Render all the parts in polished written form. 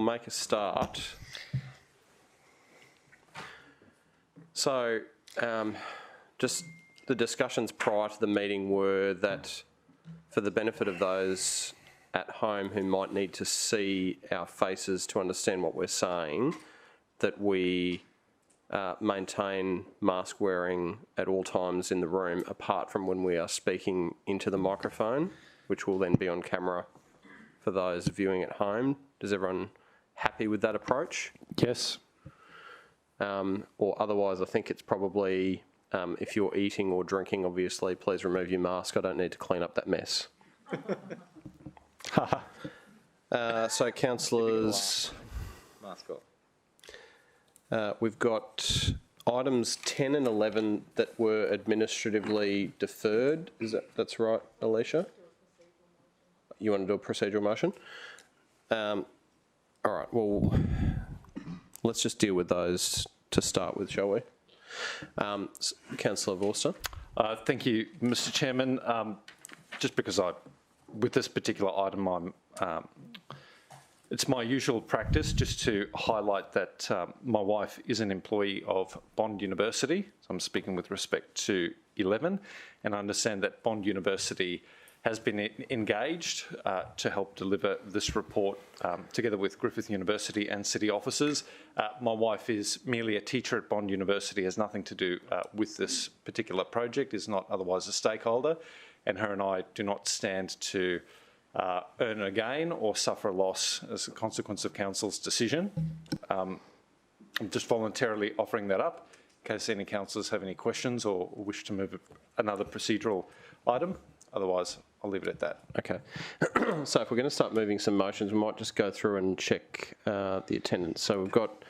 make a start. So, just the discussions prior to the meeting were that for the benefit of those at home who might need to see our faces to understand what we're saying, that we maintain mask wearing at all times in the room, apart from when we are speaking into the microphone, which will then be on camera for those viewing at home. Is everyone happy with that approach? Yes. Or otherwise, I think it's probably, if you're eating or drinking, obviously, please remove your mask. I don't need to clean up that mess. So, councillors, Mask off. we've got items 10 and 11 that were administratively deferred. That's right, Alicia? You want to do a procedural motion? All right, well, let's just deal with those to start with, shall we? Councillor Vorster. Thank you, Mr. Chairman. Just because with this particular item, it's my usual practice just to highlight that my wife is an employee of Bond University. So I'm speaking with respect to 11, and I understand that Bond University has been engaged to help deliver this report together with Griffith University and city officers. My wife is merely a teacher at Bond University, has nothing to do with this particular project, is not otherwise a stakeholder, and her and I do not stand to earn a gain or suffer a loss as a consequence of council's decision. I'm just voluntarily offering that up in case any councillors have any questions or wish to move another procedural item. Otherwise, I'll leave it at that. Okay. So if we're going to start moving some motions, we might just go through and check the attendance. So we've got,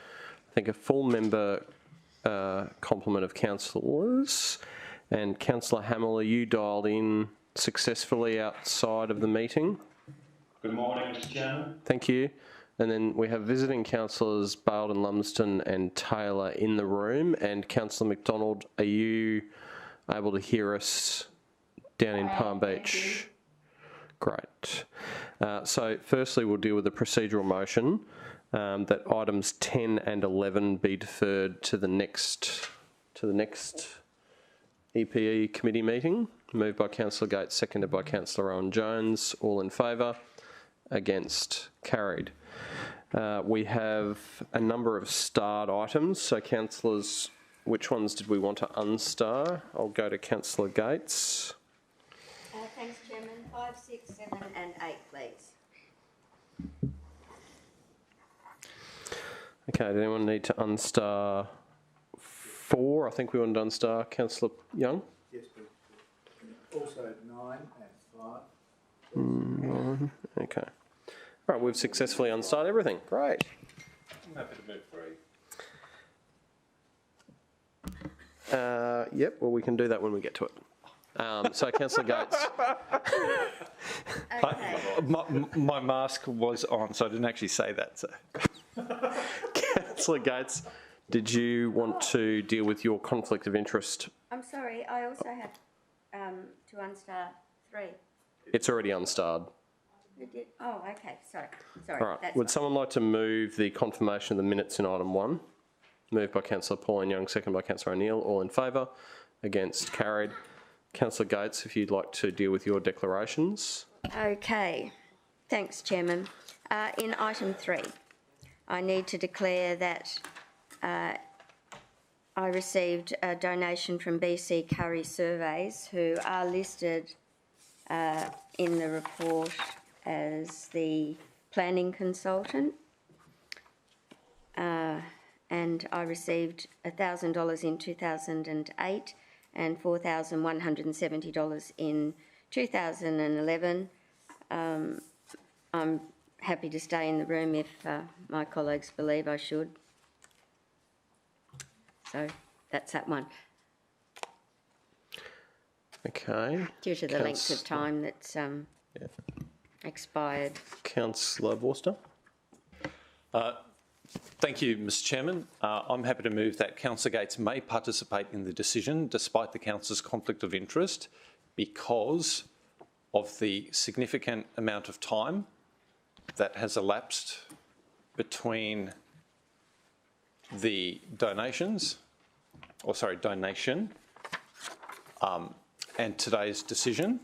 I think, a full member complement of councillors. And Councillor Hamill, are you dialed in successfully outside of the meeting? Good morning, Mr. Chairman. Thank you. And then we have visiting councillors Baldwin, Lumsden and Taylor in the room. And Councillor McDonald, are you able to hear us down in Palm Beach? Great. So firstly, we'll deal with the procedural motion that items 10 and 11 be deferred to the next EPE committee meeting. Moved by Councillor Gates, seconded by Councillor Owen Jones. All in favour? Against? Carried. We have a number of starred items. So councillors, which ones did we want to unstar? I'll go to Councillor Gates. Thanks, Chairman. 5, 6, 7 and 8, please. Okay, does anyone need to unstar 4? I think we want to unstar Councillor Young. Yes, please. Also 9 and 5. Okay. Right, we've successfully unstarred everything. Great. I'm happy to move 3. Yep, well, we can do that when we get to it. So, Councillor Gates. Okay. My mask was on, so I didn't actually say that. So. Councillor Gates, did you want to deal with your conflict of interest? I'm sorry, I also have to unstar 3. It's already unstarred. You did? Oh, okay, sorry. All right, would someone like to move the confirmation of the minutes in item 1? Moved by Councillor Pauline Young, second by Councillor O'Neill. All in favour? Against? Carried. Councillor Gates, if you'd like to deal with your declarations. Okay, thanks, Chairman. In item 3, I need to declare that I received a donation from BC Curry Surveys, who are listed in the report as the planning consultant. And I received $1,000 in 2008 and $4,170 in 2011. I'm happy to stay in the room if my colleagues believe I should. So that's that one. Okay. Due to the length of time that's expired. Councillor Vorster. Thank you, Mr. Chairman. I'm happy to move that Councillor Gates may participate in the decision despite the councillor's conflict of interest because of the significant amount of time that has elapsed between the donation, and today's decision,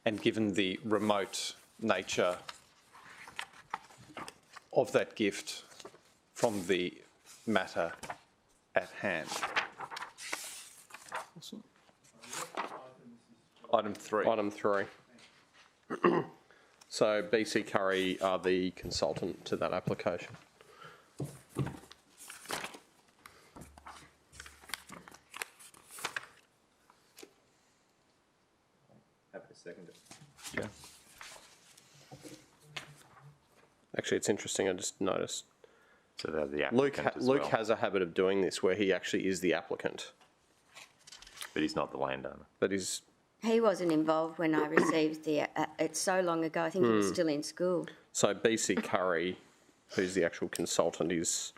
and given the remote nature of that gift from the matter at hand. Item 3. Item 3. So BC Curry are the consultant to that application. Happy to second it. Okay. Actually, it's interesting, I just noticed. So they're the Luke, applicant as Luke well, has a habit of doing this where he actually is the applicant, but he's not the landowner. but he's, He wasn't involved when I received the, it's so long ago, I think he was still in school. so BC Curry, who's the actual consultant, is,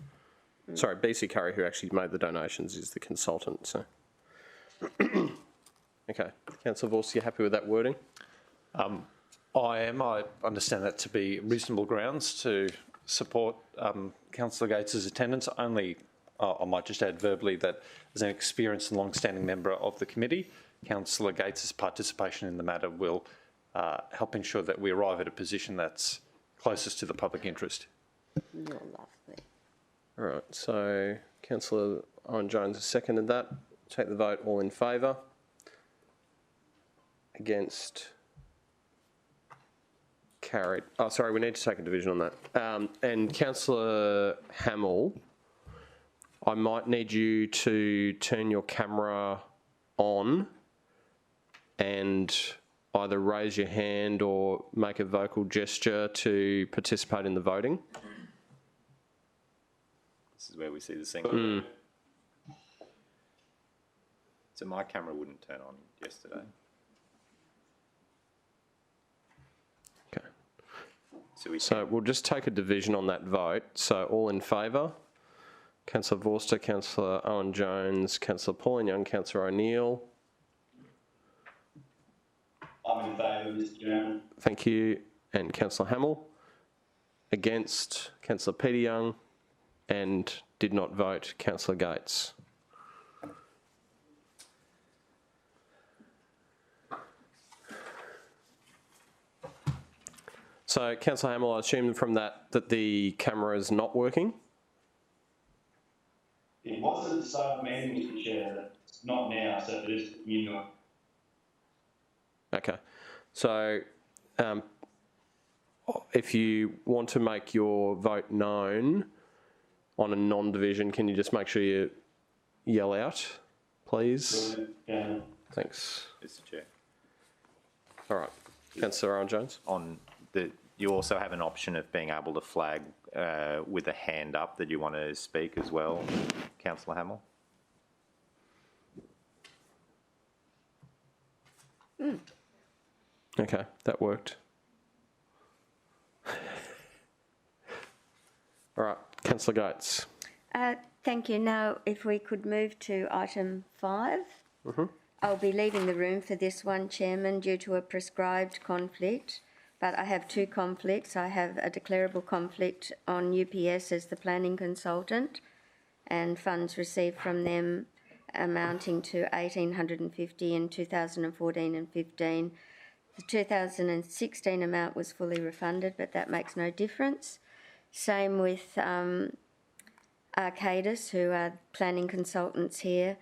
sorry, BC Curry, who actually made the donations, is the consultant, so. Okay, Councillor Vorst, you happy with that wording? I am. I understand that to be reasonable grounds to support Councillor Gates's attendance. Only, I might just add verbally that as an experienced and long-standing member of the committee, Councillor Gates's participation in the matter will help ensure that we arrive at a position that's closest to the public interest. You're lovely. All right, so Councillor Owen Jones has seconded that. Take the vote, all in favour. Against? Carried. Oh, sorry, we need to take a division on that. And Councillor Hamill, I might need you to turn your camera on and either raise your hand or make a vocal gesture to participate in the voting. This is where we see the single. So my camera wouldn't turn on yesterday. Okay. So We'll just take a division on that vote. So all in favour? Councillor Vorster, Councillor Owen Jones, Councillor Pauline Young, Councillor O'Neill. I'm in favour, Mr Chairman. Thank you. And Councillor Hamill. Against, Councillor Peter Young. And did not vote, Councillor Gates. So, Councillor Hamill, I assume from that the camera is not working? It was at the start of the meeting, Mr Chair, it's not now, so it is you know. Okay. So, if you want to make your vote known on a non-division, can you just make sure you yell out, please? Thanks. Mr Chair, All right. Councillor Owen Jones. you also have an option of being able to flag with a hand up that you want to speak as well, Councillor Hamill. Okay, that worked. All right, Councillor Gates. Thank you. Now, if we could move to item 5. I'll be leaving the room for this one, Chairman, due to a prescribed conflict, but I have 2 conflicts. I have a declarable conflict on UPS as the planning consultant and funds received from them amounting to $1,850 in 2014 and 15. The 2016 amount was fully refunded, but that makes no difference. Same with Arcadis, who are planning consultants here,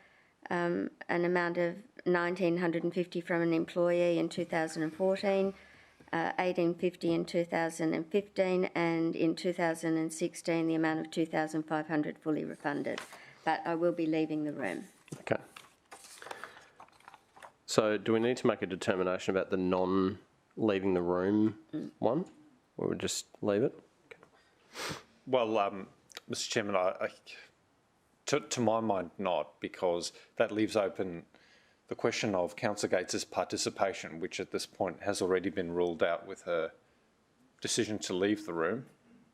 an amount of $1,950 from an employee in 2014, $1,850 in 2015, and in 2016 the amount of $2,500 fully refunded. But I will be leaving the room. Okay. So do we need to make a determination about the non-leaving the room one? Or we'll just leave it? Okay. Well, Mr Chairman, to my mind, not, because that leaves open the question of Councillor Gates's participation, which at this point has already been ruled out with her decision to leave the room.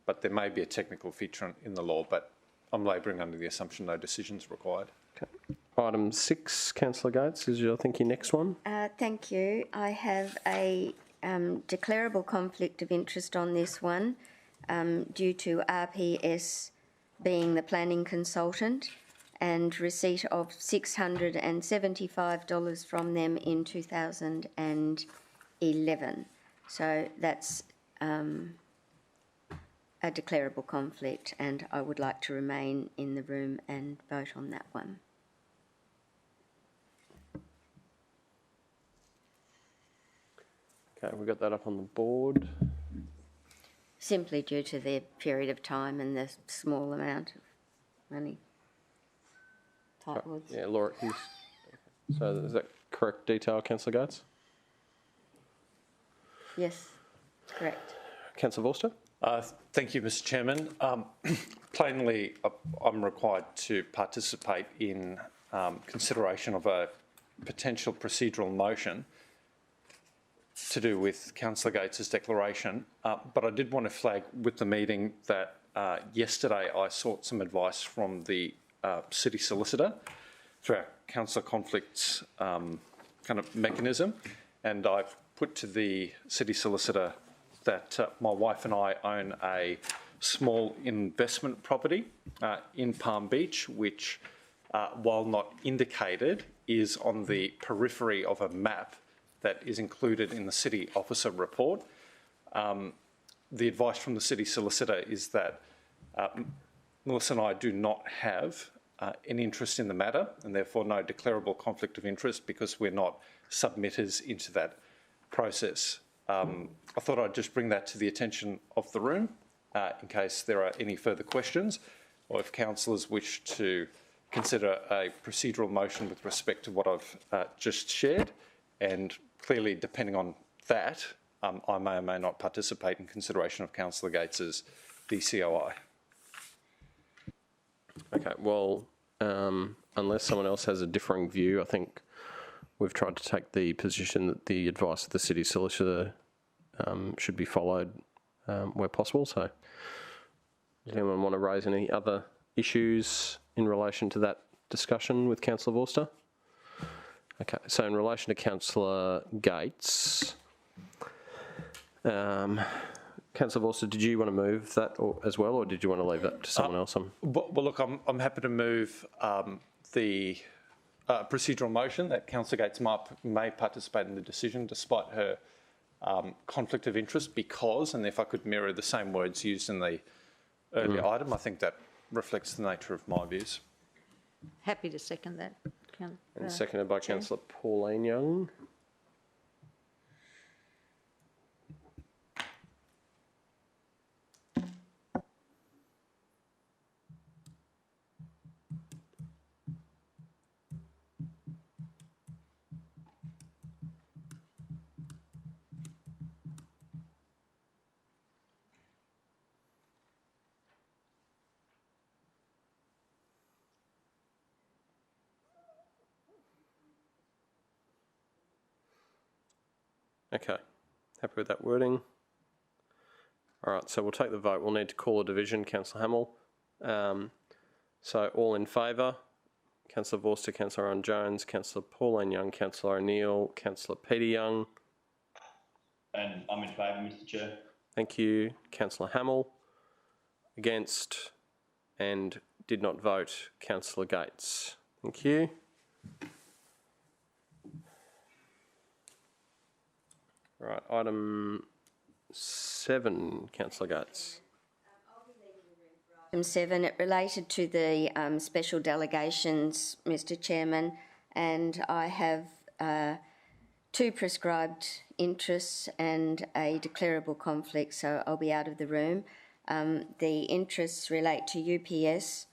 But there may be a technical feature in the law, but I'm labouring under the assumption no decision's required. Okay. Item 6, Councillor Gates, is your next one? Thank you. I have a declarable conflict of interest on this one. due to RPS being the planning consultant and receipt of $675 from them in 2011. So that's a declarable conflict, and I would like to remain in the room and vote on that one. Okay, we got that up on the board. Simply due to the period of time and the small amount of money. Tightwoods. Yeah, Laura, so is that correct detail, Councillor Gates? Yes, correct. Councillor Vorster? Thank you, Mr. Chairman. Plainly, I'm required to participate in consideration of a potential procedural motion to do with Councillor Gates's declaration, but I did want to flag with the meeting that yesterday I sought some advice from the City Solicitor through our Councillor Conflicts kind of mechanism, and I've put to the City Solicitor that my wife and I own a small investment property in Palm Beach, which, while not indicated, is on the periphery of a map that is included in the City Officer report. The advice from the City Solicitor is that Melissa and I do not have any interest in the matter, and therefore no declarable conflict of interest because we're not submitters into that process. I thought I'd just bring that to the attention of the room in case there are any further questions, or if councillors wish to consider a procedural motion with respect to what I've just shared. And clearly, depending on that, I may or may not participate in consideration of Councillor Gates's DCOI. Okay, well, unless someone else has a differing view, I think we've tried to take the position that the advice of the City Solicitor should be followed where possible. So does anyone want to raise any other issues in relation to that discussion with Councillor Vorster? Okay, so in relation to Councillor Gates, Councillor Vorster, did you want to move that as well, or did you want to leave that to someone else? Well, look, I'm happy to move the procedural motion that Councillor Gates may participate in the decision despite her conflict of interest because, and if I could mirror the same words used in the earlier item, I think that reflects the nature of my views. Happy to second that. And seconded by Councillor Pauline Young. Okay, happy with that wording. All right, so we'll take the vote. We'll need to call a division. Councillor Hamill. So all in favour? Councillor Vorster, Councillor Owen Jones, Councillor Pauline Young, Councillor O'Neill, Councillor Peter Young. And I'm in favour, Mr. Chair. Thank you. Councillor Hamill. Against and did not vote, Councillor Gates. Thank you. Right, item 7, Councillor Gates. Item 7, it related to the special delegations, Mr. Chairman, and I have 2 prescribed interests and a declarable conflict, so I'll be out of the room. The interests relate to UPS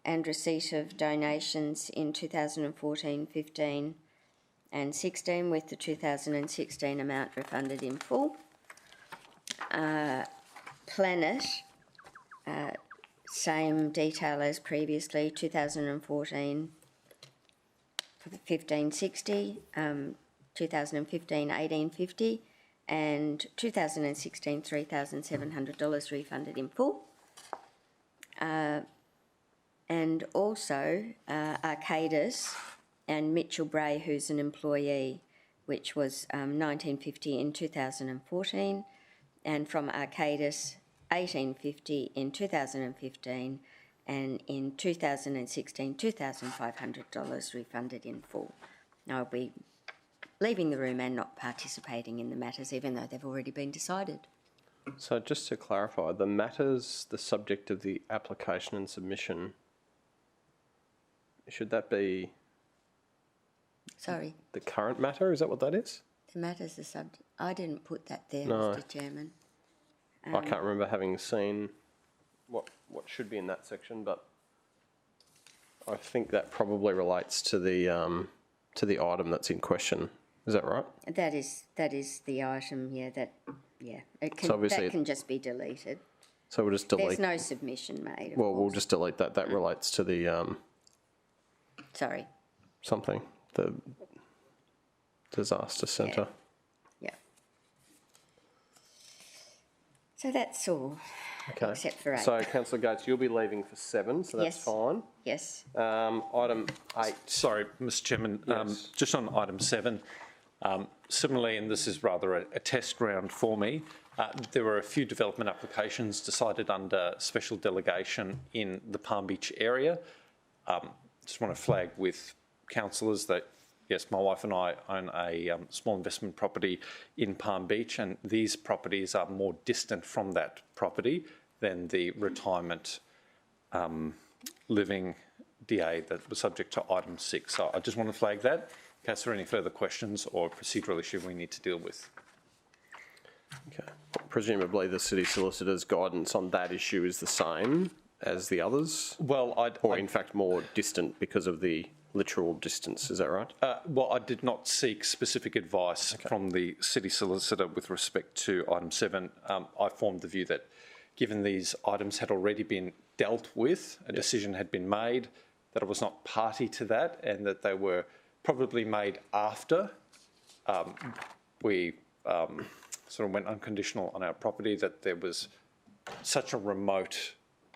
and receipt of donations in 2014, 15 and 16, with the 2016 amount refunded in full. Planet, same detail as previously, 2014 for the 1560, 2015 1850, and 2016 $3,700 refunded in full. And also Arcadis and Mitchell Bray, who's an employee, which was 1950 in 2014, and from Arcadis $1,850 in 2015, and in 2016, $2,500 refunded in full. Now, I'll be leaving the room and not participating in the matters, even though they've already been decided. So just to clarify, the matters, the subject of the application and submission, should that be Sorry, the current matter? Is that what that is? the matters are subject. I didn't put that there, No. Mr. Chairman. I can't remember having seen what should be in that section, but I think that probably relates to the item that's in question. Is that right? That is the item, yeah, it can, So obviously that can just be deleted. So we'll just delete. There's no submission made, of Well, we'll course. just delete that. That relates to the Sorry, something, the disaster centre. yeah. So that's all, Okay. except for 8. So, Councillor Gates, you'll be leaving for 7, so that's Yes. fine. Yes, Item 8. Sorry, Mr Chairman, Yes. just on item 7, similarly, and this is rather a test round for me, there were a few development applications decided under special delegation in the Palm Beach area. Just want to flag with councillors that, yes, my wife and I own a small investment property in Palm Beach, and these properties are more distant from that property than the retirement living DA that was subject to item 6. So I just want to flag that in case there are any further questions or procedural issue we need to deal with. Okay. Presumably the City Solicitor's guidance on that issue is the same as the others, Well, or in fact more distant because of the literal distance, is that right? well, I did not seek specific advice from the City Solicitor with respect to item 7. I formed the view that given these items had already been dealt with, a decision had been made, that I was not party to that, and that they were probably made after we sort of went unconditional on our property, that there was such a remote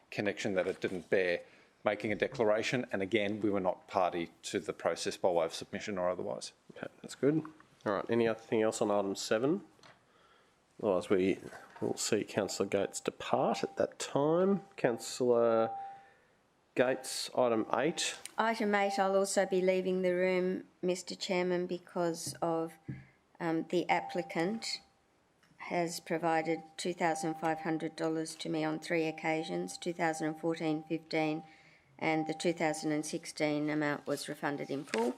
connection that it didn't bear making a declaration. And again, we were not party to the process by way of submission or otherwise. Okay, that's good. All right, anything else on item 7? Otherwise, we will see Councillor Gates depart at that time. Councillor Gates, item 8. item 8, I'll also be leaving the room, Mr. Chairman, because of the applicant has provided $2,500 to me on 3 occasions, 2014, 15, and the 2016 amount was refunded in full.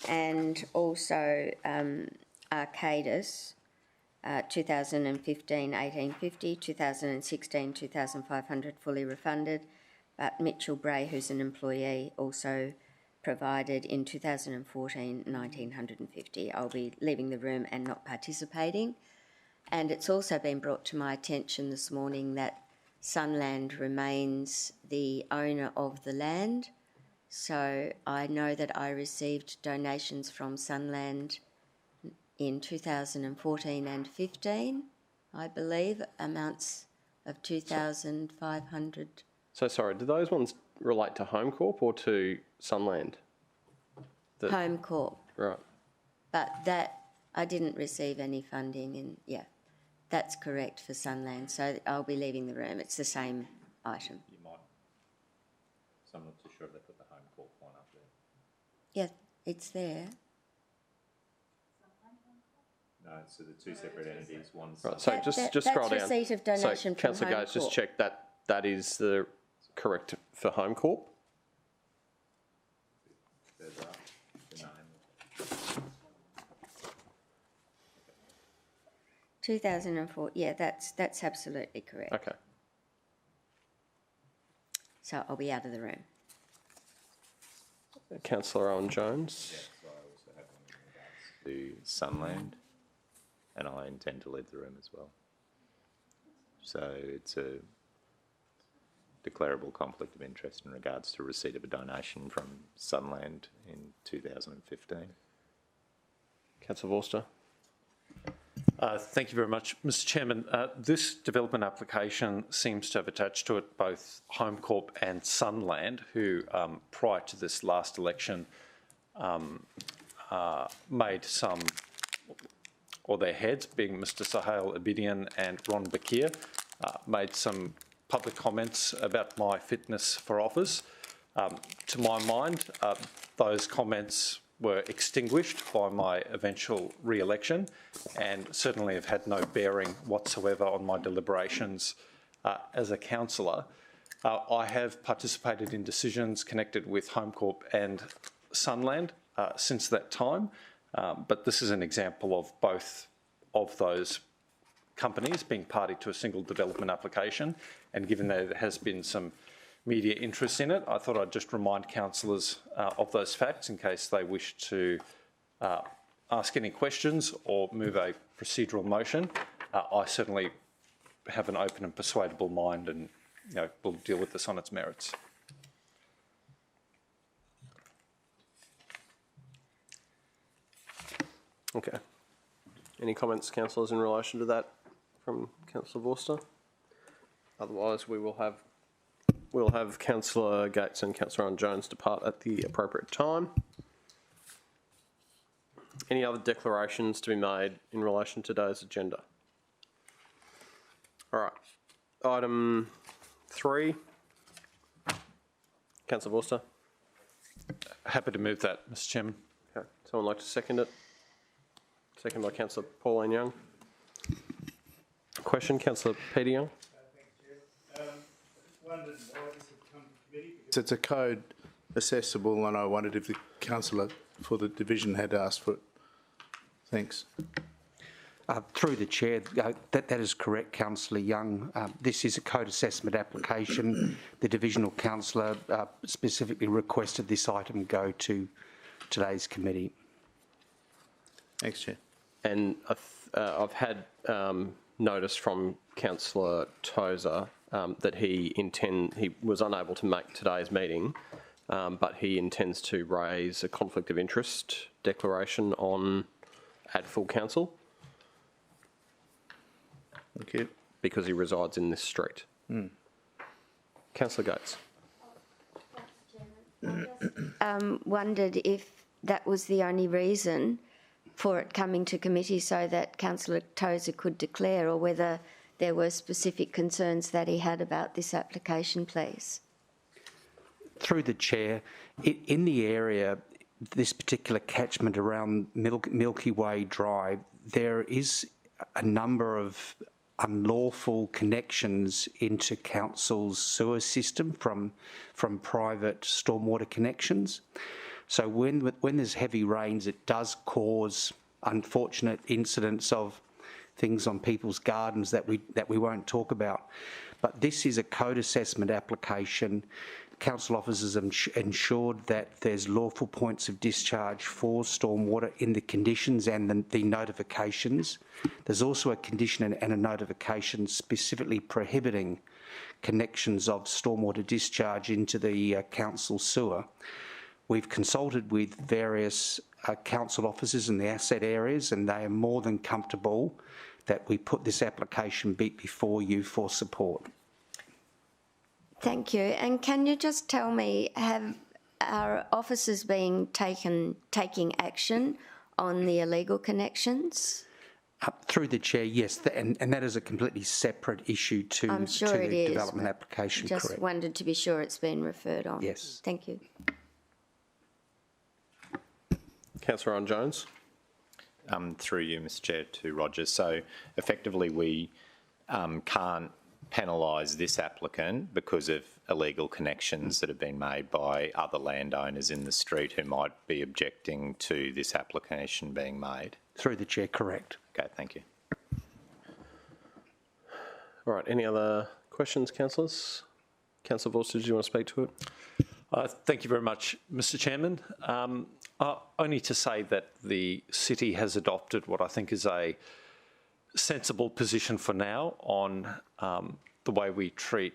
And also Arcadis, 2015, 1850, 2016, 2,500 fully refunded. But Mitchell Bray, who's an employee, also provided in 2014, 1,950. I'll be leaving the room and not participating. And it's also been brought to my attention this morning that Sunland remains the owner of the land. So I know that I received donations from Sunland in 2014 and 15, I believe, amounts of 2,500. So sorry, do those ones relate to Home Corp or to Sunland? Home Corp. Right. But that, I didn't receive any funding, and yeah, that's correct for Sunland. So I'll be leaving the room. It's the same item. You might. So I'm not too sure if they put the Home Corp one up there. Yeah, it's there. No, so the two separate entities. One's Right. So just scroll that's down. receipt of donation so from Councillor Home Gates, just Corp. check that is the correct for Home Corp. further up, the name. 2004. Yeah, that's absolutely correct. Okay. So I'll be out of the room. Councillor Owen Jones. Yeah, so I also have one in regards to Sunland, and I intend to leave the room as well. So it's a declarable conflict of interest in regards to receipt of a donation from Sunland in 2015. Councillor Vorster. Thank you very much, Mr. Chairman. This development application seems to have attached to it both Home Corp and Sunland, who prior to this last election made some, or their heads, being Mr. Sahel Abidian and Ron Bakir, made some public comments about my fitness for office. To my mind, those comments were extinguished by my eventual re-election and certainly have had no bearing whatsoever on my deliberations as a councillor. I have participated in decisions connected with HomeCorp and Sunland since that time, but this is an example of both of those companies being party to a single development application, and given that there has been some media interest in it, I thought I'd just remind councillors of those facts in case they wish to ask any questions or move a procedural motion. I certainly have an open and persuadable mind, and we'll deal with this on its merits. Okay. Any comments, councillors, in relation to that from Councillor Vorster? Otherwise, we'll have Councillor Gates and Councillor Jones depart at the appropriate time. Any other declarations to be made in relation to today's agenda? All right. Item 3. Councillor Vorster. Happy to move that, Mr. Chairman. Okay. Someone like to second it? Second by Councillor Pauline Young. Question, Councillor Peter Young. Thank you, Chair. I just wondered why this had come to committee. It's a code accessible, and I wondered if the councillor for the division had asked for it. Thanks. Through the chair, that is correct, Councillor Young. This is a code assessment application. The divisional councillor specifically requested this item go to today's committee. Thanks, Chair. And I've had notice from Councillor Tozer that he was unable to make today's meeting, but he intends to raise a conflict of interest declaration at full council. Thank you. Because he resides in this street. Councillor Gates. Wondered if that was the only reason for it coming to committee, so that Councillor Tozer could declare, or whether there were specific concerns that he had about this application, please. Through the chair, in the area, this particular catchment around Milky Way Drive, there is a number of unlawful connections into council's sewer system from private stormwater connections. So when there's heavy rains, it does cause unfortunate incidents of things on people's gardens that we won't talk about. But this is a code assessment application. Council officers have ensured that there's lawful points of discharge for stormwater in the conditions and the notifications. There's also a condition and a notification specifically prohibiting connections of stormwater discharge into the council sewer. We've consulted with various council officers in the asset areas, and they are more than comfortable that we put this application before you for support. Thank you. And can you just tell me, have our officers been taking action on the illegal connections? Through the chair, yes, and that is a completely separate issue to, I'm sure to it the is, development application. Just correct. wondered to be sure it's been referred on. Yes. Thank you. Councillor Jones. Through you, Mr. Chair, to Roger. So effectively, we can't penalise this applicant because of illegal connections that have been made by other landowners in the street who might be objecting to this application being made. Through the chair, correct. Okay, thank you. All right, any other questions, councillors? Councillor Vorster, did you want to speak to it? Thank you very much, Mr. Chairman. Only to say that the city has adopted what I think is a sensible position for now on the way we treat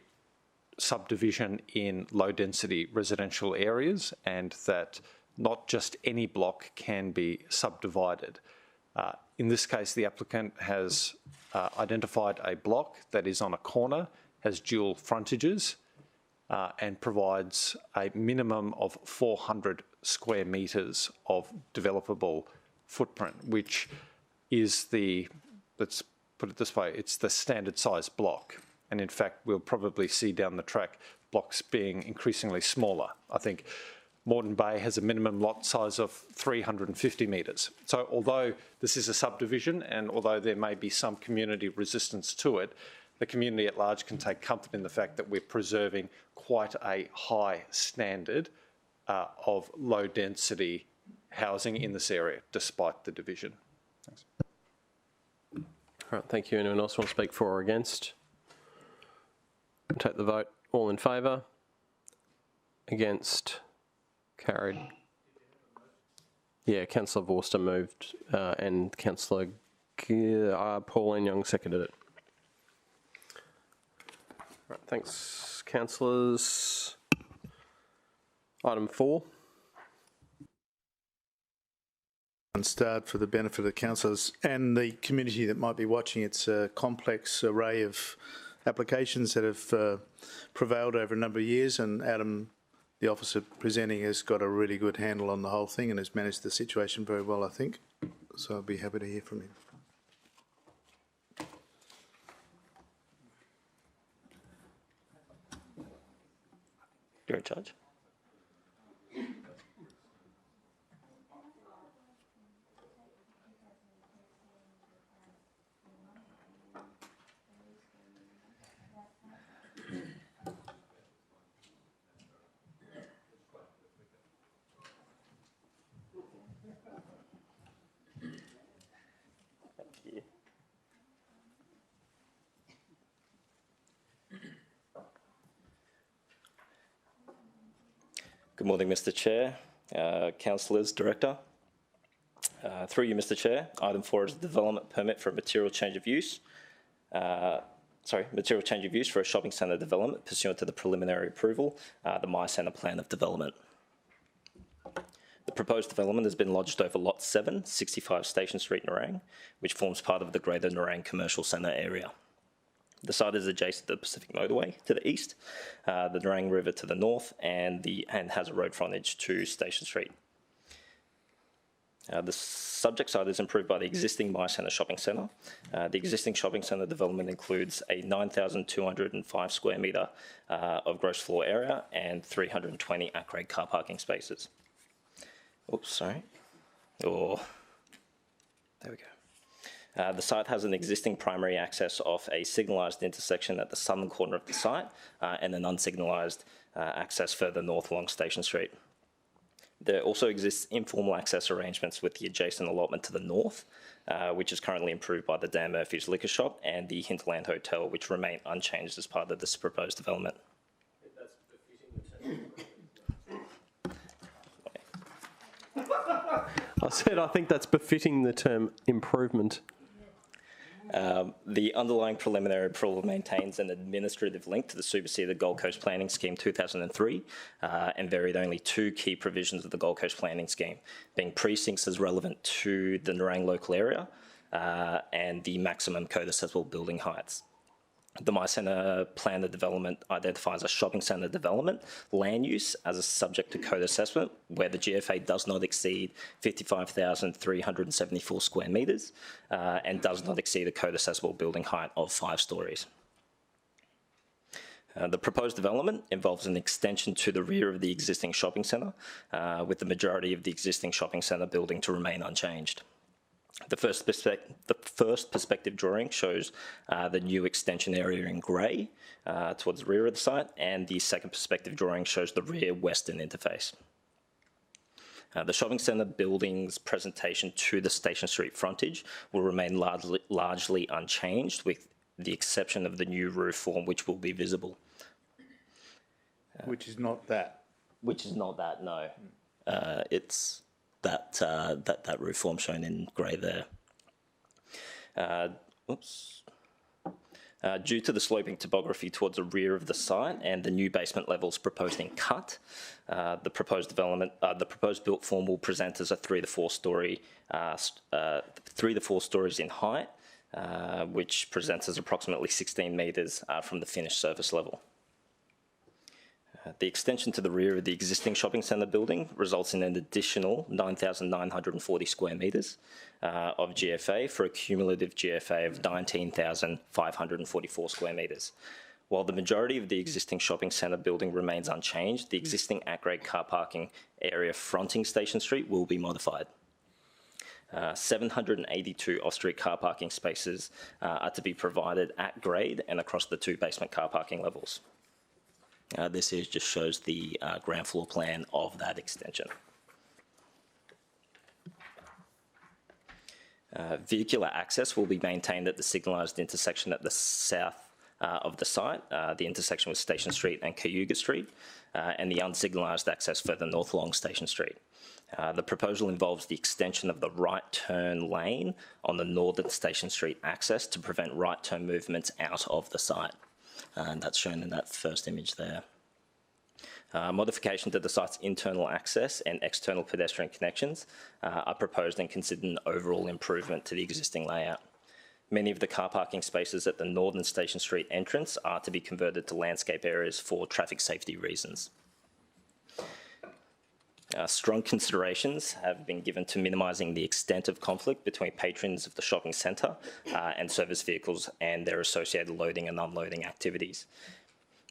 subdivision in low-density residential areas, and that not just any block can be subdivided. In this case, the applicant has identified a block that is on a corner, has dual frontages, and provides a minimum of 400 square metres of developable footprint, which is the, let's put it this way, it's the standard size block. And in fact, we'll probably see down the track blocks being increasingly smaller. I think Moreton Bay has a minimum lot size of 350 metres. So although this is a subdivision and although there may be some community resistance to it, the community at large can take comfort in the fact that we're preserving quite a high standard of low density housing in this area, despite the division. Thanks. All right, thank you. Anyone else want to speak for or against? Take the vote. All in favour? Against? Carried. Yeah, Councillor Vorster moved and Councillor Pauline Young seconded it. Right, thanks, councillors. Item 4. Start for the benefit of the councillors and the community that might be watching. It's a complex array of applications that have prevailed over a number of years, and Adam, the officer presenting, has got a really good handle on the whole thing and has managed the situation very well, I think. So I'll be happy to hear from him. You're in charge. Good morning, Mr. Chair, councillors, director. Through you, Mr. Chair, item 4 is a development permit for a material change of use. Material change of use for a shopping centre development pursuant to the preliminary approval, the My Centre Plan of Development. The proposed development has been lodged over Lot 7, 65 Station Street, Nerang, which forms part of the Greater Nerang Commercial Centre area. The site is adjacent to the Pacific Motorway to the east, the Nerang River to the north, and has a road frontage to Station Street. The subject site is improved by the existing My Centre shopping centre. The existing shopping centre development includes a 9,205 square metre of gross floor area and 320 at-grade car parking spaces. Oops, sorry. There we go. The site has an existing primary access off a signalised intersection at the southern corner of the site and an unsignalised access further north along Station Street. There also exists informal access arrangements with the adjacent allotment to the north, which is currently improved by the Dan Murphy's Liquor Shop and the Hinterland Hotel, which remain unchanged as part of this proposed development. I said I think that's befitting the term improvement. The underlying preliminary approval maintains an administrative link to the superseded Gold Coast Planning Scheme 2003 and varied only 2 key provisions of the Gold Coast Planning Scheme, being precincts as relevant to the Nerang local area and the maximum code accessible building heights. The My Centre Plan of Development identifies a shopping centre development land use as a subject to code assessment where the GFA does not exceed 55,374 square metres and does not exceed a code accessible building height of 5 stories. The proposed development involves an extension to the rear of the existing shopping centre, with the majority of the existing shopping centre building to remain unchanged. The first perspective drawing shows the new extension area in grey towards the rear of the site, and the second perspective drawing shows the rear western interface. The shopping centre building's presentation to the Station Street frontage will remain largely unchanged, with the exception of the new roof form, which will be visible. Which is not that. Which is not that, no. It's that roof form shown in grey there. Due to the sloping topography towards the rear of the site and the new basement levels proposed in cut, the proposed built form will present as a 3 to 4 stories in height, which presents as approximately 16 metres from the finished surface level. The extension to the rear of the existing shopping centre building results in an additional 9,940 square metres of GFA for a cumulative GFA of 19,544 square metres. While the majority of the existing shopping centre building remains unchanged, the existing at-grade car parking area fronting Station Street will be modified. 782 off-street car parking spaces are to be provided at grade and across the 2 basement car parking levels. This here just shows the ground floor plan of that extension. Vehicular access will be maintained at the signalised intersection at the south of the site, the intersection with Station Street and Cayuga Street, and the unsignalised access further north along Station Street. The proposal involves the extension of the right turn lane on the northern Station Street access to prevent right turn movements out of the site. And that's shown in that first image there. Modification to the site's internal access and external pedestrian connections are proposed and considered an overall improvement to the existing layout. Many of the car parking spaces at the northern Station Street entrance are to be converted to landscape areas for traffic safety reasons. Strong considerations have been given to minimising the extent of conflict between patrons of the shopping centre and service vehicles and their associated loading and unloading activities.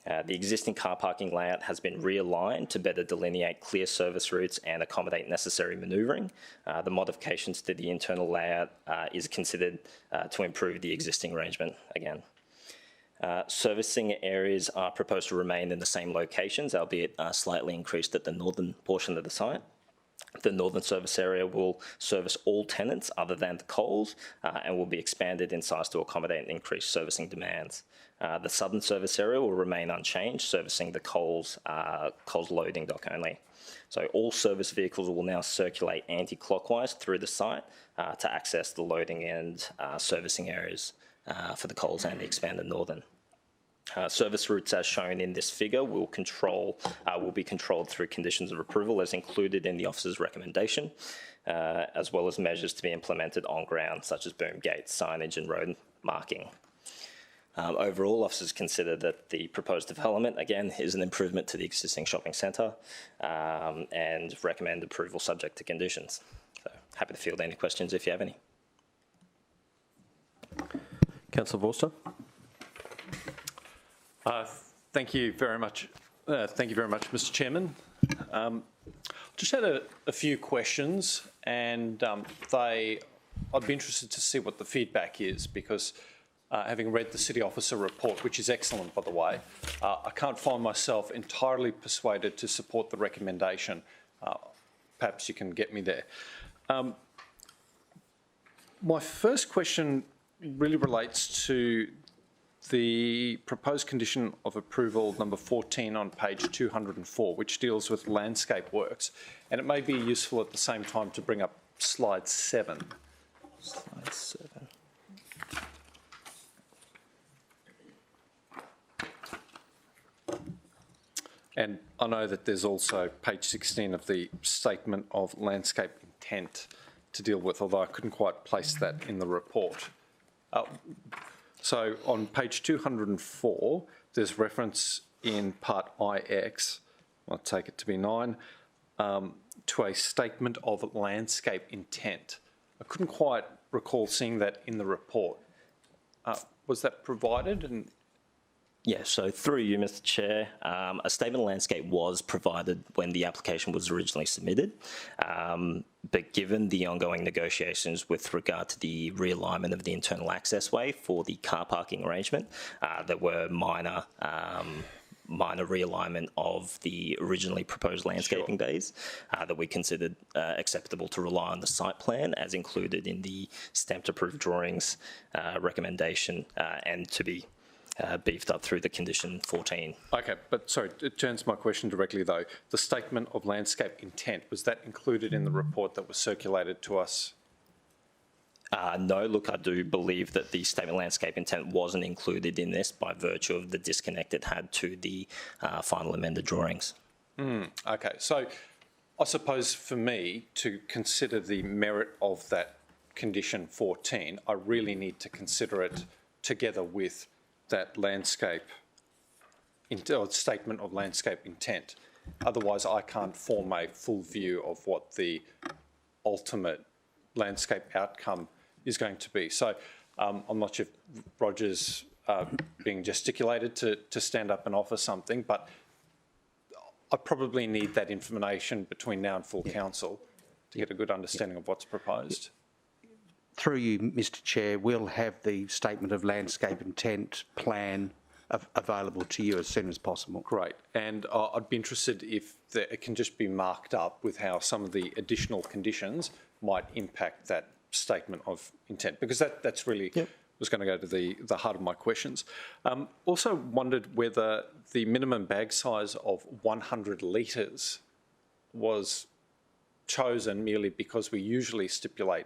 The existing car parking layout has been realigned to better delineate clear service routes and accommodate necessary manoeuvring. The modifications to the internal layout is considered to improve the existing arrangement again. Servicing areas are proposed to remain in the same locations, albeit slightly increased at the northern portion of the site. The northern service area will service all tenants other than the Coles and will be expanded in size to accommodate increased servicing demands. The southern service area will remain unchanged, servicing the Coles loading dock only. So all service vehicles will now circulate anti-clockwise through the site to access the loading and servicing areas for the Coles and the expanded northern. Service routes as shown in this figure will be controlled through conditions of approval as included in the officer's recommendation, as well as measures to be implemented on ground such as boom gates, signage and road marking. Overall, officers consider that the proposed development, again, is an improvement to the existing shopping centre and recommend approval subject to conditions. So happy to field any questions if you have any. Councillor Vorster. Thank you very much. Mr. Chairman. Just had a few questions, and I'd be interested to see what the feedback is, because having read the City Officer report, which is excellent, by the way, I can't find myself entirely persuaded to support the recommendation. Perhaps you can get me there. My first question really relates to the proposed condition of approval number 14 on page 204, which deals with landscape works. And it may be useful at the same time to bring up slide 7. Slide 7. And I know that there's also page 16 of the statement of landscape intent to deal with, although I couldn't quite place that in the report. So on page 204, there's reference in part IX, I'll take it to be 9, to a statement of landscape intent. I couldn't quite recall seeing that in the report. Was that provided? And yeah, so through you, Mr. Chair, a statement of landscape was provided when the application was originally submitted, but given the ongoing negotiations with regard to the realignment of the internal access way for the car parking arrangement, there were minor realignment of the originally proposed landscaping bays that we considered acceptable to rely on the site plan as included in the stamped approved drawings recommendation and to be beefed up through the condition 14. Okay, but sorry, it turns my question directly though. The statement of landscape intent, was that included in the report that was circulated to us? No, look, I do believe that the statement of landscape intent wasn't included in this by virtue of the disconnect it had to the final amended drawings. Okay, so I suppose for me to consider the merit of that condition 14, I really need to consider it together with that landscape or statement of landscape intent. Otherwise, I can't form a full view of what the ultimate landscape outcome is going to be. So I'm not sure if Roger's being gesticulated to stand up and offer something, but I probably need that information between now and full council to get a good understanding of what's proposed. Through you, Mr Chair, we'll have the statement of landscape intent plan available to you as soon as possible. Great. And I'd be interested if it can just be marked up with how some of the additional conditions might impact that statement of intent, because that's really was going to go to the heart of my questions. Also wondered whether the minimum bag size of 100 litres was chosen merely because we usually stipulate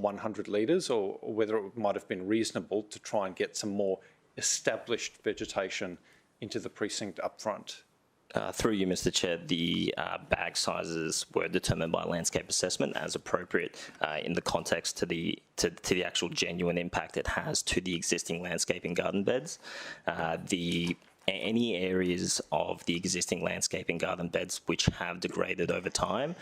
100 litres, or whether it might have been reasonable to try and get some more established vegetation into the precinct up front. Through you, Mr Chair, the bag sizes were determined by landscape assessment as appropriate in the context to the actual genuine impact it has to the existing landscaping garden beds. Any areas of the existing landscaping garden beds which have degraded over time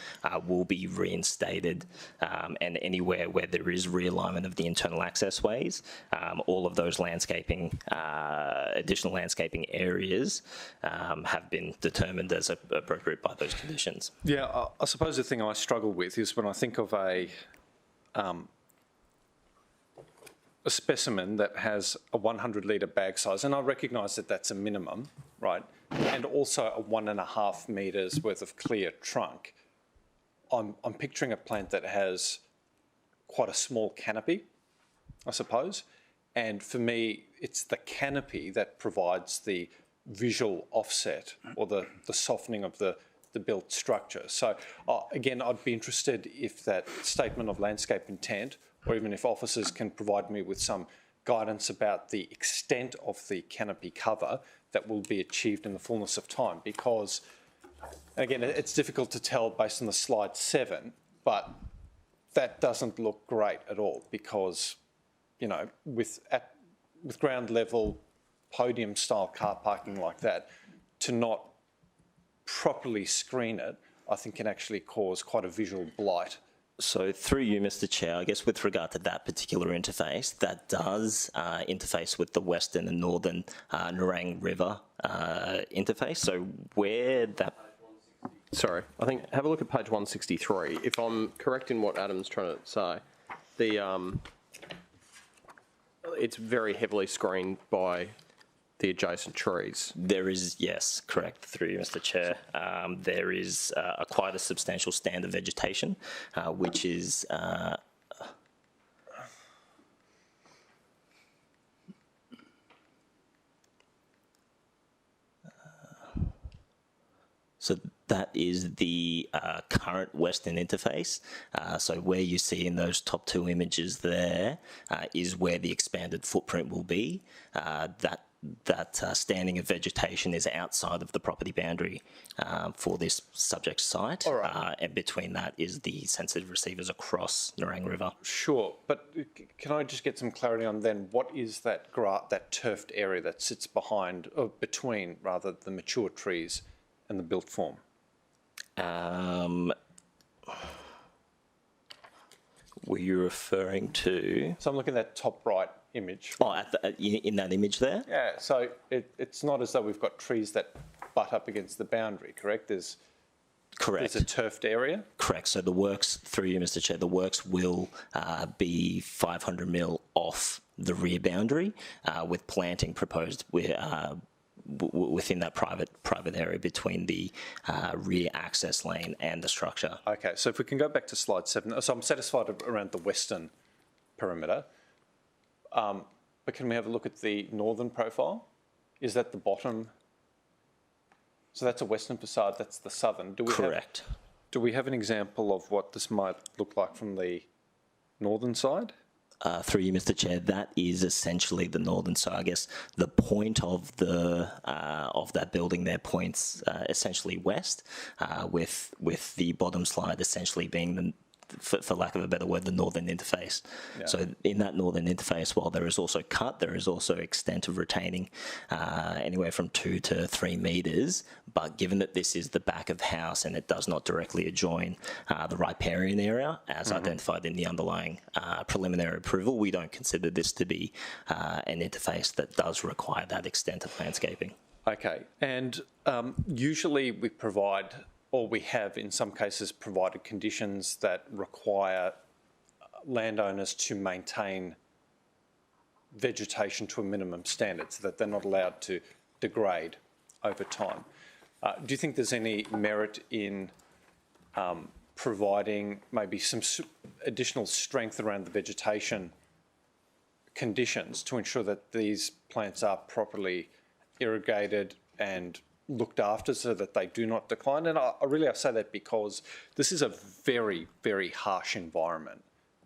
will be reinstated, and anywhere where there is realignment of the internal access ways, all of those landscaping, additional landscaping areas have been determined as appropriate by those conditions. Yeah, I suppose the thing I struggle with is when I think of a specimen that has a 100 litre bag size, and I recognise that that's a minimum, right, and also a 1.5 metres worth of clear trunk. I'm picturing a plant that has quite a small canopy, I suppose, and for me it's the canopy that provides the visual offset or the softening of the built structure. So again, I'd be interested if that statement of landscape intent, or even if officers can provide me with some guidance about the extent of the canopy cover that will be achieved in the fullness of time. Because, again, it's difficult to tell based on the slide 7, but that doesn't look great at all because, you know, with ground level podium style car parking like that, to not properly screen it, I think can actually cause quite a visual blight. So through you, Mr Chair, I guess with regard to that particular interface, that does interface with the western and northern Nerang River interface. So where that... Sorry, I think have a look at page 163. If I'm correct in what Adam's trying to say, it's very heavily screened by the adjacent trees. There is, yes, correct, through you, Mr Chair. There is quite a substantial stand of vegetation, which is... So that is the current western interface. So where you see in those top 2 images there is where the expanded footprint will be. That standing of vegetation is outside of the property boundary for this subject site. All right. And between that is the sensitive receivers across Nerang River. Sure, but can I just get some clarity on then what is that that turfed area that sits behind, or between rather, the mature trees and the built form? Were you referring to? So I'm looking at that top right image. Oh, in that image there? Yeah, so it's not as though we've got trees that butt up against the boundary, correct? Correct. There's a turfed area? Correct. So the works, through you, Mr Chair, the works will be 500 mil off the rear boundary with planting proposed within that private area between the rear access lane and the structure. Okay, so if we can go back to slide 7. So I'm satisfied around the western perimeter. But can we have a look at the northern profile? Is that the bottom? So that's a western facade, that's the southern. Correct. Do we have an example of what this might look like from the northern side? Through you, Mr Chair, that is essentially the northern side. I guess the point of that building there points essentially west, with the bottom slide essentially being for lack of a better word, the northern interface. Yeah. So in that northern interface, while there is also cut, there is also extent of retaining anywhere from 2 to 3 metres. But given that this is the back of the house and it does not directly adjoin the riparian area, as identified in the underlying preliminary approval, we don't consider this to be an interface that does require that extent of landscaping. Okay, and usually we provide, or we have in some cases provided, conditions that require landowners to maintain vegetation to a minimum standard so that they're not allowed to degrade over time. Do you think there's any merit in providing maybe some additional strength around the vegetation conditions to ensure that these plants are properly irrigated and looked after so that they do not decline? And I say that because this is a very, very harsh environment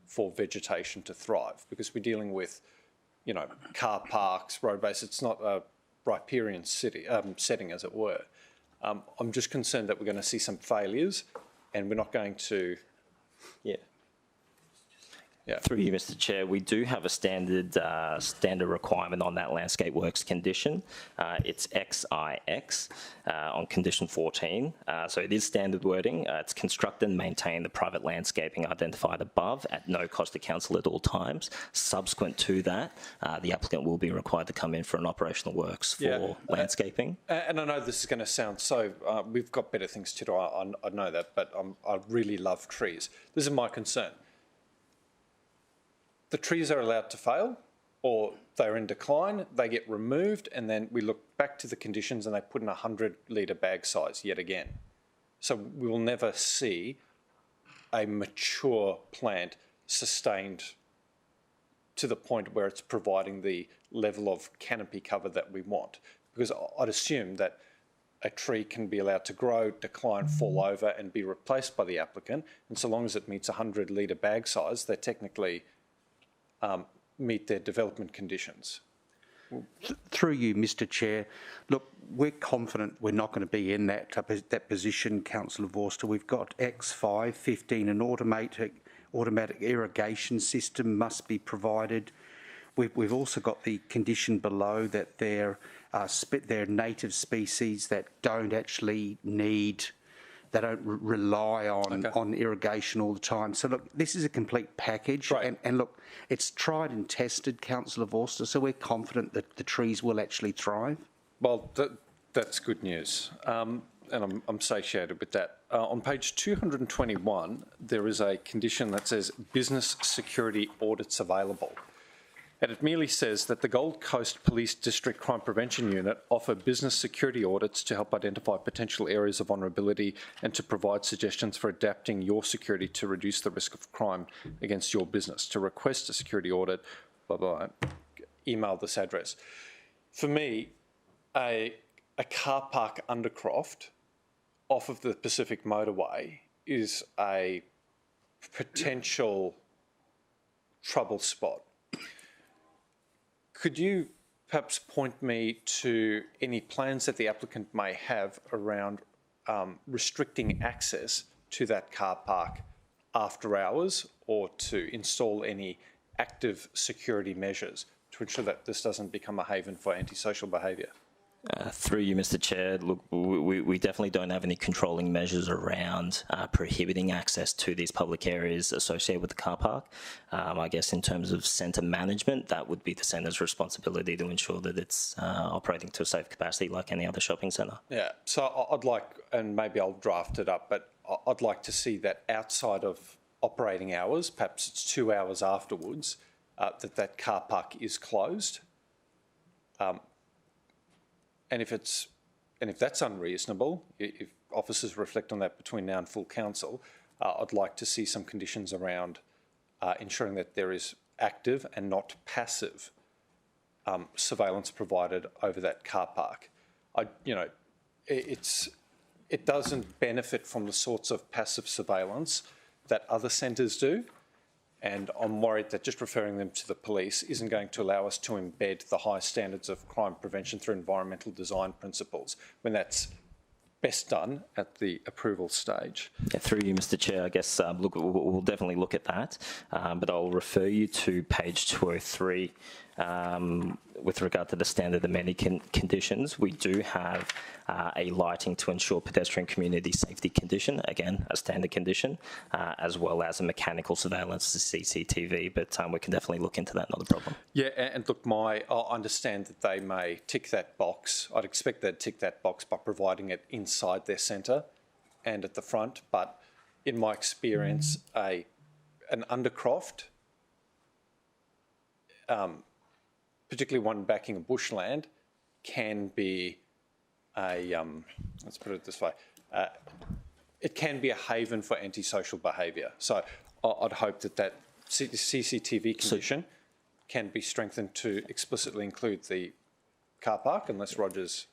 for vegetation to thrive, because we're dealing with, you know, car parks, road base. It's not a riparian setting, as it were. I'm just concerned that we're going to see some failures and we're not going to... Yeah. Through you, Mr. Chair, we do have a standard requirement on that landscape works condition. It's XIX on condition 14. So it is standard wording. It's construct and maintain the private landscaping identified above at no cost to council at all times. Subsequent to that, the applicant will be required to come in for an operational works for landscaping. And I know this is going to sound so... we've got better things to do, I know that, but I really love trees. This is my concern. The trees are allowed to fail, or they're in decline, they get removed, and then we look back to the conditions and they put in a 100-litre bag size yet again. So we will never see a mature plant sustained to the point where it's providing the level of canopy cover that we want. Because I'd assume that a tree can be allowed to grow, decline, fall over and be replaced by the applicant, and so long as it meets a 100-litre bag size, they technically meet their development conditions. Through you, Mr. Chair, look, we're confident we're not going to be in that position, Councillor Vorster. We've got X5, 15, an automatic irrigation system must be provided. We've also got the condition below that they're native species that don't actually need... They don't rely on irrigation all the time. So, look, this is a complete package. Right. And look, it's tried and tested, Councillor Vorster, so we're confident that the trees will actually thrive. Well, that's good news. And I'm satiated with that. On page 221, there is a condition that says business security audits available. And it merely says that the Gold Coast Police District Crime Prevention Unit offer business security audits to help identify potential areas of vulnerability and to provide suggestions for adapting your security to reduce the risk of crime against your business. To request a security audit, blah, blah, email this address. For me, a car park Undercroft off of the Pacific motorway is a potential trouble spot. Could you perhaps point me to any plans that the applicant may have around restricting access to that car park after hours, or to install any active security measures to ensure that this doesn't become a haven for antisocial behaviour? Through you, Mr. Chair, look, we definitely don't have any controlling measures around prohibiting access to these public areas associated with the car park. I guess in terms of centre management, that would be the centre's responsibility to ensure that it's operating to a safe capacity like any other shopping centre. Yeah, so I'd like, and maybe I'll draft it up, but I'd like to see that outside of operating hours, perhaps it's 2 hours afterwards, that car park is closed. And if that's unreasonable, if officers reflect on that between now and full council, I'd like to see some conditions around ensuring that there is active and not passive surveillance provided over that car park. It doesn't benefit from the sorts of passive surveillance that other centres do. And I'm worried that just referring them to the police isn't going to allow us to embed the high standards of crime prevention through environmental design principles, when that's best done at the approval stage. Yeah, through you, Mr. Chair, I guess look, we'll definitely look at that, but I'll refer you to page 203 with regard to the standard amenity conditions. We do have a lighting to ensure pedestrian community safety condition, again, a standard condition, as well as a mechanical surveillance to CCTV, but we can definitely look into that, not a problem. Yeah, and look, I understand that they may tick that box. I'd expect they'd tick that box by providing it inside their centre and at the front, but in my experience, an undercroft, particularly one backing a bushland, can be let's put it this way, it can be a haven for antisocial behaviour. So I'd hope that CCTV condition can be strengthened to explicitly include the car park, unless Roger's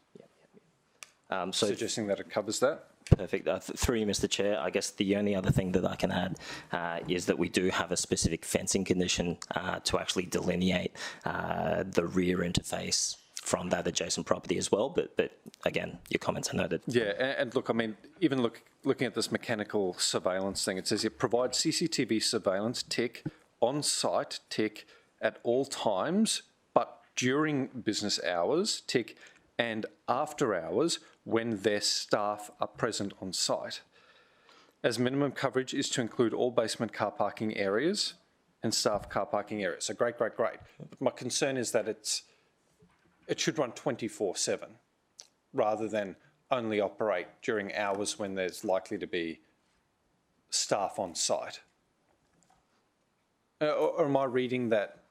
suggesting that it covers that. Perfect. Through you, Mr. Chair, I guess the only other thing that I can add is that we do have a specific fencing condition to actually delineate the rear interface from that adjacent property as well. But again, your comments are noted. Yeah, and look, I mean, even looking at this mechanical surveillance thing, it says it provides CCTV surveillance, tick, on-site, tick, at all times, but during business hours, tick, and after hours when their staff are present on site. As minimum coverage is to include all basement car parking areas and staff car parking areas. So great. But my concern is that it should run 24/7 rather than only operate during hours when there's likely to be staff on site. Or am I reading that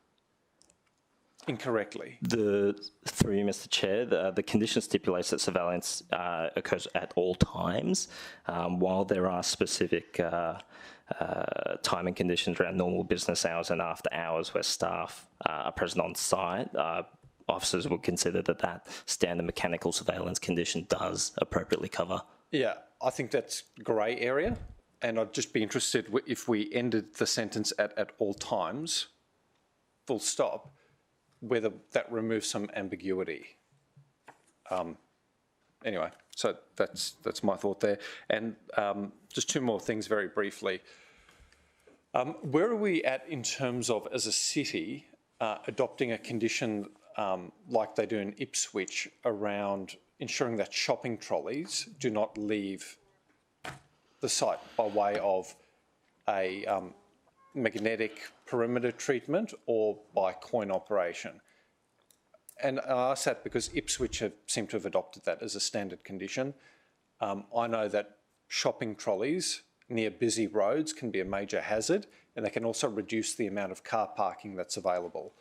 incorrectly? Through you, Mr. Chair, the condition stipulates that surveillance occurs at all times, while there are specific timing conditions around normal business hours and after hours where staff are present on site. Officers will consider that standard mechanical surveillance condition does appropriately cover. Yeah, I think that's grey area, and I'd just be interested if we ended the sentence at all times, full stop, whether that removes some ambiguity. Anyway, so that's my thought there. And just two more things very briefly. Where are we at in terms of, as a city, adopting a condition like they do in Ipswich around ensuring that shopping trolleys do not leave the site by way of a magnetic perimeter treatment or by coin operation? And I ask that because Ipswich seem to have adopted that as a standard condition. I know that shopping trolleys near busy roads can be a major hazard, and they can also reduce the amount of car parking that's available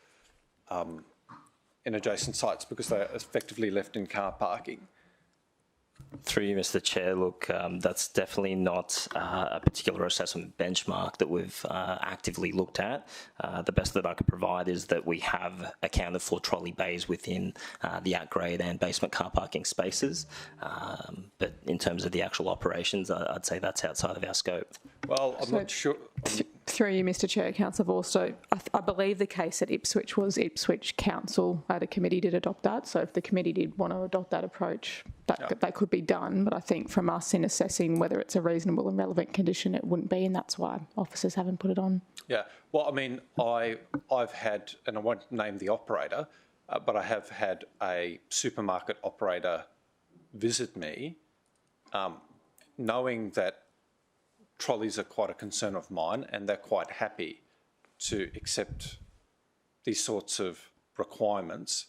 in adjacent sites because they're effectively left in car parking. Through you, Mr. Chair, look, that's definitely not a particular assessment benchmark that we've actively looked at. The best that I could provide is that we have accounted for trolley bays within the at-grade and basement car parking spaces. But in terms of the actual operations, I'd say that's outside of our scope. Well, I'm not sure. Through you, Mr. Chair, Councillor Vorster, I believe the case at Ipswich was Ipswich Council at a committee did adopt that. So if the committee did want to adopt that approach, that could be done. But I think from us in assessing whether it's a reasonable and relevant condition, it wouldn't be, and that's why officers haven't put it on. Yeah, well, I mean, I've had, and I won't name the operator, but I have had a supermarket operator visit me, knowing that trolleys are quite a concern of mine, and they're quite happy to accept these sorts of requirements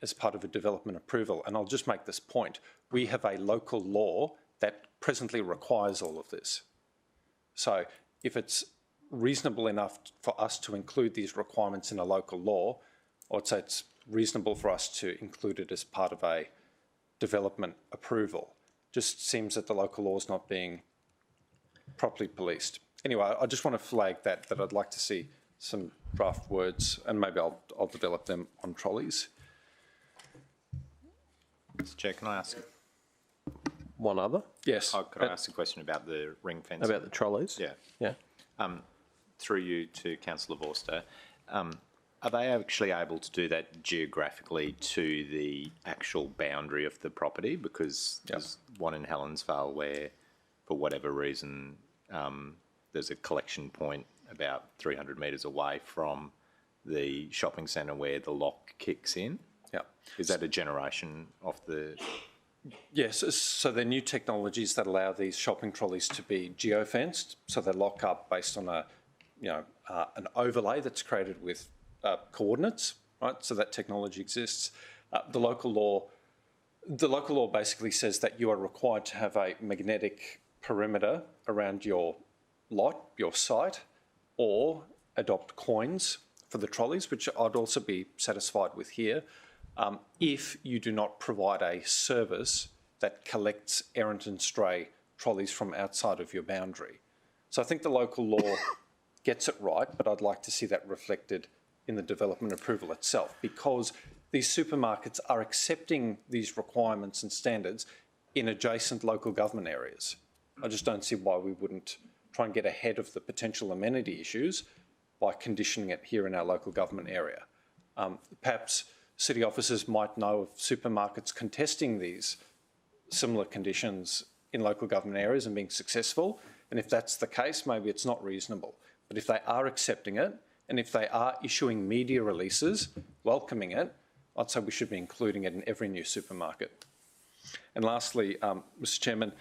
as part of a development approval. And I'll just make this point. We have a local law that presently requires all of this. So if it's reasonable enough for us to include these requirements in a local law, I'd say it's reasonable for us to include it as part of a development approval. Just seems that the local law is not being properly policed. Anyway, I just want to flag that I'd like to see some draft words, and maybe I'll develop them on trolleys. Mr. Chair, can I ask one other? Yes. Could I ask a question about the ring fence? About the trolleys? Yeah. Yeah. Through you to Councillor Vorster. Are they actually able to do that geographically to the actual boundary of the property? Because there's one in Helensvale where, for whatever reason, there's a collection point about 300 metres away from the shopping centre where the lock kicks in. Yeah. Is that a generation of the... Yes, so they're new technologies that allow these shopping trolleys to be geofenced, so they lock up based on an overlay that's created with coordinates, right? So that technology exists. The local law basically says that you are required to have a magnetic perimeter around your lot, your site, or adopt coins for the trolleys, which I'd also be satisfied with here, if you do not provide a service that collects errant and stray trolleys from outside of your boundary. So I think the local law gets it right, but I'd like to see that reflected in the development approval itself, because these supermarkets are accepting these requirements and standards in adjacent local government areas. I just don't see why we wouldn't try and get ahead of the potential amenity issues by conditioning it here in our local government area. Perhaps city officers might know of supermarkets contesting these similar conditions in local government areas and being successful, and if that's the case, maybe it's not reasonable. But if they are accepting it, and if they are issuing media releases welcoming it, I'd say we should be including it in every new supermarket. And lastly, Mr. Chairman,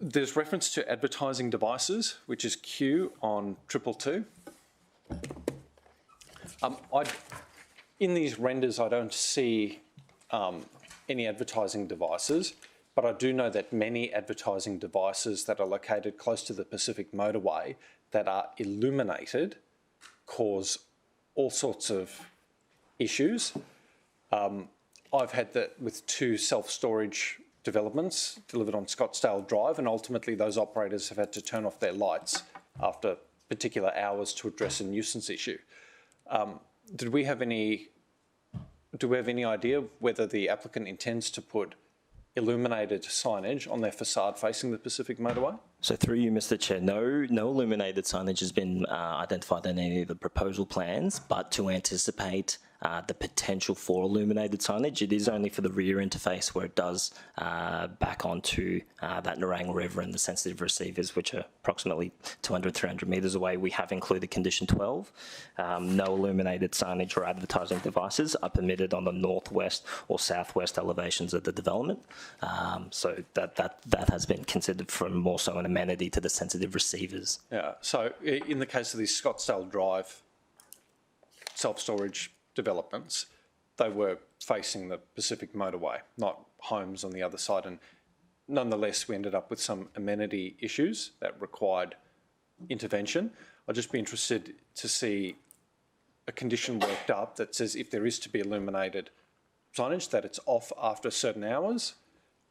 there's reference to advertising devices, which is Q on 222. In these renders, I don't see any advertising devices, but I do know that many advertising devices that are located close to the Pacific motorway that are illuminated cause all sorts of issues. I've had that with 2 self-storage developments delivered on Scottsdale Drive, and ultimately those operators have had to turn off their lights after particular hours to address a nuisance issue. Do we have any idea whether the applicant intends to put illuminated signage on their facade facing the Pacific motorway? So through you, Mr. Chair, no illuminated signage has been identified in any of the proposal plans, but to anticipate the potential for illuminated signage, it is only for the rear interface where it does back onto that Narang River and the sensitive receivers, which are approximately 200, 300 metres away. We have included condition 12. No illuminated signage or advertising devices are permitted on the northwest or southwest elevations of the development. So that has been considered for more so an amenity to the sensitive receivers. Yeah, so in the case of these Scottsdale Drive self-storage developments, they were facing the Pacific motorway, not homes on the other side, and nonetheless we ended up with some amenity issues that required intervention. I'd just be interested to see a condition worked up that says if there is to be illuminated signage, that it's off after certain hours,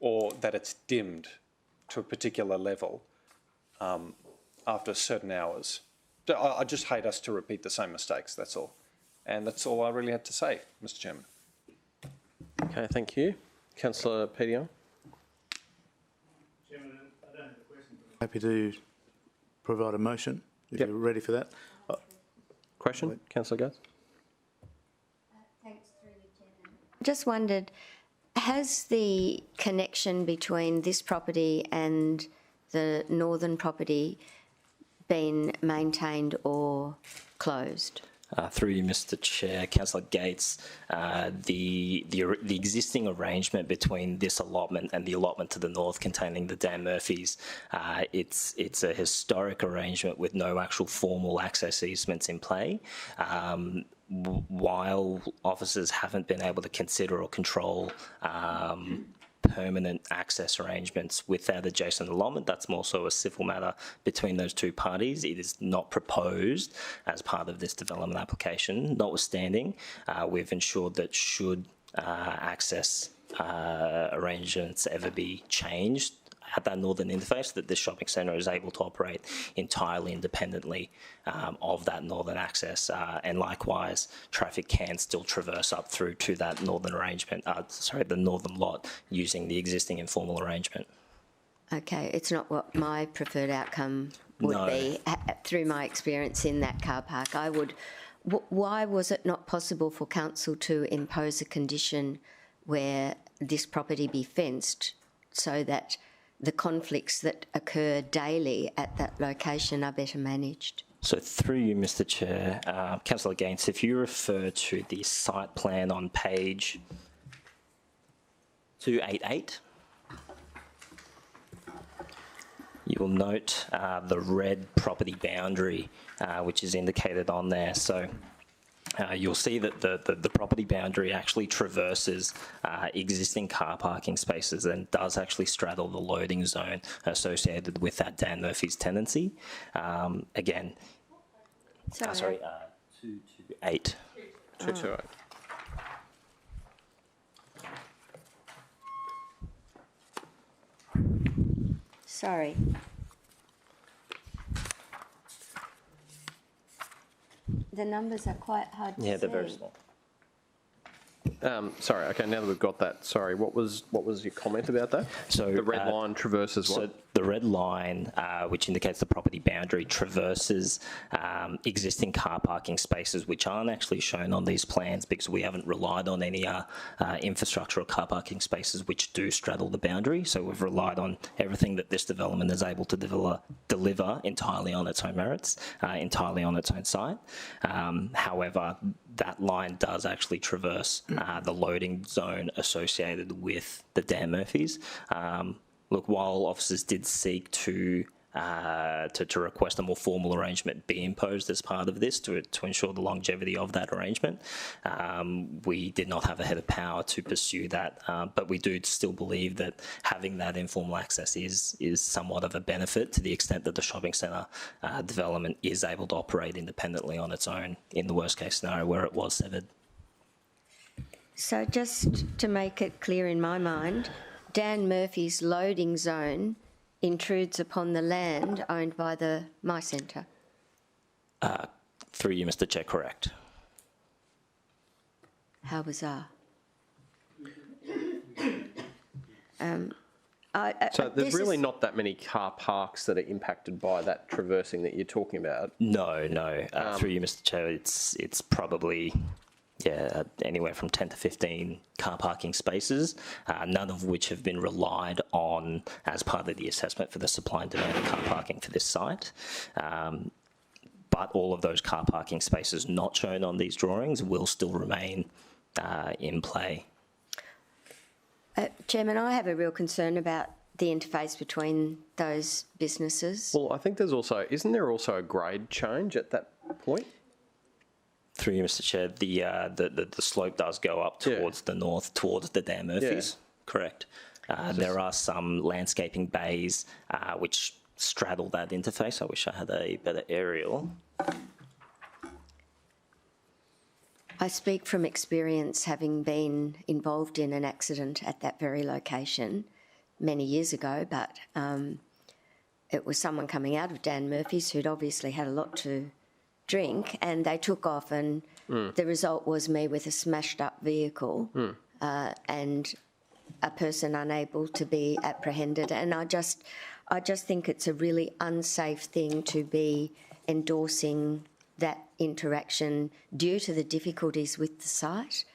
or that it's dimmed to a particular level after certain hours. I just hate us to repeat the same mistakes, that's all. And that's all I really had to say, Mr. Chairman. Okay, thank you. Councillor Petion. Chairman, I don't have a question. Happy to provide a motion if you're ready for that. Question, Councillor Goetz? Thanks, through you, Chairman. Just wondered, has the connection between this property and the northern property been maintained or closed? Through you, Mr. Chair, Councillor Gates, the existing arrangement between this allotment and the allotment to the north containing the Dan Murphys, it's a historic arrangement with no actual formal access easements in play. While officers haven't been able to consider or control permanent access arrangements with that adjacent allotment, that's more so a civil matter between those two parties. It is not proposed as part of this development application. Notwithstanding, we've ensured that should access arrangements ever be changed at that northern interface, that this shopping centre is able to operate entirely independently of that northern access, and likewise traffic can still traverse up through to that northern arrangement, the northern lot, using the existing informal arrangement. Okay, it's not what my preferred outcome would be. Through my experience in that car park, I would why was it not possible for council to impose a condition where this property be fenced so that the conflicts that occur daily at that location are better managed? So through you, Mr Chair, Councillor Gaines, if you refer to the site plan on page 288, you will note the red property boundary, which is indicated on there. So you'll see that the property boundary actually traverses existing car parking spaces and does actually straddle the loading zone associated with that Dan Murphy's tenancy. Again, sorry, 228. 228. Sorry. The numbers are quite hard to see. Yeah, they're very small. Sorry, okay, now that we've got that, sorry, what was your comment about that? So the red line traverses what? So the red line, which indicates the property boundary, traverses existing car parking spaces, which aren't actually shown on these plans because we haven't relied on any infrastructural car parking spaces which do straddle the boundary. So we've relied on everything that this development is able to deliver entirely on its own merits, entirely on its own site. However, that line does actually traverse the loading zone associated with the Dan Murphys. Look, while officers did seek to request a more formal arrangement be imposed as part of this to ensure the longevity of that arrangement, we did not have a head of power to pursue that, but we do still believe that having that informal access is somewhat of a benefit to the extent that the shopping centre development is able to operate independently on its own in the worst case scenario where it was severed. So just to make it clear in my mind, Dan Murphy's loading zone intrudes upon the land owned by the My Centre. Through you, Mr Chair, correct. How bizarre. So there's really not that many car parks that are impacted by that traversing that you're talking about? No. Through you, Mr Chair, it's probably... anywhere from 10 to 15 car parking spaces, none of which have been relied on as part of the assessment for the supply and demand of car parking for this site. But all of those car parking spaces not shown on these drawings will still remain in play. Chairman, I have a real concern about the interface between those businesses. Well, I think isn't there also a grade change at that point? Through you, Mr Chair, the slope does go up towards the north, towards the Dan Murphys. Correct. There are some landscaping bays which straddle that interface. I wish I had a better aerial. I speak from experience, having been involved in an accident at that very location many years ago, but it was someone coming out of Dan Murphy's who'd obviously had a lot to drink, and they took off, and the result was me with a smashed up vehicle and a person unable to be apprehended. And I just think it's a really unsafe thing to be endorsing that interaction due to the difficulties with the site.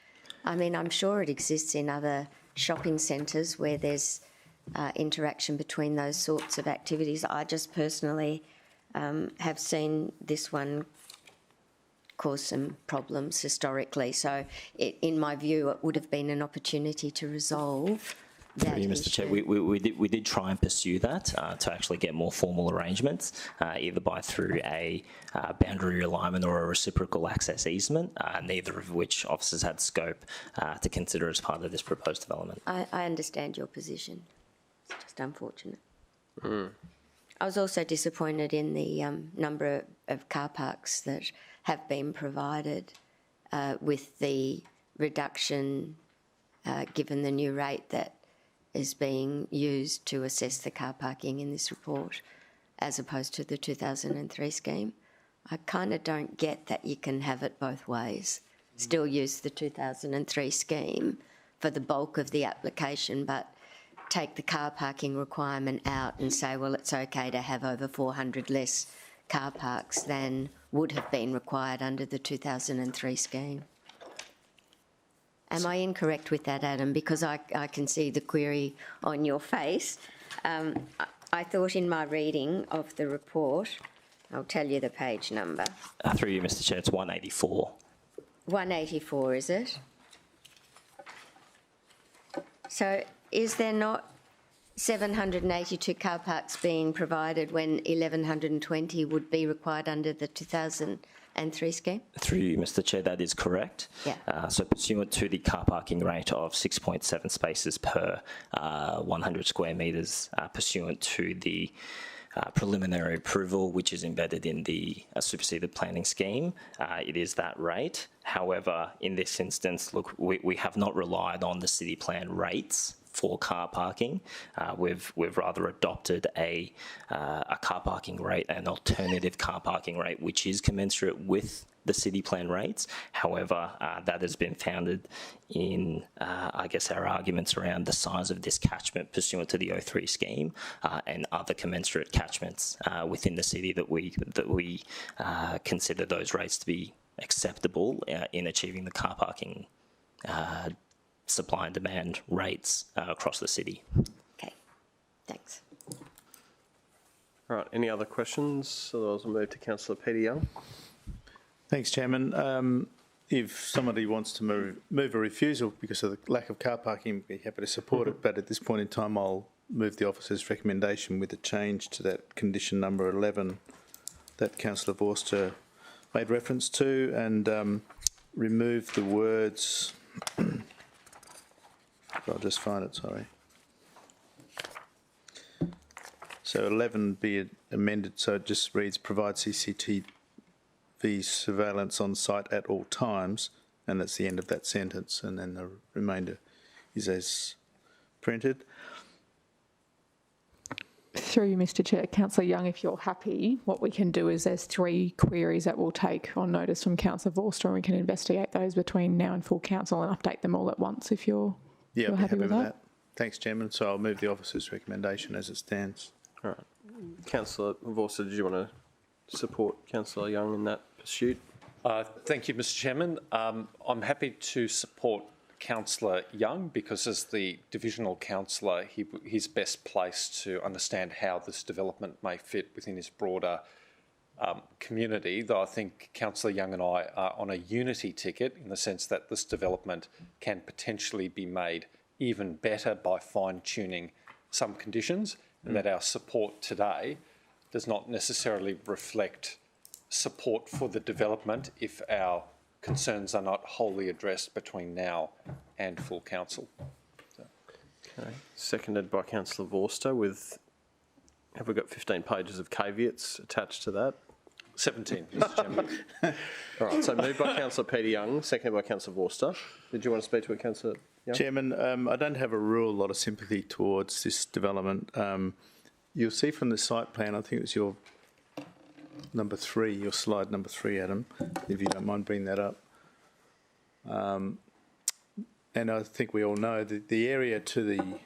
I mean, I'm sure it exists in other shopping centres where there's interaction between those sorts of activities. I just personally have seen this one cause some problems historically. So in my view, it would have been an opportunity to resolve that issue. Mr Chair, we did try and pursue that to actually get more formal arrangements, either through a boundary realignment or a reciprocal access easement, neither of which officers had scope to consider as part of this proposed development. I understand your position. It's just unfortunate. I was also disappointed in the number of car parks that have been provided with the reduction given the new rate that is being used to assess the car parking in this report as opposed to the 2003 scheme. I kind of don't get that you can have it both ways. Still use the 2003 scheme for the bulk of the application, but take the car parking requirement out and say, well, it's okay to have over 400 less car parks than would have been required under the 2003 scheme. Am I incorrect with that, Adam? Because I can see the query on your face. I thought in my reading of the report, I'll tell you the page number. Through you, Mr Chair, it's 184. 184, is it? So is there not 782 car parks being provided when 1,120 would be required under the 2003 scheme? Through you, Mr Chair, that is correct. Yeah. So pursuant to the car parking rate of 6.7 spaces per 100 square metres, pursuant to the preliminary approval, which is embedded in the superseded planning scheme, it is that rate. However, in this instance, look, we have not relied on the city plan rates for car parking. We've rather adopted a car parking rate, an alternative car parking rate, which is commensurate with the city plan rates. However, that has been founded in, I guess, our arguments around the size of this catchment pursuant to the 03 scheme and other commensurate catchments within the city that we consider those rates to be acceptable in achieving the car parking supply and demand rates across the city. Okay, thanks. All right, any other questions? Otherwise we'll move to Councillor Peter Young. Thanks, Chairman. If somebody wants to move a refusal because of the lack of car parking, I'd be happy to support it. But at this point in time, I'll move the officer's recommendation with a change to that condition number 11 that Councillor Vorster made reference to, and remove the words. I'll just find it, sorry. So 11 be amended so it just reads, provide CCTV surveillance on site at all times, and that's the end of that sentence, and then the remainder is as printed. Through you, Mr Chair, Councillor Young, if you're happy, what we can do is there's 3 queries that we'll take on notice from Councillor Vorster, and we can investigate those between now and full council and update them all at once if you're happy with that. Thanks, Chairman. So I'll move the officer's recommendation as it stands. All right. Councillor Vorster, did you want to support Councillor Young in that pursuit? Thank you, Mr Chairman. I'm happy to support Councillor Young because as the divisional councillor, he's best placed to understand how this development may fit within his broader community, though I think Councillor Young and I are on a unity ticket in the sense that this development can potentially be made even better by fine-tuning some conditions, and that our support today does not necessarily reflect support for the development if our concerns are not wholly addressed between now and full council. Okay. Seconded by Councillor Vorster with, have we got 15 pages of caveats attached to that? 17, Mr Chairman. All right, so moved by Councillor Peter Young, seconded by Councillor Vorster. Did you want to speak to it, Councillor Young? Chairman, I don't have a real lot of sympathy towards this development. You'll see from the site plan, I think it was your number 3, your slide number 3, Adam, if you don't mind bringing that up. And I think we all know that the area to the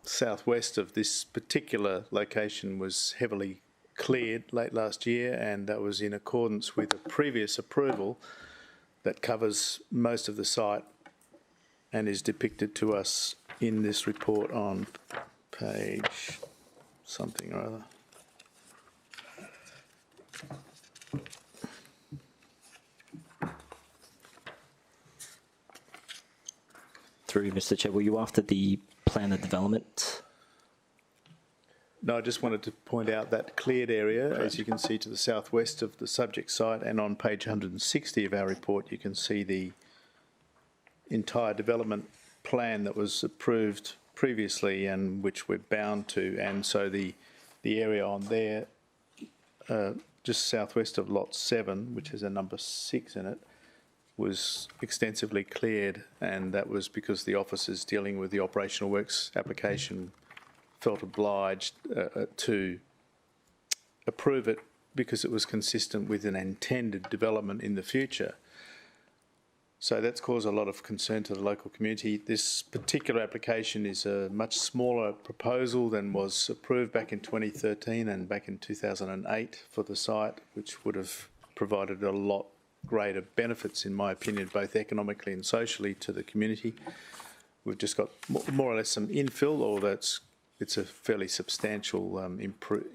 southwest of this particular location was heavily cleared late last year, and that was in accordance with a previous approval that covers most of the site and is depicted to us in this report on page something or other. Through Mr Chair, were you after the plan of development? No, I just wanted to point out that cleared area, as you can see to the southwest of the subject site, and on page 160 of our report you can see the entire development plan that was approved previously and which we're bound to, and so the area on there just southwest of lot 7, which has a number 6 in it, was extensively cleared, and that was because the officers dealing with the operational works application felt obliged to approve it because it was consistent with an intended development in the future. So that's caused a lot of concern to the local community. This particular application is a much smaller proposal than was approved back in 2013 and back in 2008 for the site, which would have provided a lot greater benefits, in my opinion, both economically and socially to the community. We've just got more or less some infill, although it's a fairly substantial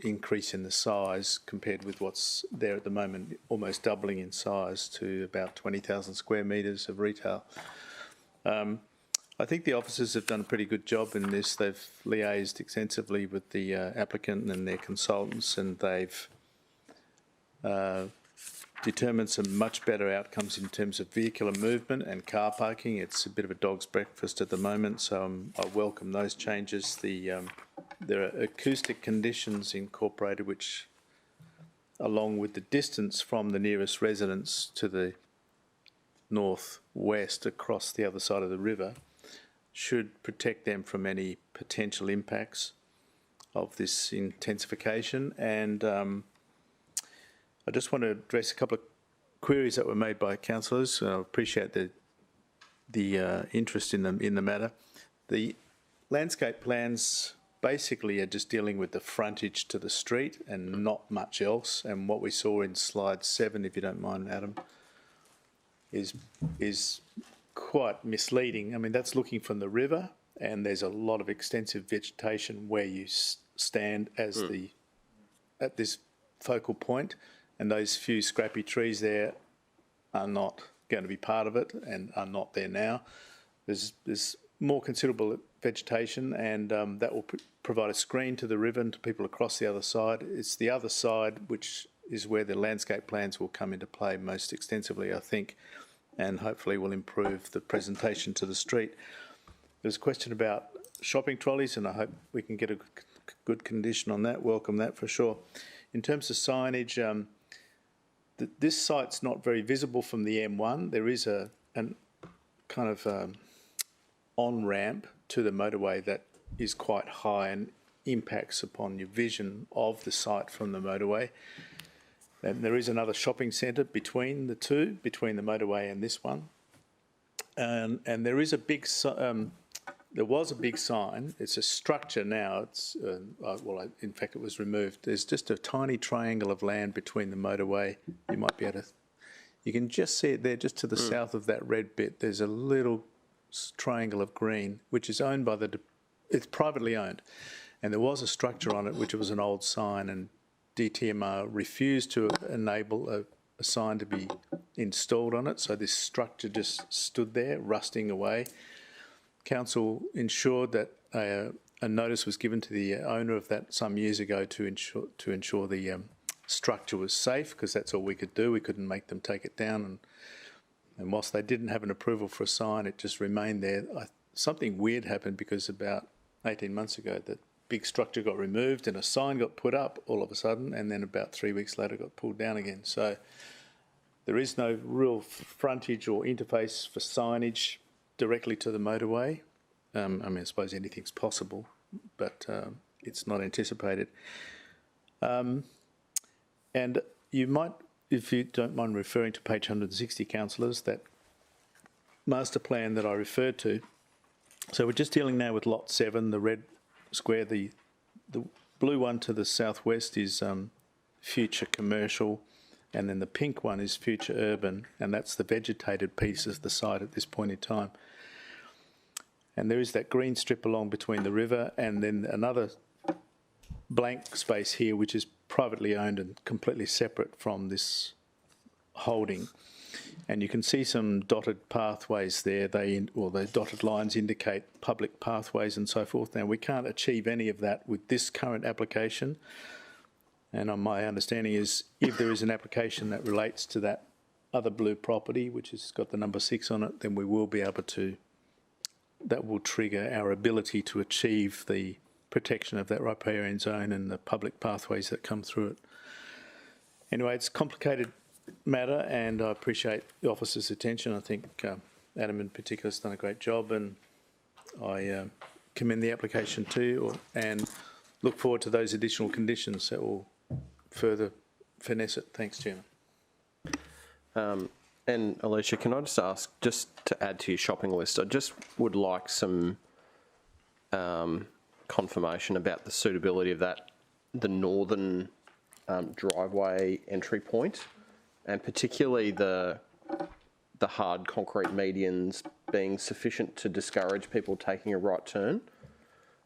increase in the size compared with what's there at the moment, almost doubling in size to about 20,000 square metres of retail. I think the officers have done a pretty good job in this. They've liaised extensively with the applicant and their consultants, and they've determined some much better outcomes in terms of vehicular movement and car parking. It's a bit of a dog's breakfast at the moment, so I welcome those changes. There are acoustic conditions incorporated which, along with the distance from the nearest residence to the northwest across the other side of the river, should protect them from any potential impacts of this intensification. And I just want to address a couple of queries that were made by councillors. I appreciate the interest in the matter. The landscape plans basically are just dealing with the frontage to the street and not much else. And what we saw in slide 7, if you don't mind, Adam, is quite misleading. I mean, that's looking from the river, and there's a lot of extensive vegetation where you stand as at this focal point. And those few scrappy trees there are not going to be part of it and are not there now. There's more considerable vegetation, and that will provide a screen to the river and to people across the other side. It's the other side which is where the landscape plans will come into play most extensively, I think, and hopefully will improve the presentation to the street. There's a question about shopping trolleys, and I hope we can get a good condition on that. Welcome that for sure. In terms of signage, this site's not very visible from the M1. There is a kind of on-ramp to the motorway that is quite high and impacts upon your vision of the site from the motorway. And there is another shopping centre between the two, between the motorway and this one. And there is a big, there was a big sign. It's a structure now. It's in fact, it was removed. There's just a tiny triangle of land between the motorway. You might be able to, you can just see it there, just to the south of that red bit. There's a little triangle of green, which is owned by it's privately owned. And there was a structure on it, which was an old sign, and DTMR refused to enable a sign to be installed on it. So this structure just stood there, rusting away. Council ensured that a notice was given to the owner of that some years ago to ensure the structure was safe, because that's all we could do. We couldn't make them take it down. And whilst they didn't have an approval for a sign, it just remained there. Something weird happened, because about 18 months ago, that big structure got removed and a sign got put up all of a sudden, and then about 3 weeks later got pulled down again. So there is no real frontage or interface for signage directly to the motorway. I mean, I suppose anything's possible, but it's not anticipated. And you might, if you don't mind referring to page 160, councillors, that master plan that I referred to. So we're just dealing now with lot 7, the red square. The blue one to the southwest is future commercial, and then the pink one is future urban, and that's the vegetated piece of the site at this point in time. And there is that green strip along between the river, and then another blank space here, which is privately owned and completely separate from this holding. And you can see some dotted pathways there. The dotted lines indicate public pathways and so forth. Now, we can't achieve any of that with this current application. And my understanding is, if there is an application that relates to that other blue property, which has got the number 6 on it, then we will be able to, that will trigger our ability to achieve the protection of that riparian zone and the public pathways that come through it. Anyway, it's a complicated matter, and I appreciate the officer's attention. I think Adam in particular has done a great job, and I commend the application to you and look forward to those additional conditions that will further finesse it. Thanks, Chairman. And Alicia, can I just ask, just to add to your shopping list, I just would like some confirmation about the suitability of that, the northern driveway entry point, and particularly the hard concrete medians being sufficient to discourage people taking a right turn,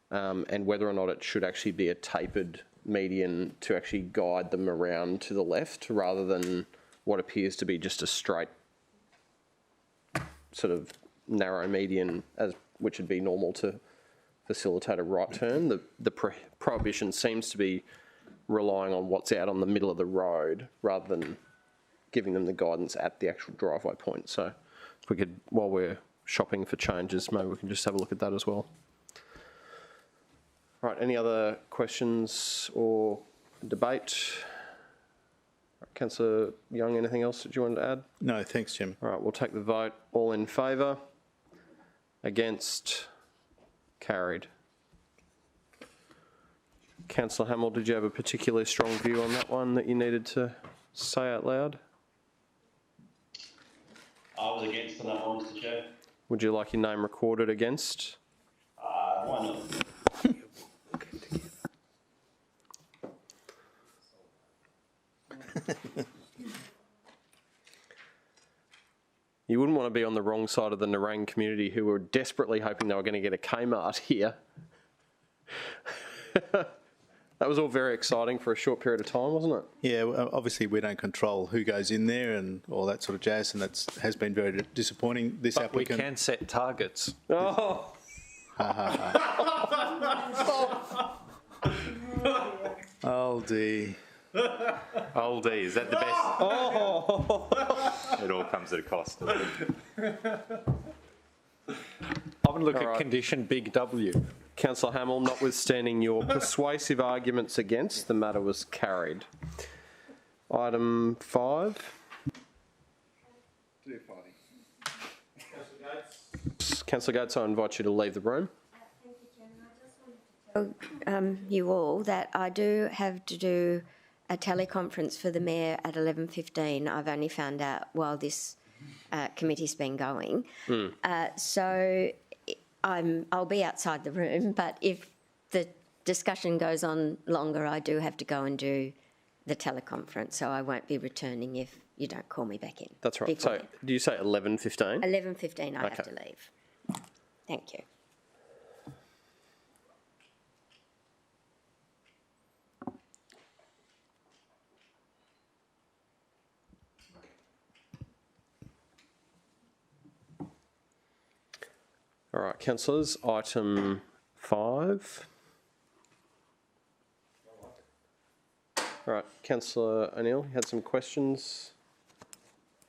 and whether or not it should actually be a tapered median to actually guide them around to the left rather than what appears to be just a straight sort of narrow median, which would be normal to facilitate a right turn. The prohibition seems to be relying on what's out on the middle of the road rather than giving them the guidance at the actual driveway point. So if we could, while we're shopping for changes, maybe we can just have a look at that as well. Right, any other questions or debate? Councillor Young, anything else that you wanted to add? No, thanks, Jim. All right, we'll take the vote. All in favour? Against? Carried. Councillor Hamill, did you have a particularly strong view on that one that you needed to say out loud? I was against on that one, Mr. Chair. Would you like your name recorded against? Why not? You wouldn't want to be on the wrong side of the Narang community who were desperately hoping they were going to get a Kmart here. That was all very exciting for a short period of time, wasn't it? Yeah, well, obviously we don't control who goes in there and all that sort of jazz, and that has been very disappointing. This But applicant... we can set targets. Oh! Aldi. Aldi, is that the best? Oh! It all comes at a cost. I would look at condition big W. Councillor Hamill, notwithstanding your persuasive arguments against, the matter was carried. Item 5. Councillor Gates, I invite you to leave the room. You all that I do have to do a teleconference for the Mayor at 11:15. I've only found out while this committee's been going. So I'll be outside the room, but if the discussion goes on longer, I do have to go and do the teleconference, so I won't be returning if you don't call me back in. That's right. So, do you say 11:15? 11:15 I have to leave. Thank you. All right, councillors, item 5. All right, Councillor O'Neill, you had some questions.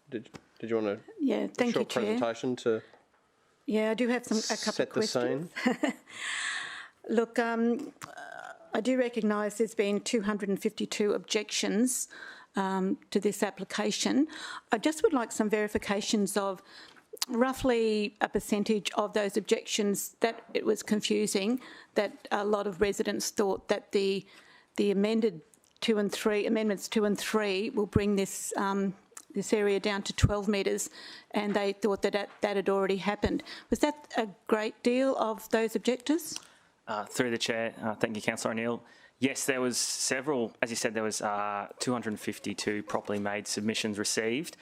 Did you want Yeah, a thank you, short Chair. presentation to Yeah, I do have a couple set of the questions. scene? Look, I do recognise there's been 252 objections to this application. I just would like some verifications of roughly a percentage of those objections that it was confusing, that a lot of residents thought that the amendments 2 and 3 will bring this this area down to 12 metres, and they thought that that had already happened. Was that a great deal of those objectors? Through the chair, thank you, Councillor O'Neill. Yes, there was several, as you said, there was 252 properly made submissions received.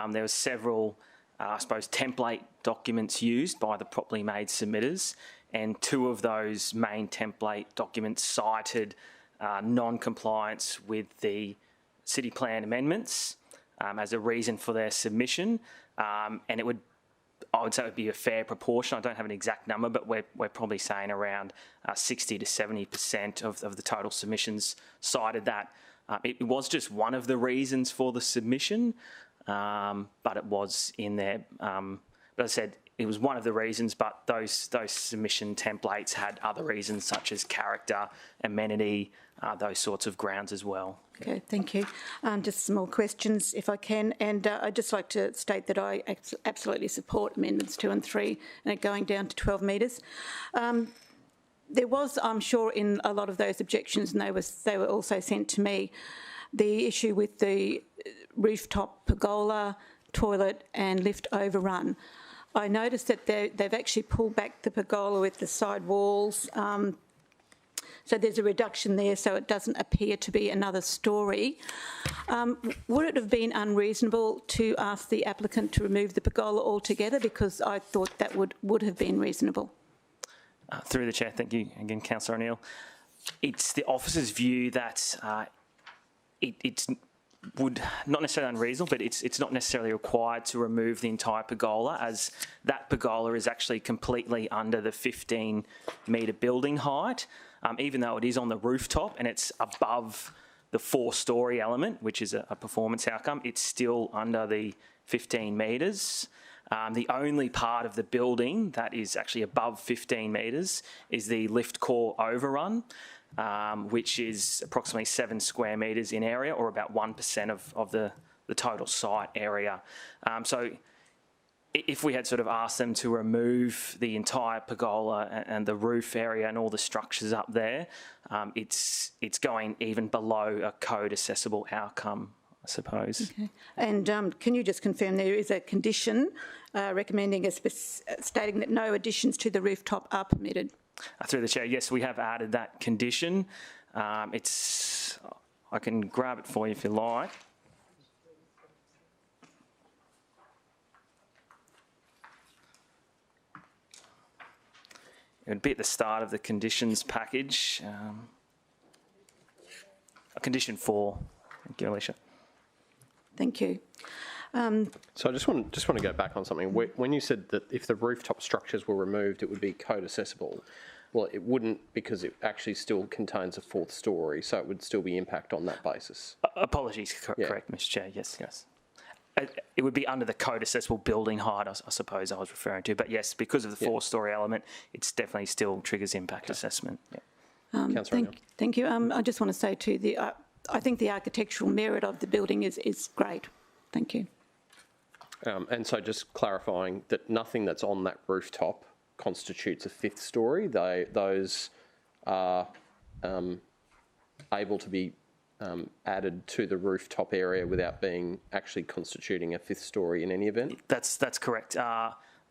There was several, I suppose, template documents used by the properly made submitters, and 2 of those main template documents cited non-compliance with the city plan amendments as a reason for their submission, and it would, I would say it would be a fair proportion. I don't have an exact number, but we're probably saying around 60 to 70% of the total submissions cited that. It was just one of the reasons for the submission, but it was in there. But as I said, it was one of the reasons, but those submission templates had other reasons such as character, amenity, those sorts of grounds as well. Okay, thank you. Just some more questions, if I can. And I'd just like to state that I absolutely support amendments 2 and 3 and it going down to 12 metres. There was, I'm sure, in a lot of those objections, and they were also sent to me, the issue with the rooftop pergola, toilet and lift overrun. I noticed that they've actually pulled back the pergola with the side walls, so there's a reduction there, so it doesn't appear to be another storey. Would it have been unreasonable to ask the applicant to remove the pergola altogether? Because I thought that would have been reasonable. Through the chair, thank you again, Councillor O'Neill. It's the officer's view that it's would not necessarily unreasonable, but it's not necessarily required to remove the entire pergola, as that pergola is actually completely under the 15-metre building height, even though it is on the rooftop and it's above the 4-storey element, which is a performance outcome. It's still under the 15 metres. The only part of the building that is actually above 15 metres is the lift core overrun, which is approximately 7 square metres in area, or about 1% of the total site area. So if we had sort of asked them to remove the entire pergola and the roof area and all the structures up there, it's going even below a code accessible outcome, I suppose. Okay. And can you just confirm there is a condition recommending stating that no additions to the rooftop are permitted? Through the chair, yes, we have added that condition. I can grab it for you if you like. It would be at the start of the conditions package. Condition 4. Thank you, Alicia. Thank you. So I just want to go back on something. When you said that if the rooftop structures were removed, it would be code accessible. Well, it wouldn't, because it actually still contains a 4th storey, so it would still be impact on that basis. Apologies, correct, Mr. Chair. Yes. It would be under the code accessible building height, I suppose I was referring to. But yes, because of the 4-storey element, it's definitely still triggers impact assessment. Yeah. Thank you. I just want to say too, I think the architectural merit of the building is great. Thank you. And so just clarifying that nothing that's on that rooftop constitutes a 5th storey. Those are able to be added to the rooftop area without being actually constituting a 5th storey in any event? That's correct.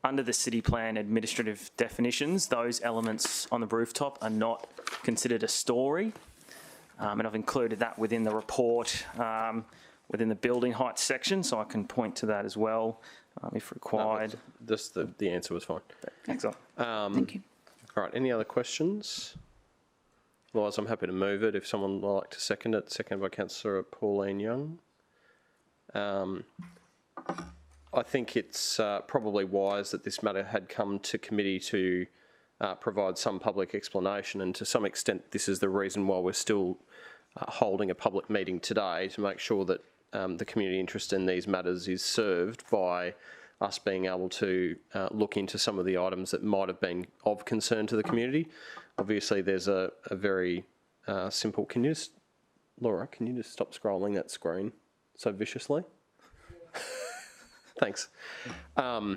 Under the city plan administrative definitions, those elements on the rooftop are not considered a storey. And I've included that within the report, within the building height section, so I can point to that as well if required. No, the answer was fine. Excellent. Thank you. All right, any other questions? Otherwise, I'm happy to move it if someone would like to second it. Seconded by Councillor Pauline Young. I think it's probably wise that this matter had come to committee to provide some public explanation, and to some extent this is the reason why we're still holding a public meeting today, to make sure that the community interest in these matters is served by us being able to look into some of the items that might have been of concern to the community. Obviously there's a very simple, Laura, can you just stop scrolling that screen so viciously? Thanks. I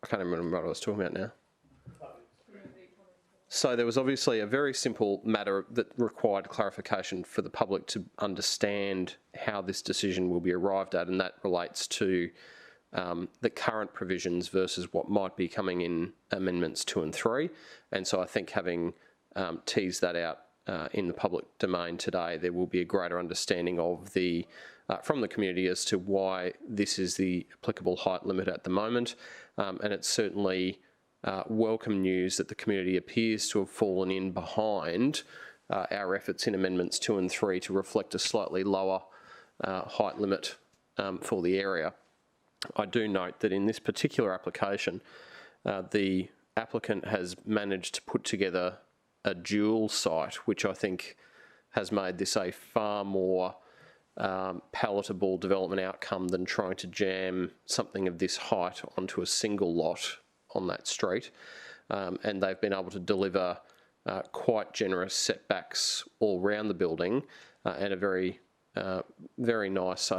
can't remember what I was talking about now. So there was obviously a very simple matter that required clarification for the public to understand how this decision will be arrived at, and that relates to the current provisions versus what might be coming in Amendments 2 and 3. And so I think having teased that out in the public domain today, there will be a greater understanding of from the community as to why this is the applicable height limit at the moment. And it's certainly welcome news that the community appears to have fallen in behind our efforts in Amendments 2 and 3 to reflect a slightly lower height limit for the area. I do note that in this particular application, the applicant has managed to put together a dual site, which I think has made this a far more palatable development outcome than trying to jam something of this height onto a single lot on that street. And they've been able to deliver quite generous setbacks all around the building and a very, very nice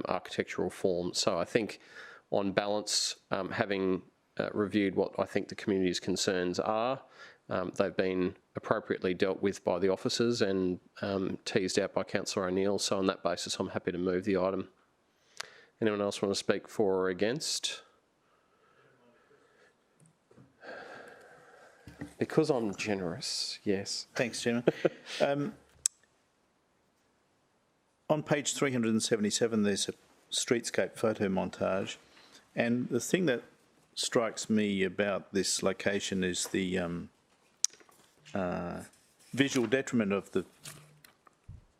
architectural form. So I think on balance, having reviewed what I think the community's concerns are, they've been appropriately dealt with by the officers and teased out by Councillor O'Neill. So on that basis, I'm happy to move the item. Anyone else want to speak for or against? Because I'm generous, yes. Thanks, Chairman. On page 377, there's a streetscape photo montage, and the thing that strikes me about this location is the visual detriment of the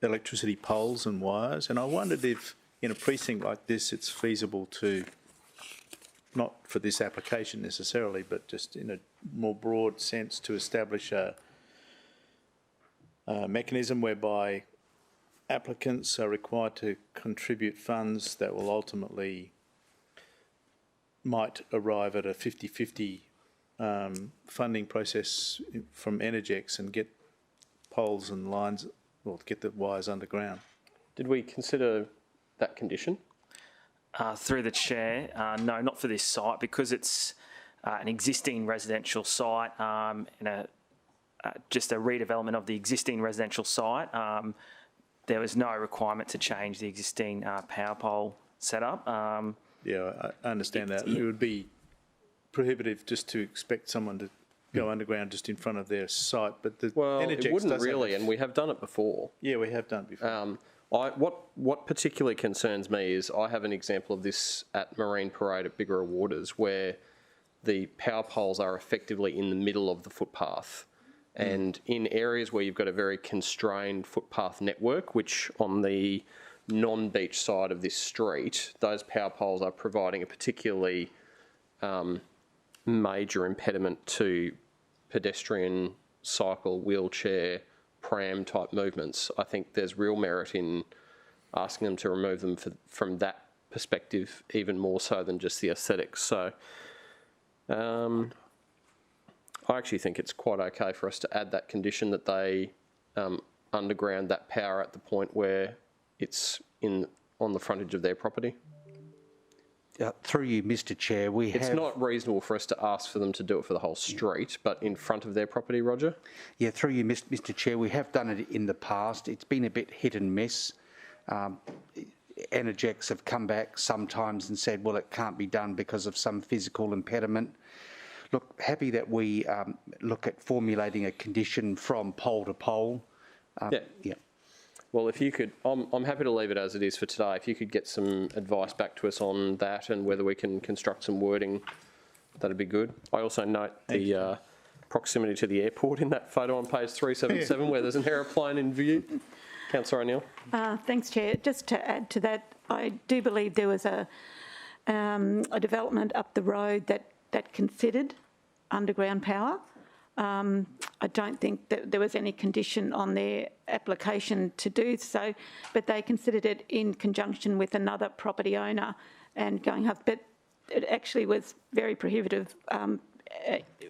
electricity poles and wires, and I wondered if in a precinct like this it's feasible to, not for this application necessarily, but just in a more broad sense, to establish a mechanism whereby applicants are required to contribute funds that will ultimately might arrive at a 50-50 funding process from Energex and get poles and lines, or get the wires underground. Did we consider that condition? Through the chair, no, not for this site, because it's an existing residential site and just a redevelopment of the existing residential site. There was no requirement to change the existing power pole setup. Yeah, I understand that. It would be prohibitive just to expect someone to go underground just in front of their site, but the Energex it wouldn't does really, and we have done it before. Yeah, we have done it before. What particularly concerns me is I have an example of this at Marine Parade at Bigger Waters, where the power poles are effectively in the middle of the footpath. And in areas where you've got a very constrained footpath network, which on the non-beach side of this street, those power poles are providing a particularly major impediment to pedestrian, cycle, wheelchair, pram type movements. I think there's real merit in asking them to remove them from that perspective, even more so than just the aesthetics. So I actually think it's quite okay for us to add that condition that they underground that power at the point where it's on the frontage of their property. Through you, Mr. Chair, It's not reasonable for us to ask for them to do it for the whole street, but in front of their property, Roger? Yeah, through you, Mr. Chair, we have done it in the past. It's been a bit hit and miss. Energex have come back sometimes and said, well, it can't be done because of some physical impediment. Look, happy that we look at formulating a condition from pole to pole. Yeah. Well, if you could, I'm happy to leave it as it is for today. If you could get some advice back to us on that and whether we can construct some wording, that'd be good. I also note the proximity to the airport in that photo on page 377 where there's an aeroplane in view. Councillor O'Neill. Thanks, Chair. Just to add to that, I do believe there was a development up the road that considered underground power. I don't think that there was any condition on their application to do so, but they considered it in conjunction with another property owner and going up. But it actually was very prohibitive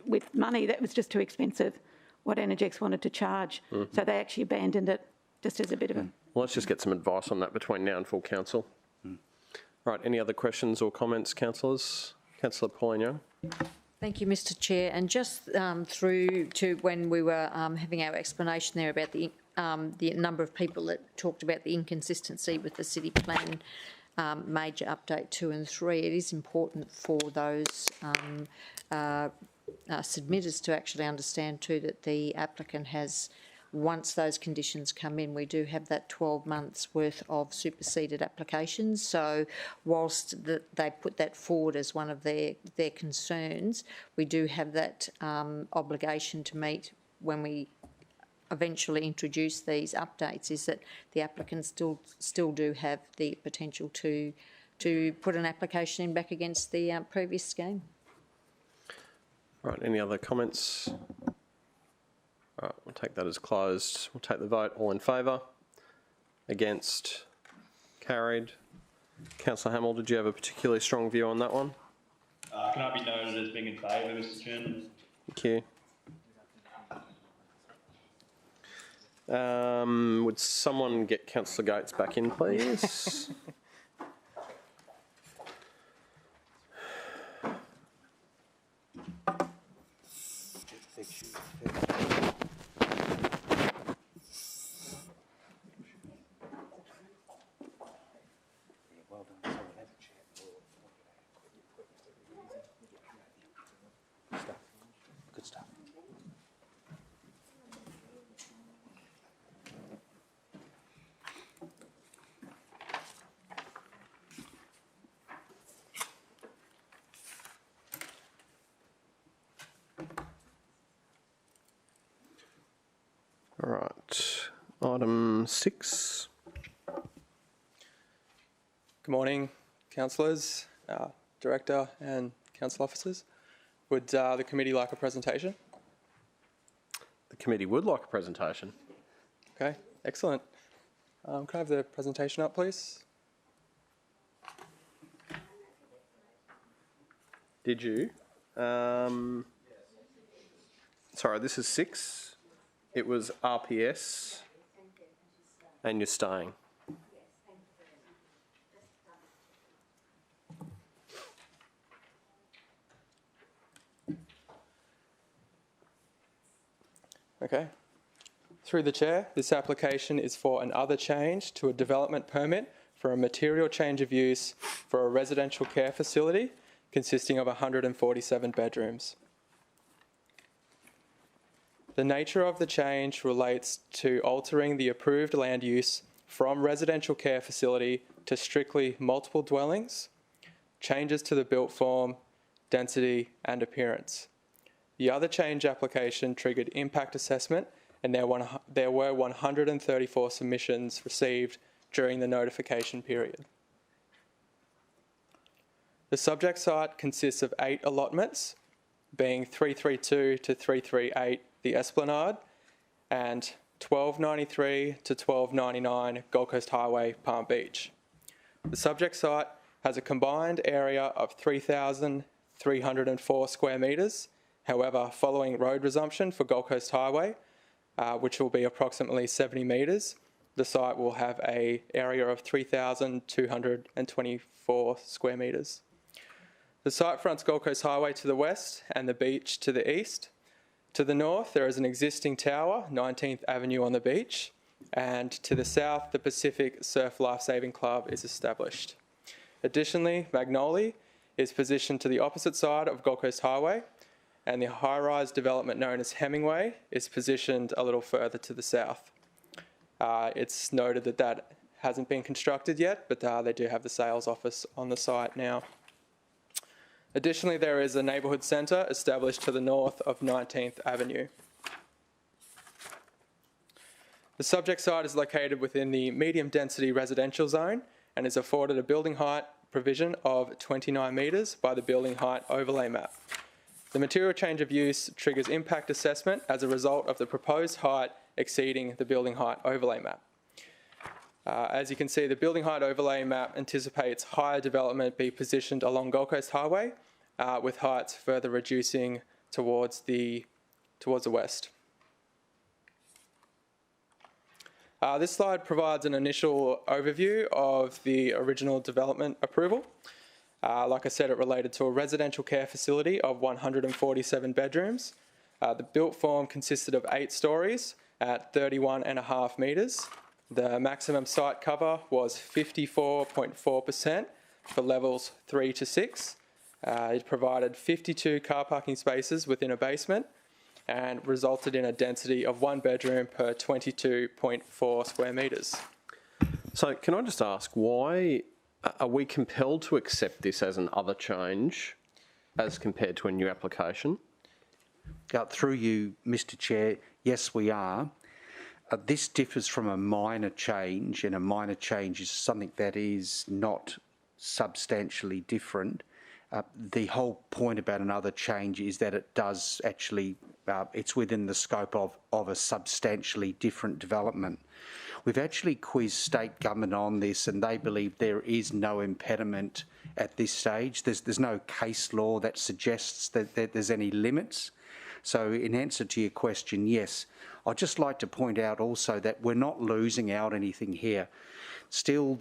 with money. That was just too expensive, what Energex wanted to charge. So they actually abandoned it just as a bit of a... Well, let's just get some advice on that between now and full council. Right, any other questions or comments, councillors? Councillor Pauline Young. Thank you, Mr. Chair. And just through to when we were having our explanation there about the number of people that talked about the inconsistency with the city plan major update 2 and 3, it is important for those submitters to actually understand too that the applicant has, once those conditions come in, we do have that 12 months worth of superseded applications. So whilst they put that forward as one of their concerns, we do have that obligation to meet when we eventually introduce these updates, is that the applicants still do have the potential to put an application in back against the previous scheme. Right, any other comments? Right, we'll take that as closed. We'll take the vote. All in favour? Against? Carried. Councillor Hamill, did you have a particularly strong view on that one? Can I be noted as being in favour, Mr. Chairman? Thank you. Would someone get Councillor Gates back in, please? item 6. Good morning, councillors, director and council officers. Would the committee like a presentation? The committee would like a presentation. Okay, excellent. Can I have the presentation up, please? Did you? Sorry, this is 6. It was RPS, and you're staying. Okay. Through the chair, this application is for an other change to a development permit for a material change of use for a residential care facility consisting of 147 bedrooms. The nature of the change relates to altering the approved land use from residential care facility to strictly multiple dwellings, changes to the built form, density and appearance. The other change application triggered impact assessment, and there were 134 submissions received during the notification period. The subject site consists of 8 allotments, being 332 to 338 the Esplanade and 1293 to 1299 Gold Coast Highway, Palm Beach. The subject site has a combined area of 3,304 square metres. However, following road resumption for Gold Coast Highway, which will be approximately 70 metres, the site will have an area of 3,224 square metres. The site fronts Gold Coast Highway to the west and the beach to the east. To the north, there is an existing tower, 19th Avenue on the beach, and to the south, the Pacific Surf Lifesaving Club is established. Additionally, Magnolia is positioned to the opposite side of Gold Coast Highway, and the high-rise development known as Hemingway is positioned a little further to the south. It's noted that that hasn't been constructed yet, but they do have the sales office on the site now. Additionally, there is a neighbourhood centre established to the north of 19th Avenue. The subject site is located within the medium density residential zone and is afforded a building height provision of 29 metres by the building height overlay map. The material change of use triggers impact assessment as a result of the proposed height exceeding the building height overlay map. As you can see, the building height overlay map anticipates higher development be positioned along Gold Coast Highway, with heights further reducing towards the west. This slide provides an initial overview of the original development approval. Like I said, it related to a residential care facility of 147 bedrooms. The built form consisted of 8 stories at 31.5 metres. The maximum site cover was 54.4% for levels 3 to 6. It provided 52 car parking spaces within a basement and resulted in a density of 1 bedroom per 22.4 square metres. So can I just ask, why are we compelled to accept this as an other change as compared to a new application? Through you, Mr Chair, yes we are. This differs from a minor change, and a minor change is something that is not substantially different. The whole point about another change is that it does actually, it's within the scope of a substantially different development. We've actually quizzed state government on this, and they believe there is no impediment at this stage. There's no case law that suggests that there's any limits. So in answer to your question, yes. I'd just like to point out also that we're not losing out anything here. Still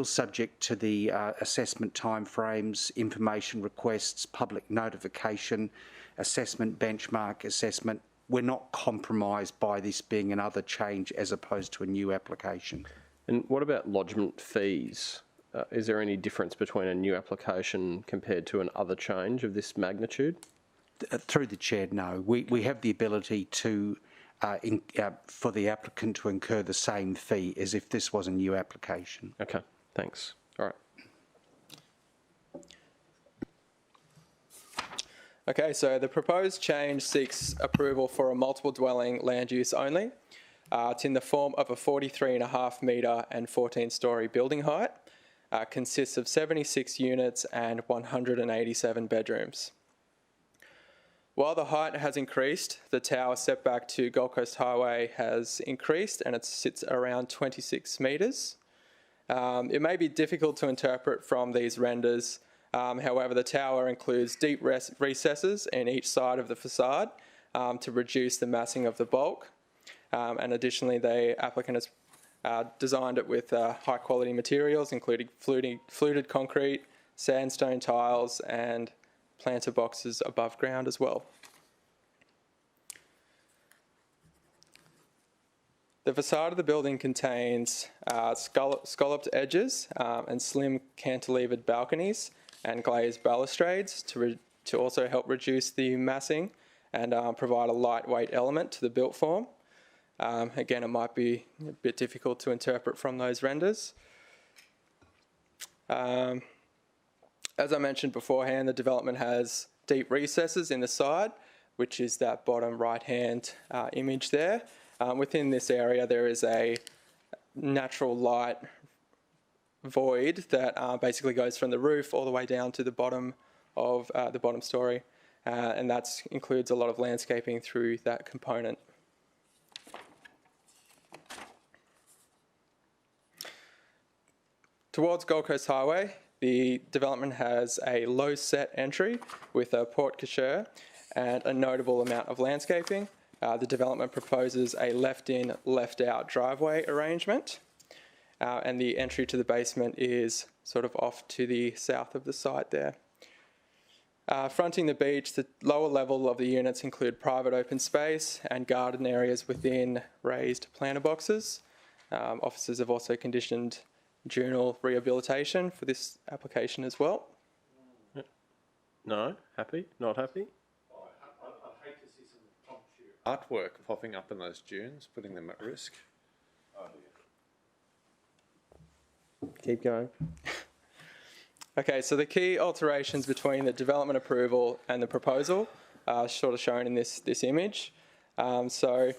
subject to the assessment timeframes, information requests, public notification, assessment benchmark assessment. We're not compromised by this being another change as opposed to a new application. And what about lodgement fees? Is there any difference between a new application compared to an other change of this magnitude? Through the chair, no. We have the ability to, for the applicant to incur the same fee as if this was a new application. Okay, thanks. All right. Okay, so the proposed change seeks approval for a multiple dwelling land use only. It's in the form of a 43.5 metre and 14-storey building height. Consists of 76 units and 187 bedrooms. While the height has increased, the tower setback to Gold Coast Highway has increased and it sits around 26 metres. It may be difficult to interpret from these renders. However, the tower includes deep recesses in each side of the facade to reduce the massing of the bulk. And additionally, the applicant has designed it with high quality materials, including fluted concrete, sandstone tiles, and planter boxes above ground as well. The facade of the building contains scalloped edges and slim cantilevered balconies and glazed balustrades to also help reduce the massing and provide a lightweight element to the built form. Again, it might be a bit difficult to interpret from those renders. As I mentioned beforehand, the development has deep recesses in the side, which is that bottom right-hand image there. Within this area, there is a natural light void that basically goes from the roof all the way down to the bottom of the bottom story, and that includes a lot of landscaping through that component. Towards Gold Coast Highway, the development has a low set entry with a porte cochere and a notable amount of landscaping. The development proposes a left-in, left-out driveway arrangement, and the entry to the basement is sort of off to the south of the site there. Fronting the beach, the lower level of the units include private open space and garden areas within raised planter boxes. Officers have also conditioned diurnal rehabilitation for this application as well. No? Happy? Not happy? I'd hate to see some artwork popping up in those dunes, putting them at risk. Keep going. Okay, so the key alterations between the development approval and the proposal are sort of shown in this image. So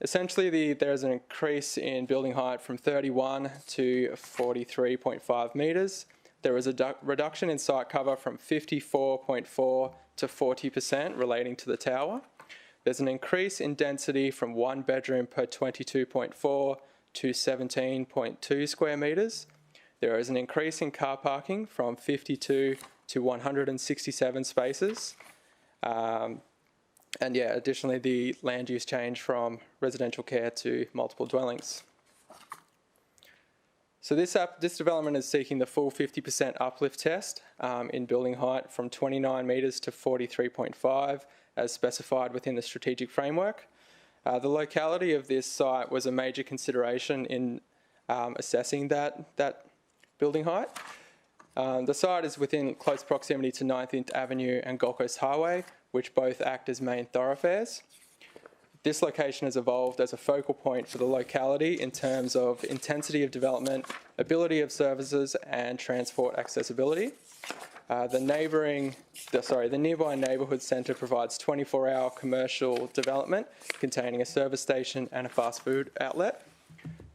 essentially there's an increase in building height from 31 to 43.5 metres. There is a reduction in site cover from 54.4 to 40% relating to the tower. There's an increase in density from 1 bedroom per 22.4 to 17.2 square metres. There is an increase in car parking from 52 to 167 spaces. And yeah, additionally, the land use change from residential care to multiple dwellings. So this development is seeking the full 50% uplift test in building height from 29 metres to 43.5 as specified within the strategic framework. The locality of this site was a major consideration in assessing that building height. The site is within close proximity to 19th Avenue and Gold Coast Highway, which both act as main thoroughfares. This location has evolved as a focal point for the locality in terms of intensity of development, ability of services, and transport accessibility. The nearby neighbourhood centre provides 24-hour commercial development containing a service station and a fast food outlet.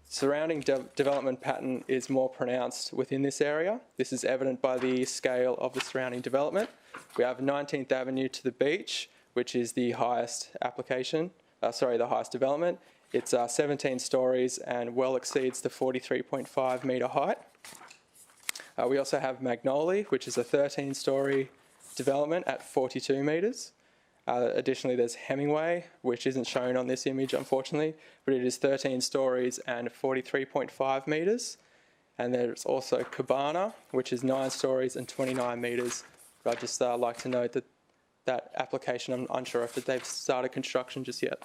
Surrounding development pattern is more pronounced within this area. This is evident by the scale of the surrounding development. We have 19th Avenue to the beach, which is the highest the highest development. It's 17 stories and well exceeds the 43.5 metre height. We also have Magnolia, which is a 13-storey development at 42 metres. Additionally, there's Hemingway, which isn't shown on this image, unfortunately, but it is 13 stories and 43.5 metres. And there's also Cabana, which is 9 stories and 29 metres. But I'd just like to note that application, I'm unsure if they've started construction just yet.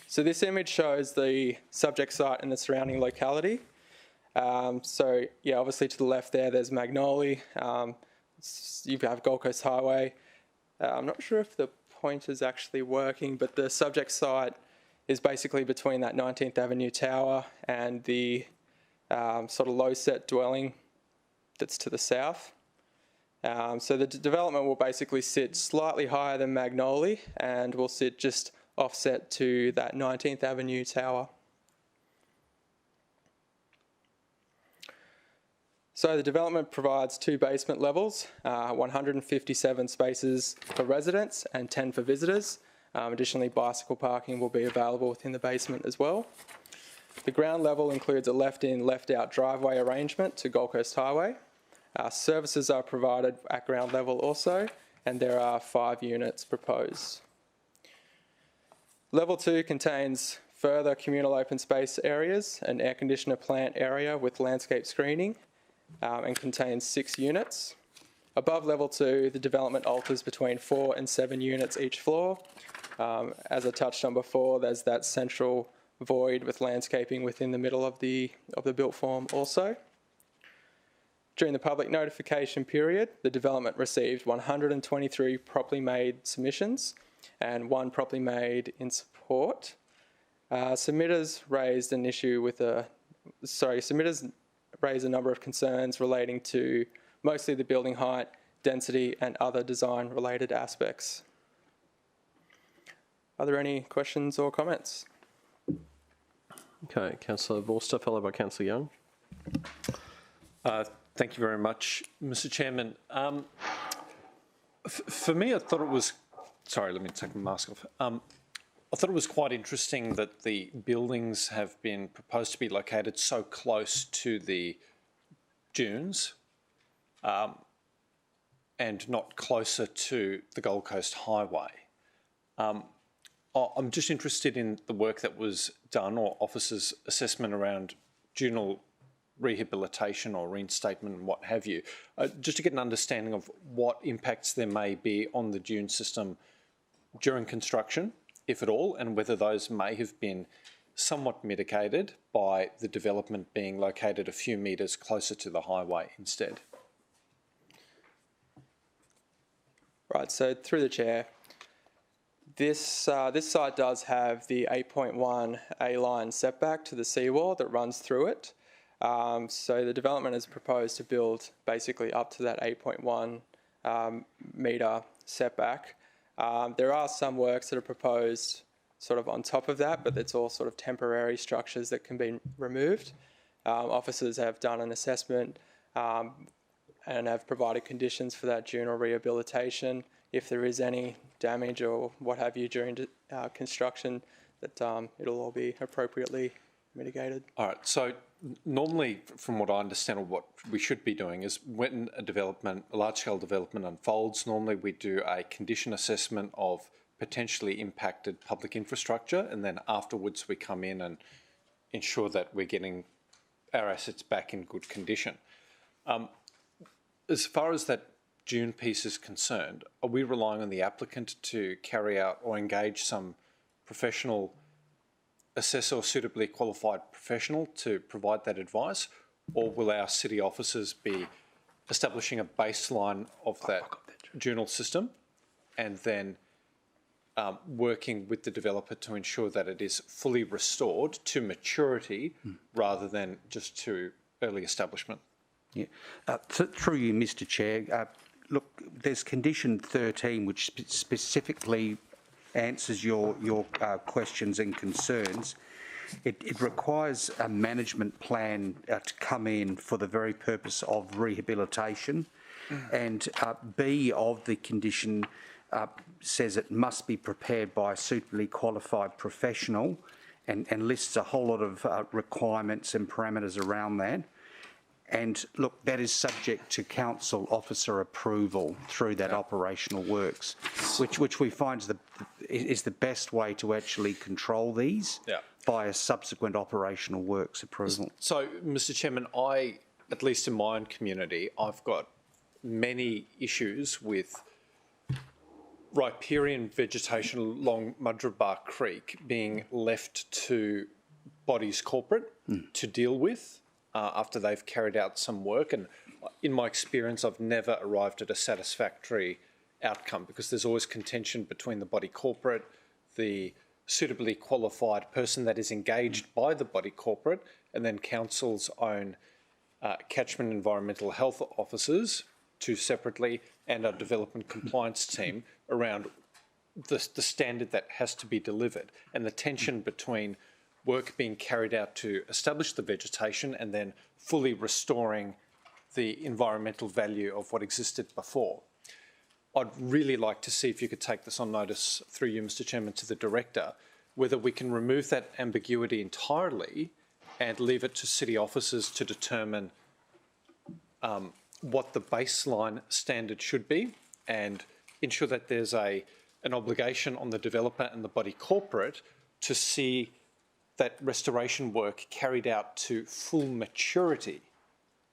So this image shows the subject site and the surrounding locality. So yeah, obviously to the left there's Magnolia. You have Gold Coast Highway. I'm not sure if the pointer's actually working, but the subject site is basically between that 19th Avenue tower and the sort of low-set dwelling that's to the south. So the development will basically sit slightly higher than Magnolia and will sit just offset to that 19th Avenue tower. So the development provides 2 basement levels, 157 spaces for residents and 10 for visitors. Additionally, bicycle parking will be available within the basement as well. The ground level includes a left-in, left-out driveway arrangement to Gold Coast Highway. Services are provided at ground level also, and there are 5 units proposed. Level 2 contains further communal open space areas, an air conditioner plant area with landscape screening, and contains 6 units. Above level 2, the development alters between 4 and 7 units each floor. As I touched on before, there's that central void with landscaping within the middle of the built form also. During the public notification period, the development received 123 properly made submissions and 1 properly made in support. Submitters raised a number of concerns relating to mostly the building height, density, and other design related aspects. Are there any questions or comments? Okay, Councillor Vorster, followed by Councillor Young. Thank you very much, Mr. Chairman. For me, I thought it was... Sorry, let me take my mask off. I thought it was quite interesting that the buildings have been proposed to be located so close to the dunes and not closer to the Gold Coast Highway. I'm just interested in the work that was done or officers' assessment around dunal rehabilitation or reinstatement and what have you, just to get an understanding of what impacts there may be on the dune system during construction, if at all, and whether those may have been somewhat mitigated by the development being located a few metres closer to the highway instead. Right, so through the chair, this site does have the 8.1 A-line setback to the seawall that runs through it. So the development is proposed to build basically up to that 8.1 metre setback. There are some works that are proposed sort of on top of that, but it's all sort of temporary structures that can be removed. Officers have done an assessment and have provided conditions for that dunal rehabilitation. If there is any damage or what have you during construction, that it'll all be appropriately mitigated. All right, so normally, from what I understand, or what we should be doing is when a large-scale development unfolds, normally we do a condition assessment of potentially impacted public infrastructure, and then afterwards we come in and ensure that we're getting our assets back in good condition. As far as that dune piece is concerned, are we relying on the applicant to carry out or engage some professional assessor or suitably qualified professional to provide that advice, or will our city officers be establishing a baseline of that dunal system and then working with the developer to ensure that it is fully restored to maturity rather than just to early establishment? Yeah. Through you, Mr. Chair, look, there's condition 13 which specifically answers your questions and concerns. It requires a management plan to come in for the very purpose of rehabilitation, and B of the condition says it must be prepared by a suitably qualified professional, and lists a whole lot of requirements and parameters around that. And look, that is subject to council officer approval through that operational works, which we find is the best way to actually control these by a subsequent operational works approval. So, Mr. Chairman, at least in my own community, I've got many issues with riparian vegetation along Mudgeeraba Creek being left to bodies corporate to deal with after they've carried out some work. And in my experience, I've never arrived at a satisfactory outcome because there's always contention between the body corporate, the suitably qualified person that is engaged by the body corporate, and then council's own catchment environmental health officers, two separately, and our development compliance team around the standard that has to be delivered, and the tension between work being carried out to establish the vegetation and then fully restoring the environmental value of what existed before. I'd really like to see if you could take this on notice through you, Mr. Chairman, to the Director, whether we can remove that ambiguity entirely and leave it to city officers to determine what the baseline standard should be, and ensure that there's an obligation on the developer and the body corporate to see that restoration work carried out to full maturity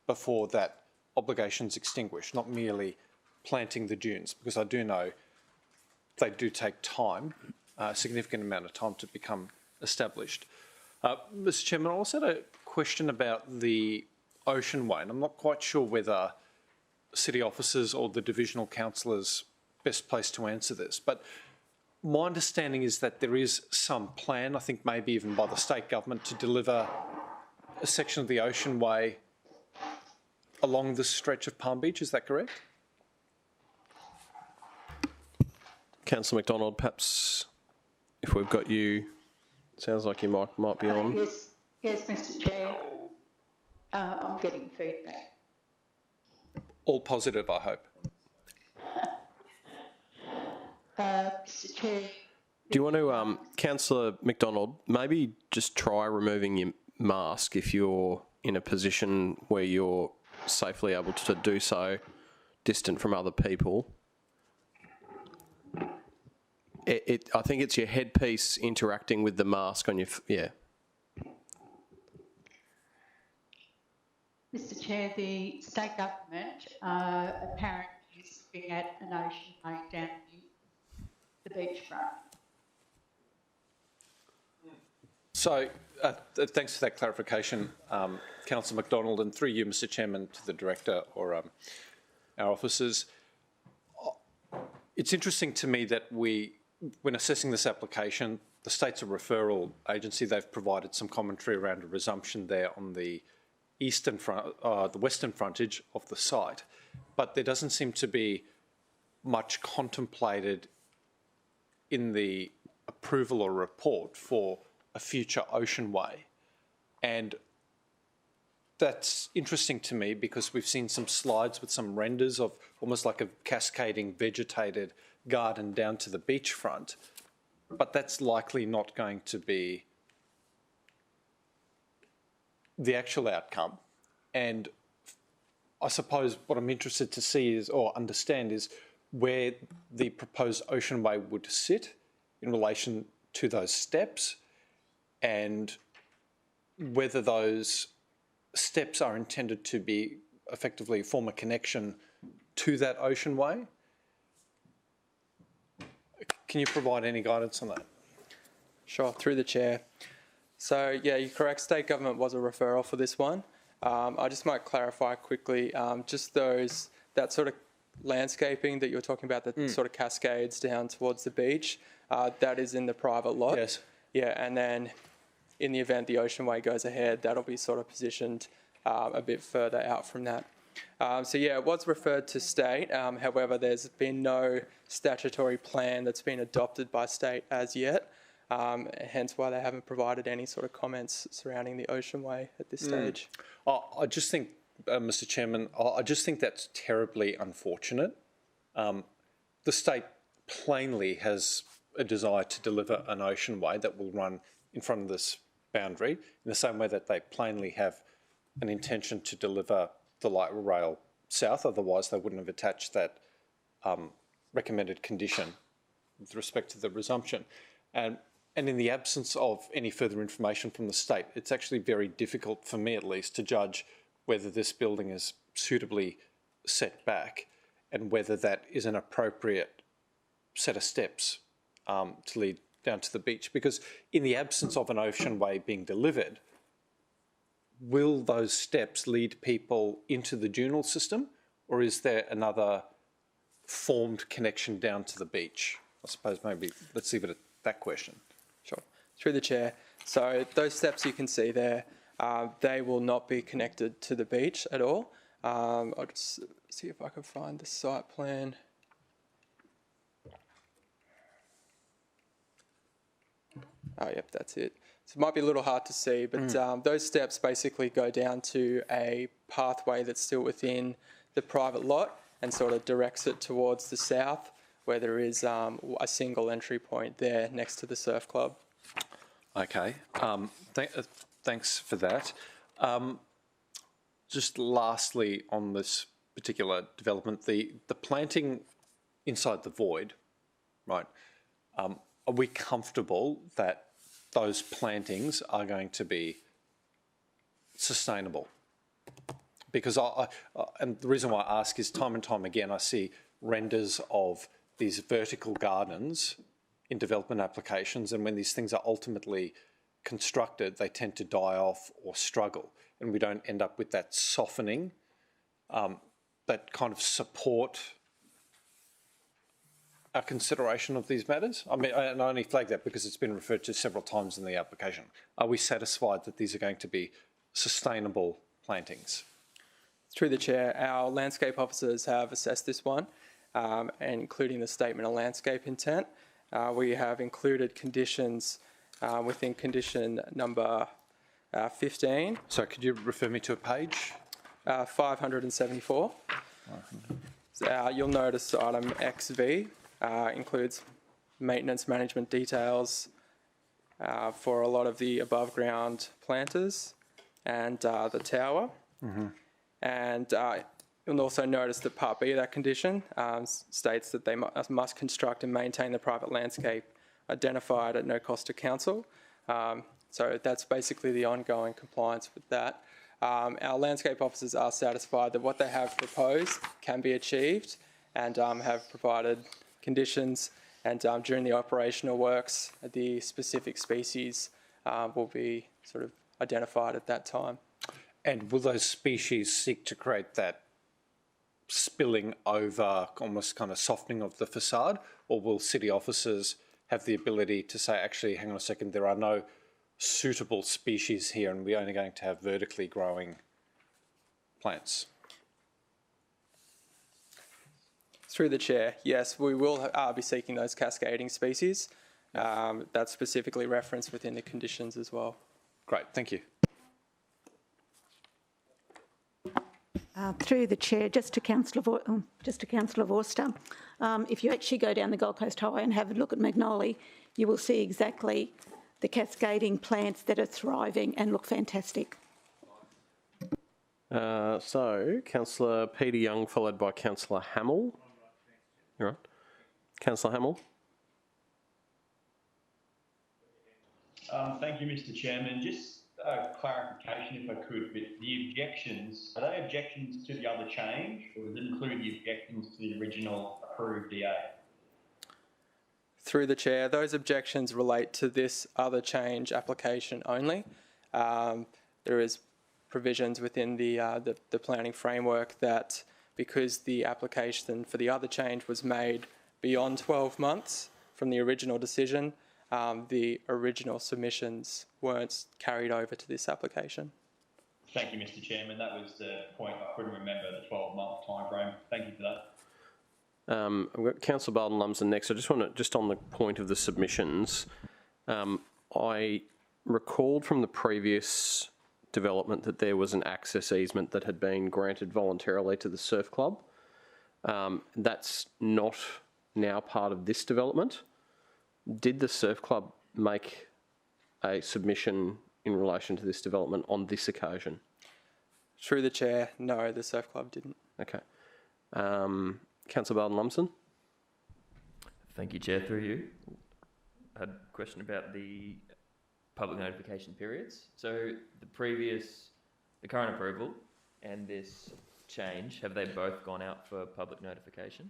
before that obligation's extinguished, not merely planting the dunes, because I do know they do take time, a significant amount of time to become established. Mr. Chairman, I also had a question about the Ocean Way, and I'm not quite sure whether city officers or the divisional councillors best placed to answer this, but my understanding is that there is some plan, I think maybe even by the state government, to deliver a section of the Ocean Way along the stretch of Palm Beach. Is that correct? Councillor McDonald, perhaps if we've got you, sounds like you might be on. Yes, Mr. Chair. I'm getting feedback. All positive, I hope. Mr. Chair. Do you want to, Councillor McDonald, maybe just try removing your mask if you're in a position where you're safely able to do so, distant from other people. I think it's your headpiece interacting with the mask on your, yeah. Mr. Chair, the state government apparently is looking at an ocean way down the beachfront. So, thanks for that clarification, Councillor McDonald, and through you, Mr. Chairman, to the Director or our officers. It's interesting to me that when assessing this application, the state's a referral agency. They've provided some commentary around a resumption there on the the western frontage of the site, but there doesn't seem to be much contemplated in the approval or report for a future Ocean Way. And that's interesting to me because we've seen some slides with some renders of almost like a cascading vegetated garden down to the beachfront, but that's likely not going to be the actual outcome. And I suppose what I'm interested to see is, or understand, is where the proposed Ocean Way would sit in relation to those steps, and whether those steps are intended to be effectively form a connection to that Ocean Way. Can you provide any guidance on that? Sure, through the chair. So yeah, you're correct, state government was a referral for this one. I just might clarify quickly, just that sort of landscaping that you're talking about, that sort of cascades down towards the beach, that is in the private lot. Yes. Yeah, and then in the event the Ocean Way goes ahead, that'll be sort of positioned a bit further out from that. So yeah, it was referred to state. However, there's been no statutory plan that's been adopted by state as yet. Hence why they haven't provided any sort of comments surrounding the Ocean Way at this stage. I just think, Mr. Chairman, I just think that's terribly unfortunate. The state plainly has a desire to deliver an Ocean Way that will run in front of this boundary, in the same way that they plainly have an intention to deliver the light rail south, otherwise they wouldn't have attached that recommended condition with respect to the resumption. And in the absence of any further information from the state, it's actually very difficult, for me at least, to judge whether this building is suitably set back and whether that is an appropriate set of steps to lead down to the beach. Because in the absence of an Ocean Way being delivered, will those steps lead people into the dual system, or is there another formed connection down to the beach? I suppose maybe let's leave it at that question. Sure. Through the chair. So those steps you can see there, they will not be connected to the beach at all. I'll just see if I can find the site plan. Oh, yep, that's it. So it might be a little hard to see, but those steps basically go down to a pathway that's still within the private lot and sort of directs it towards the south, where there is a single entry point there next to the surf club. Okay, thanks for that. Just lastly on this particular development, the planting inside the void, right? Are we comfortable that those plantings are going to be sustainable? Because and the reason why I ask is time and time again I see renders of these vertical gardens in development applications, and when these things are ultimately constructed, they tend to die off or struggle, and we don't end up with that softening, that kind of support our consideration of these matters. I mean, and I only flag that because it's been referred to several times in the application. Are we satisfied that these are going to be sustainable plantings? Through the chair, our landscape officers have assessed this one, including the statement of landscape intent. We have included conditions within condition number 15. So could you refer me to a page? 574. So, you'll notice item XV includes maintenance management details for a lot of the above ground planters and the tower. And you'll also notice that Part B of that condition states that they must construct and maintain the private landscape identified at no cost to council. So that's basically the ongoing compliance with that. Our landscape officers are satisfied that what they have proposed can be achieved and have provided conditions, and during the operational works, the specific species will be sort of identified at that time. And will those species seek to create that spilling over, almost kind of softening of the facade, or will city officers have the ability to say, actually, hang on a second, there are no suitable species here and we're only going to have vertically growing plants? Through the chair, yes, we will be seeking those cascading species. That's specifically referenced within the conditions as well. Great, thank you. Through the chair, just to Councillor Vorster, if you actually go down the Gold Coast Highway and have a look at Magnoli, you will see exactly the cascading plants that are thriving and look fantastic. So, Councillor Peter Young, followed by Councillor Hamill. You're right. Councillor Hamill. Thank you, Mr. Chairman. Just clarification, if I could, but the objections, are they objections to the other change, or does it include the objections to the original approved DA? Through the chair, those objections relate to this other change application only. There is provisions within the planning framework that because the application for the other change was made beyond 12 months from the original decision, the original submissions weren't carried over to this application. Thank you, Mr. Chairman. That was the point. I couldn't remember the 12-month time frame. Thank you for that. I've got Councillor Barton-Lumsden next. I just want to, just on the point of the submissions, I recalled from the previous development that there was an access easement that had been granted voluntarily to the surf club. That's not now part of this development. Did the surf club make a submission in relation to this development on this occasion? Through the chair, no, the surf club didn't. Okay. Councillor Barton-Lumsden. Thank you, Chair. Through you. I had a question about the public notification periods. So the current approval and this change, have they both gone out for public notification?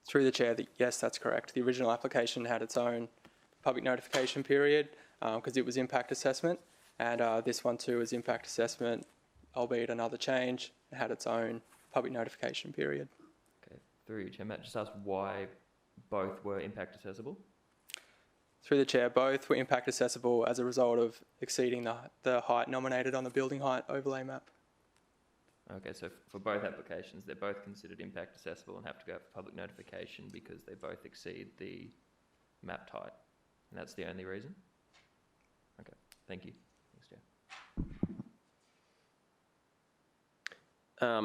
Through the chair, yes, that's correct. The original application had its own public notification period because it was impact assessment, and this one too is impact assessment, albeit another change. It had its own public notification period. Okay, through you, Chair. Matt, just ask why both were impact accessible? Through the chair, both were impact accessible as a result of exceeding the height nominated on the building height overlay map. Okay, so for both applications, they're both considered impact accessible and have to go for public notification because they both exceed the mapped height, and that's the only reason? Thank you. Thanks, Chair.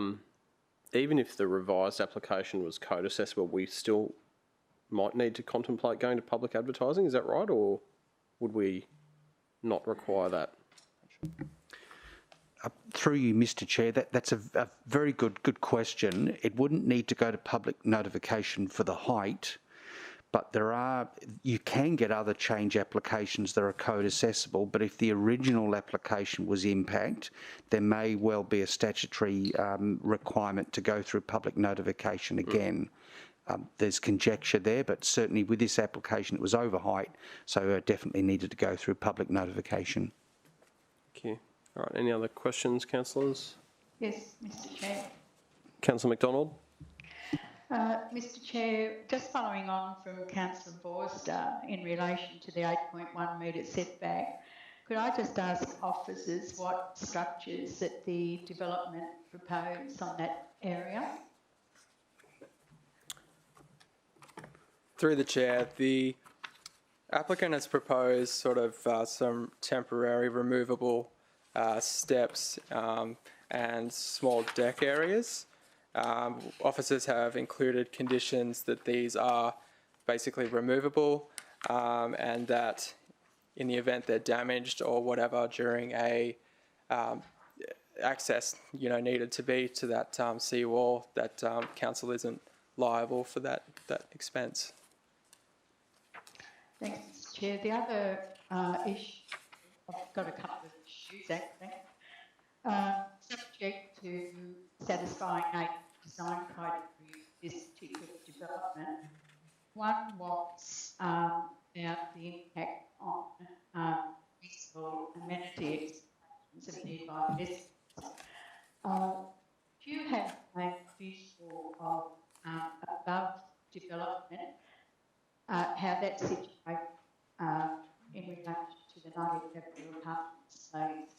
Even if the revised application was code accessible, we still might need to contemplate going to public advertising. Is that right, or would we not require that? Through you, Mr. Chair, that's a very good question. It wouldn't need to go to public notification for the height, but you can get other change applications that are code accessible, but if the original application was impact, there may well be a statutory requirement to go through public notification again. There's conjecture there, but certainly with this application it was over height, so it definitely needed to go through public notification. Thank you. All right, any other questions, councillors? Yes, Mr Chair. Councillor McDonald? Mr Chair, just following on from Councillor Forster in relation to the 8.1 metre setback, could I just ask officers what structures that the development proposed on that area? Through the Chair, the applicant has proposed sort of some temporary removable steps and small deck areas. Officers have included conditions that these are basically removable and that in the event they're damaged or whatever during a access needed to be to that seawall, that council isn't liable for that expense. Thanks, Mr Chair. The other issue, I've got a couple of issues actually. Subject to satisfying design criteria for this particular development. One was about the impact on useful amenity expansions of nearby residents. Do you have a visual of above development, how that's situated in relation to the 19th apartments?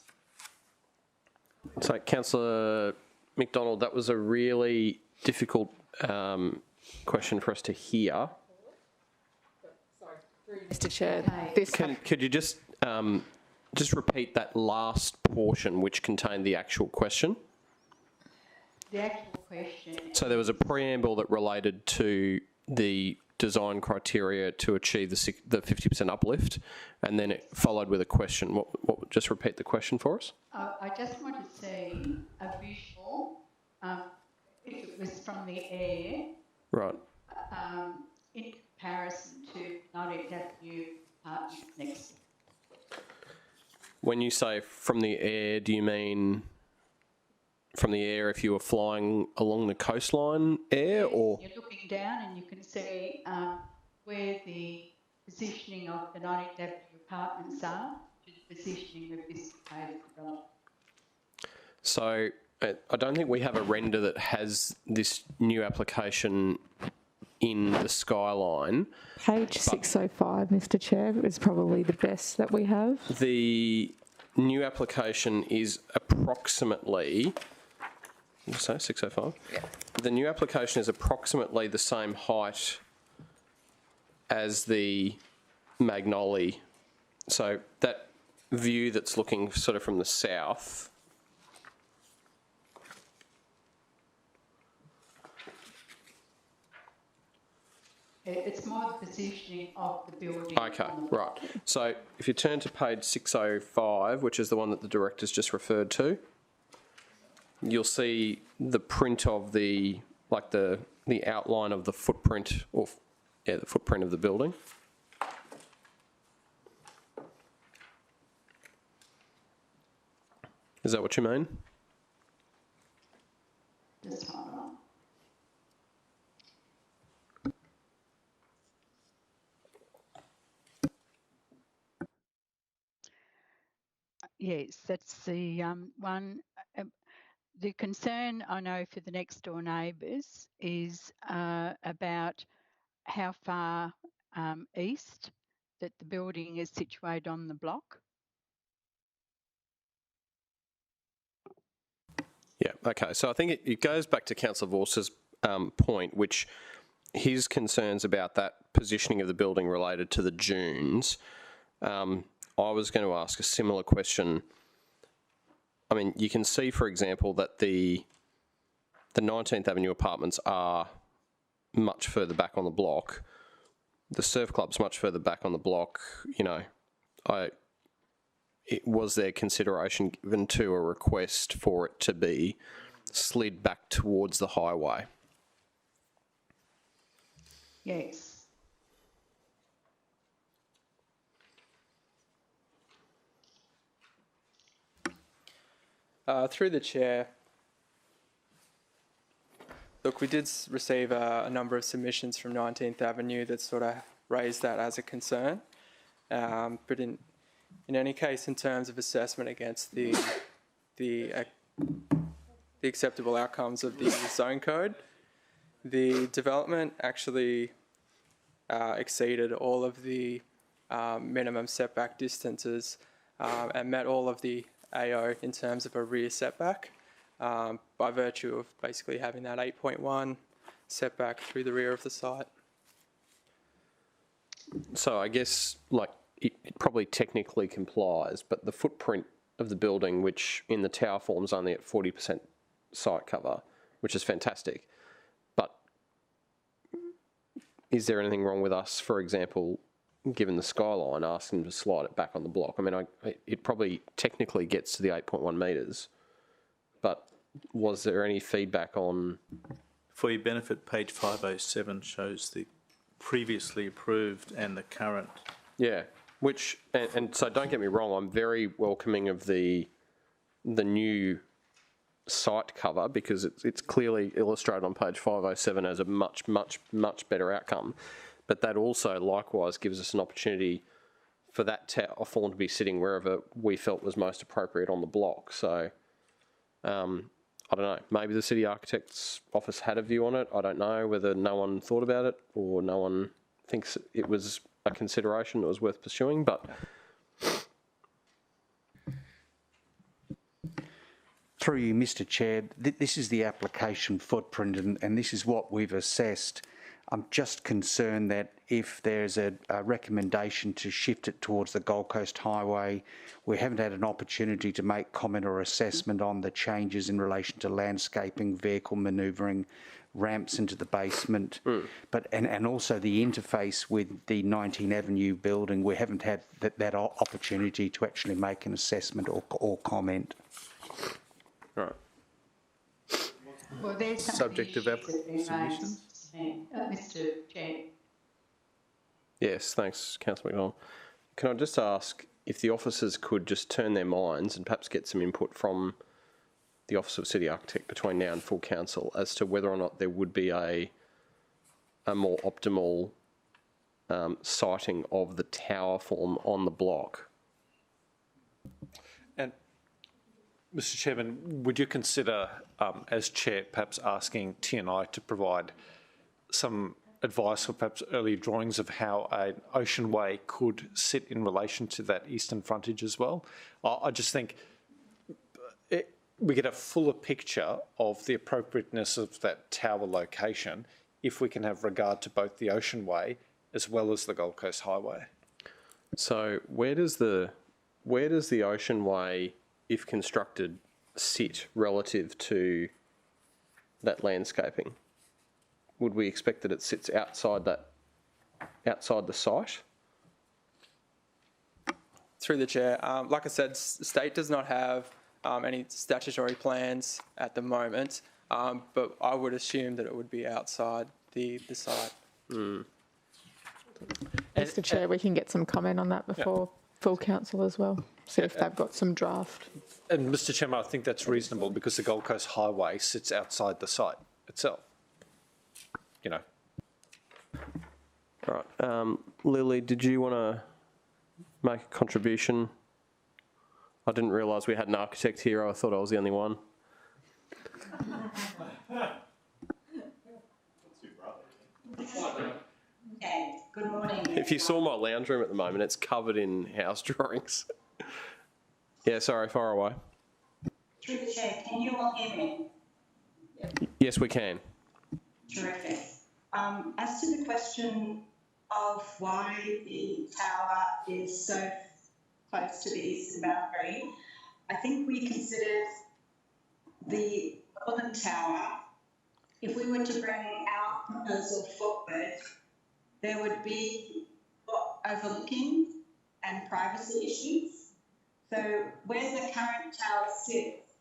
So, Councillor McDonald, that was a really difficult question for us to hear. Mr Chair, could you just repeat that last portion which contained the actual question? The actual question. So there was a preamble that related to the design criteria to achieve the 50% uplift, and then it followed with a question. What? Just repeat the question for us. I just want to see a visual, if it was from the air, right, in comparison to 19th Avenue apartments next. When you say from the air, do you mean from the air if you were flying along the coastline air, or? You're looking down and you can see where the positioning of the 19th Avenue apartments are to the positioning of this proposed development. So I don't think we have a render that has this new application in the skyline. Page 605, Mr Chair, is probably the best that we have. The new application is approximately, did you say 605? Yeah. The new application is approximately the same height as the Magnoli. So that view that's looking sort of from the south. It's more the positioning of the building. Okay, right. So if you turn to page 605, which is the one that the director's just referred to, you'll see the print of the outline of the footprint, the footprint of the building. Is that what you mean? Just hold on. Yes, that's the one. The concern I know for the next door neighbours is about how far east that the building is situated on the block. Yeah, okay. So I think it goes back to Councillor Vorster's point, which his concerns about that positioning of the building related to the dunes. I was going to ask a similar question. I mean, you can see, for example, that the 19th Avenue apartments are much further back on the block. The surf club's much further back on the block. You know, was there consideration given to a request for it to be slid back towards the highway? Yes. Through the chair, look, we did receive a number of submissions from 19th Avenue that sort of raised that as a concern. But in any case, in terms of assessment against the acceptable outcomes of the zone code, the development actually exceeded all of the minimum setback distances and met all of the AO in terms of a rear setback by virtue of basically having that 8.1 setback through the rear of the site. So I guess, like, it probably technically complies, but the footprint of the building, which in the tower form is only at 40% site cover, which is fantastic. But is there anything wrong with us, for example, given the skyline, asking them to slide it back on the block? I mean, it probably technically gets to the 8.1 metres, but was there any feedback on... For your benefit, page 507 shows the previously approved and the current. Yeah, which, and so don't get me wrong, I'm very welcoming of the new site cover, because it's clearly illustrated on page 507 as a much better outcome. But that also likewise gives us an opportunity for that tower form to be sitting wherever we felt was most appropriate on the block. So I don't know, maybe the City Architect's office had a view on it. I don't know whether no one thought about it or no one thinks it was a consideration that was worth pursuing, but... Through you, Mr Chair, this is the application footprint and this is what we've assessed. I'm just concerned that if there's a recommendation to shift it towards the Gold Coast Highway, we haven't had an opportunity to make comment or assessment on the changes in relation to landscaping, vehicle manoeuvring, ramps into the basement, but and also the interface with the 19th Avenue building. We haven't had that opportunity to actually make an assessment or comment. Right. Well, there's subject of submission. Mr Chair. Yes, thanks, Councillor McDonald. Can I just ask if the officers could just turn their minds and perhaps get some input from the Office of City Architect between now and full council as to whether or not there would be a more optimal siting of the tower form on the block? And Mr Chairman, would you consider, as Chair, perhaps asking TNI to provide some advice or perhaps early drawings of how an ocean way could sit in relation to that eastern frontage as well? I just think we get a fuller picture of the appropriateness of that tower location if we can have regard to both the ocean way as well as the Gold Coast Highway. So where does the ocean way, if constructed, sit relative to that landscaping? Would we expect that it sits outside the site? Through the chair, like I said, state does not have any statutory plans at the moment, but I would assume that it would be outside the site. Mr Chair, we can get some comment on that before full council as well, see if they've got some draft. And Mr Chairman, I think that's reasonable because the Gold Coast Highway sits outside the site itself. You know. All right. Lily, did you want to make a contribution? I didn't realise we had an architect here. I thought I was the only one. Okay, good morning. If you saw my lounge room at the moment, it's covered in house drawings. Yeah, sorry, far away. Through the chair, can you all hear me? Yes, we can. Terrific. As to the question of why the tower is so close to the eastern boundary, I think we considered the northern tower. If we were to bring our proposal forward, there would be overlooking and privacy issues. So where the current tower sits,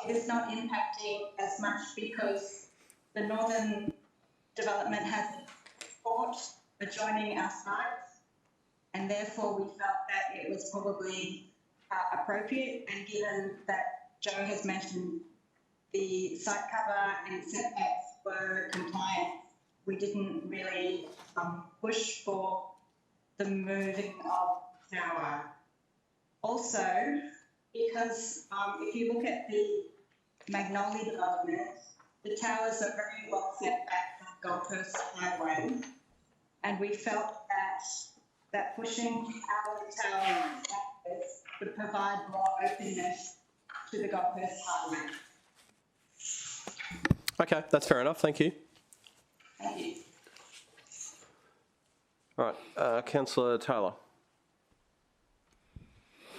it is not impacting as much because the northern development has a court adjoining our sites, and therefore we felt that it was probably appropriate. And given that Joe has mentioned the site cover and setbacks were compliant, we didn't really push for the moving of tower. Also, because if you look at the Magnolia development, the towers are very well set back from Gold Coast Highway, and we felt that pushing our tower backwards would provide more openness to the Gold Coast Highway. Okay, that's fair enough. Thank you. Thank you. All right, Councillor Taylor.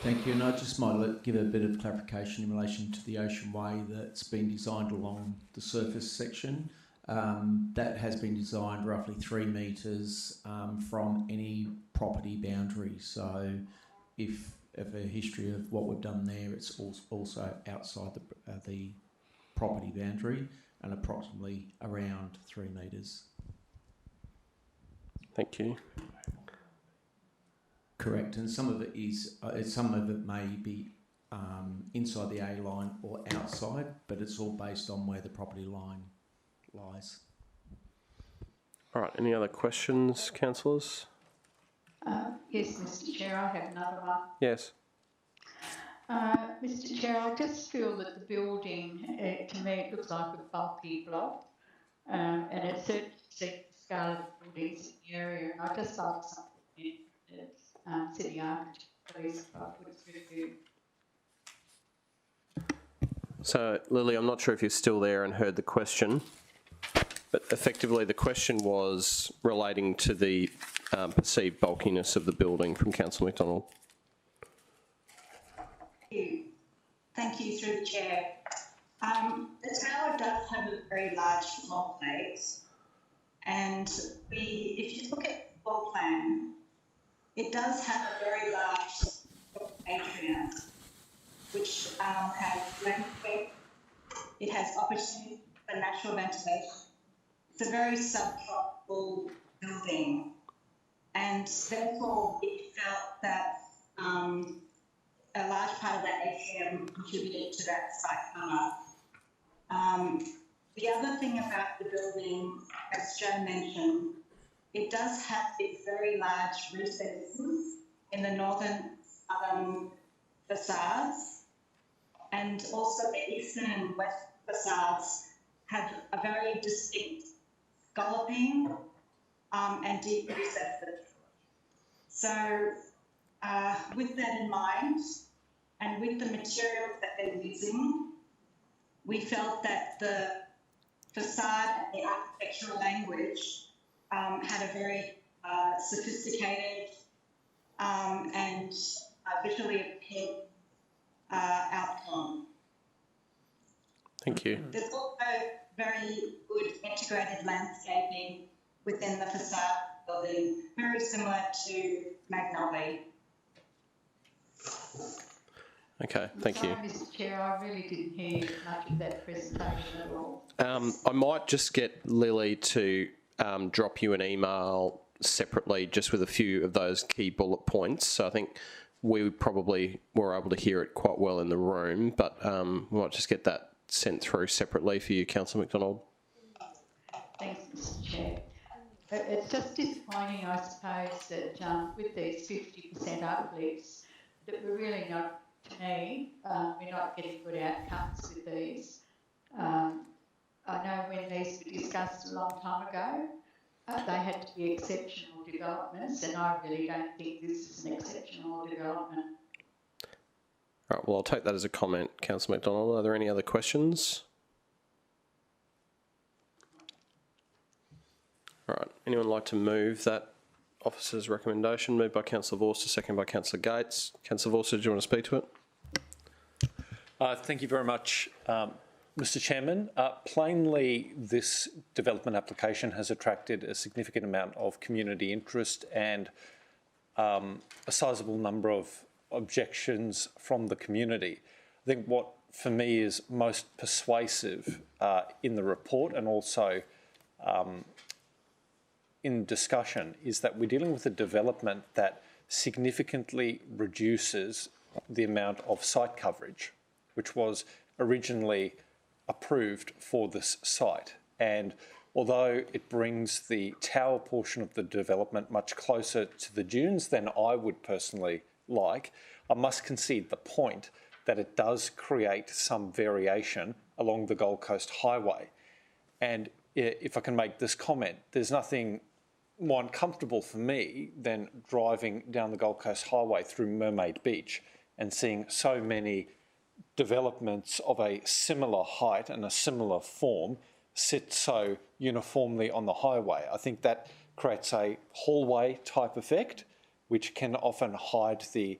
Thank you, and I just might give a bit of clarification in relation to the Ocean Way that's been designed along the surface section. That has been designed roughly 3 metres from any property boundary. So if a history of what we've done there, it's also outside the property boundary and approximately around 3 metres. Thank you. Correct, and some of it is, some of it may be inside the A line or outside, but it's all based on where the property line lies. All right, any other questions, councillors? Yes, Mr. Chair, I have another one. Yes. Mr. Chair, I just feel that the building, to me, it looks like a bulky block, and it certainly exceeds the scale of the buildings in the area, and I just like something that city architect please would review. So, Lily, I'm not sure if you're still there and heard the question, but effectively the question was relating to the perceived bulkiness of the building from Councillor McDonald. Thank you, through the chair. The tower does have a very large floor plate, and if you look at the floor plan, it does have a very large atrium, which has landscape. It has opportunity for natural ventilation. It's a very subtropical building, and therefore it felt that a large part of that atrium contributed to that site cover. The other thing about the building, as Joe mentioned, it does have these very large recesses in the northern facades, and also the eastern and west facades have a very distinct scalloping and deep recesses. So with that in mind, and with the materials that they're using, we felt that the facade and the architectural language had a very sophisticated and visually appealing outcome. Thank you. There's also very good integrated landscaping within the facade building, very similar to Magnolia. Okay, thank you. Mr. Chair, I really didn't hear much of that presentation at all. I might just get Lily to drop you an email separately just with a few of those key bullet points. So I think we probably were able to hear it quite well in the room, but we might just get that sent through separately for you, Councillor McDonald. Thanks, Mr. Chair. It's just disappointing, I suppose, that with these 50% uplifts, that we're really not, to me, we're not getting good outcomes with these. I know when these were discussed a long time ago, they had to be exceptional developments, and I really don't think this is an exceptional development. All right, well, I'll take that as a comment, Councillor McDonald. Are there any other questions? All right, anyone like to move that officer's recommendation, moved by Councillor Vorster, seconded by Councillor Gates. Councillor Vorster, do you want to speak to it? Thank you very much, Mr Chairman. Plainly, this development application has attracted a significant amount of community interest and a sizable number of objections from the community. I think what, for me, is most persuasive in the report and also in discussion is that we're dealing with a development that significantly reduces the amount of site coverage, which was originally approved for this site. And although it brings the tower portion of the development much closer to the dunes than I would personally like, I must concede the point that it does create some variation along the Gold Coast Highway. And if I can make this comment, there's nothing more uncomfortable for me than driving down the Gold Coast Highway through Mermaid Beach and seeing so many developments of a similar height and a similar form sit so uniformly on the highway. I think that creates a hallway type effect, which can often hide the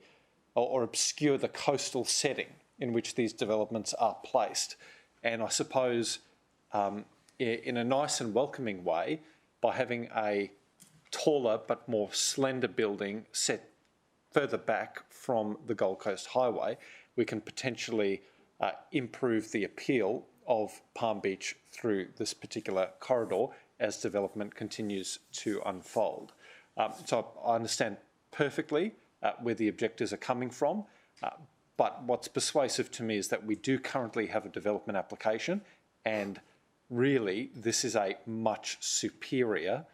or obscure the coastal setting in which these developments are placed. And I suppose in a nice and welcoming way, by having a taller but more slender building set further back from the Gold Coast Highway, we can potentially improve the appeal of Palm Beach through this particular corridor as development continues to unfold. So I understand perfectly where the objectors are coming from, but what's persuasive to me is that we do currently have a development application, and really this is a much superior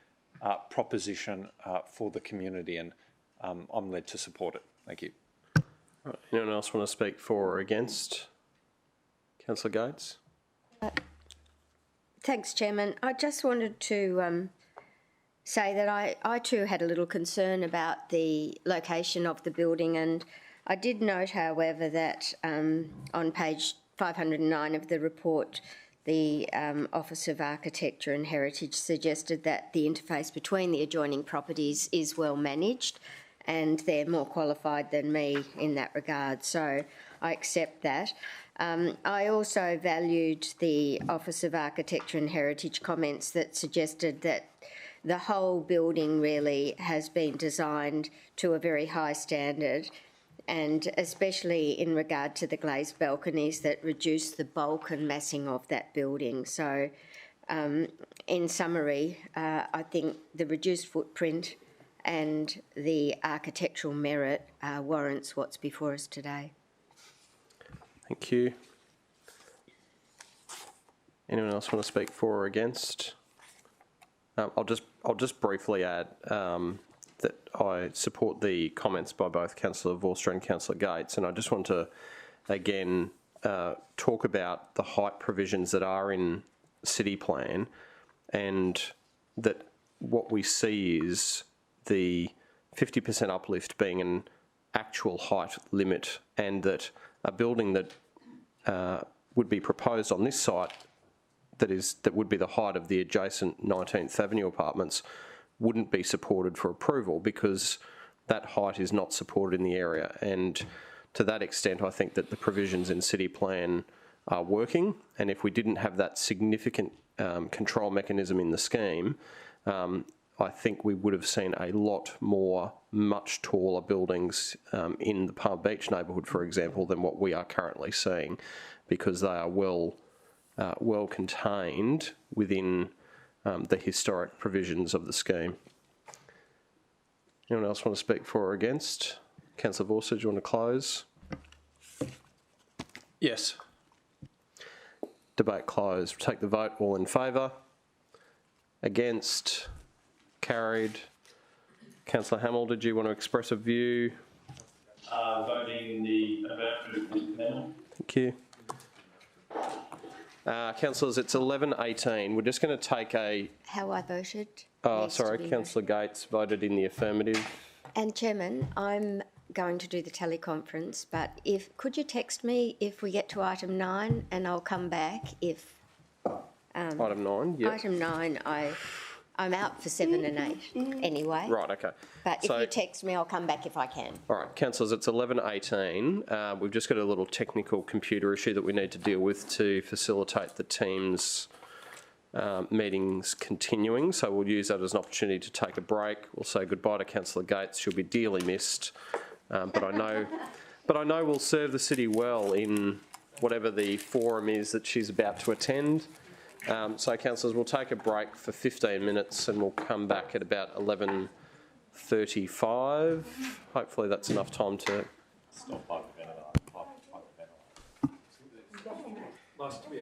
proposition for the community, and I'm led to support it. Thank you. Right. Anyone else want to speak for or against? Councillor Gates? Thanks, Chairman. I just wanted to say that I too had a little concern about the location of the building, and I did note, however, that on page 509 of the report, the Office of Architecture and Heritage suggested that the interface between the adjoining properties is well managed, and they're more qualified than me in that regard, so I accept that. I also valued the Office of Architecture and Heritage comments that suggested that the whole building really has been designed to a very high standard, and especially in regard to the glazed balconies that reduce the bulk and massing of that building. So in summary, I think the reduced footprint and the architectural merit warrants what's before us today. Thank you. Anyone else want to speak for or against? I'll just briefly add that I support the comments by both Councillor Vorster and Councillor Gates, and I just want to again talk about the height provisions that are in City Plan, and that what we see is the 50% uplift being an actual height limit, and that a building that would be proposed on this site that would be the height of the adjacent 19th Avenue apartments wouldn't be supported for approval because that height is not supported in the area. And to that extent, I think that the provisions in City Plan are working, and if we didn't have that significant control mechanism in the scheme, I think we would have seen a lot more much taller buildings in the Palm Beach neighbourhood, for example, than what we are currently seeing, because they are well contained within the historic provisions of the scheme. Anyone else want to speak for or against? Councillor Vorster, do you want to close? Yes. Debate closed. Take the vote. All in favour? Against? Carried. Councillor Hamill, did you want to express a view? Voting the affirmative panel. Thank you. Councillors, it's 11:18. We're just going to take a... How I voted. Oh, sorry, Councillor Gates voted in the affirmative. And Chairman, I'm going to do the teleconference, but could you text me if we get to item 9, and I'll come back if... item 9, yeah. Item 9, I'm out for 7 and 8 anyway. Right, okay. But if you text me, I'll come back if I can. All right, councillors, it's 11:18. We've just got a little technical computer issue that we need to deal with to facilitate the team's meetings continuing. So we'll use that as an opportunity to take a break. We'll say goodbye to Councillor Gates. She'll be dearly missed. But I know we'll serve the city well in whatever the forum is that she's about to attend. So, councillors, we'll take a break for 15 minutes and we'll come back at about 11:35. Hopefully that's enough time to... Stop by the Nice to be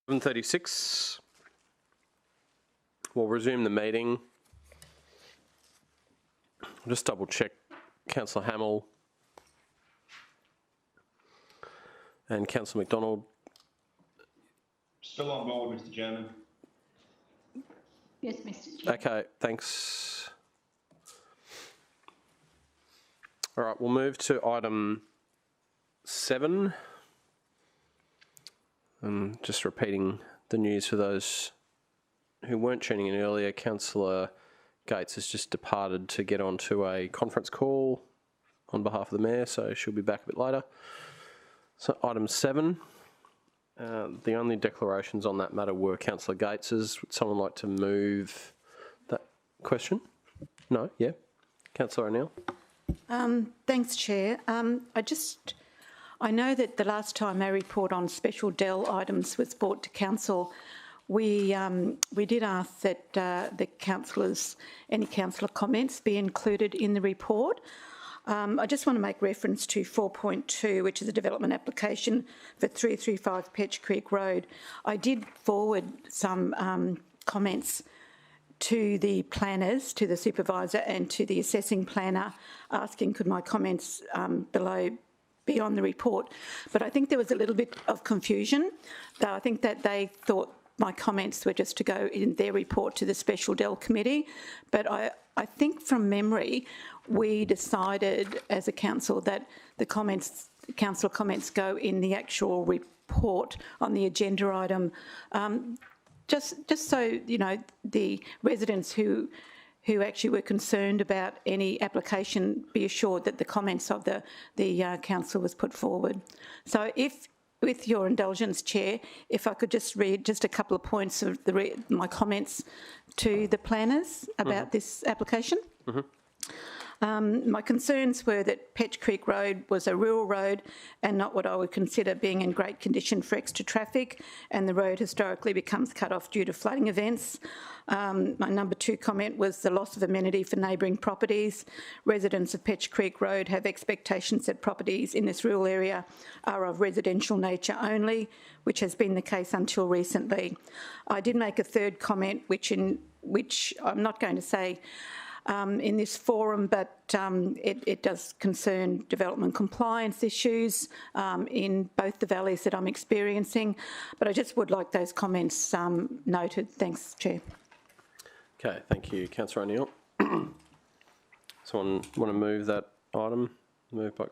7:36. We'll resume the meeting. I'll just double check Councillor Hamill and Councillor McDonald. Still on board, Mr. Chairman. Yes, Mr. Chair. Okay, thanks. All right, we'll move to item 7. And just repeating the news for those who weren't tuning in earlier, Councillor Gates has just departed to get onto a conference call on behalf of the Mayor, so she'll be back a bit later. So item 7, the only declarations on that matter were Councillor Gates's. Would someone like to move that question? No? Yeah? Councillor O'Neill? Thanks, Chair. I know that the last time our report on special DEL items was brought to Council, we did ask that the councillors, any councillor comments be included in the report. I just want to make reference to 4.2, which is a development application for 335 Petch Creek Road. I did forward some comments to the planners, to the supervisor and to the assessing planner, asking could my comments below be on the report. But I think there was a little bit of confusion. I think that they thought my comments were just to go in their report to the Special DEL Committee. But I think from memory, we decided as a council that the council comments go in the actual report on the agenda item. Just so, you know, the residents who actually were concerned about any application be assured that the comments of the council was put forward. So if, with your indulgence, Chair, if I could just read just a couple of points of my comments to the planners about this application. My concerns were that Petch Creek Road was a rural road and not what I would consider being in great condition for extra traffic, and the road historically becomes cut off due to flooding events. My number 2 comment was the loss of amenity for neighbouring properties. Residents of Petch Creek Road have expectations that properties in this rural area are of residential nature only, which has been the case until recently. I did make a 3rd comment, which I'm not going to say in this forum, but it does concern development compliance issues in both the valleys that I'm experiencing. But I just would like those comments noted. Thanks, Chair. Okay, thank you, Councillor O'Neill. Someone want to move that item? Move by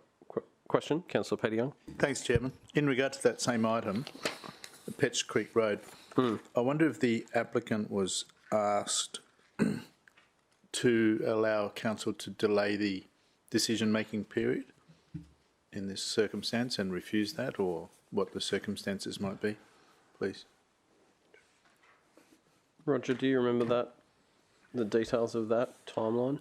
question, Councillor Peter Young. Thanks, Chairman. In regard to that same item, the Petch Creek Road, I wonder if the applicant was asked to allow council to delay the decision-making period in this circumstance and refuse that, or what the circumstances might be, please. Roger, do you remember that, the details of that timeline?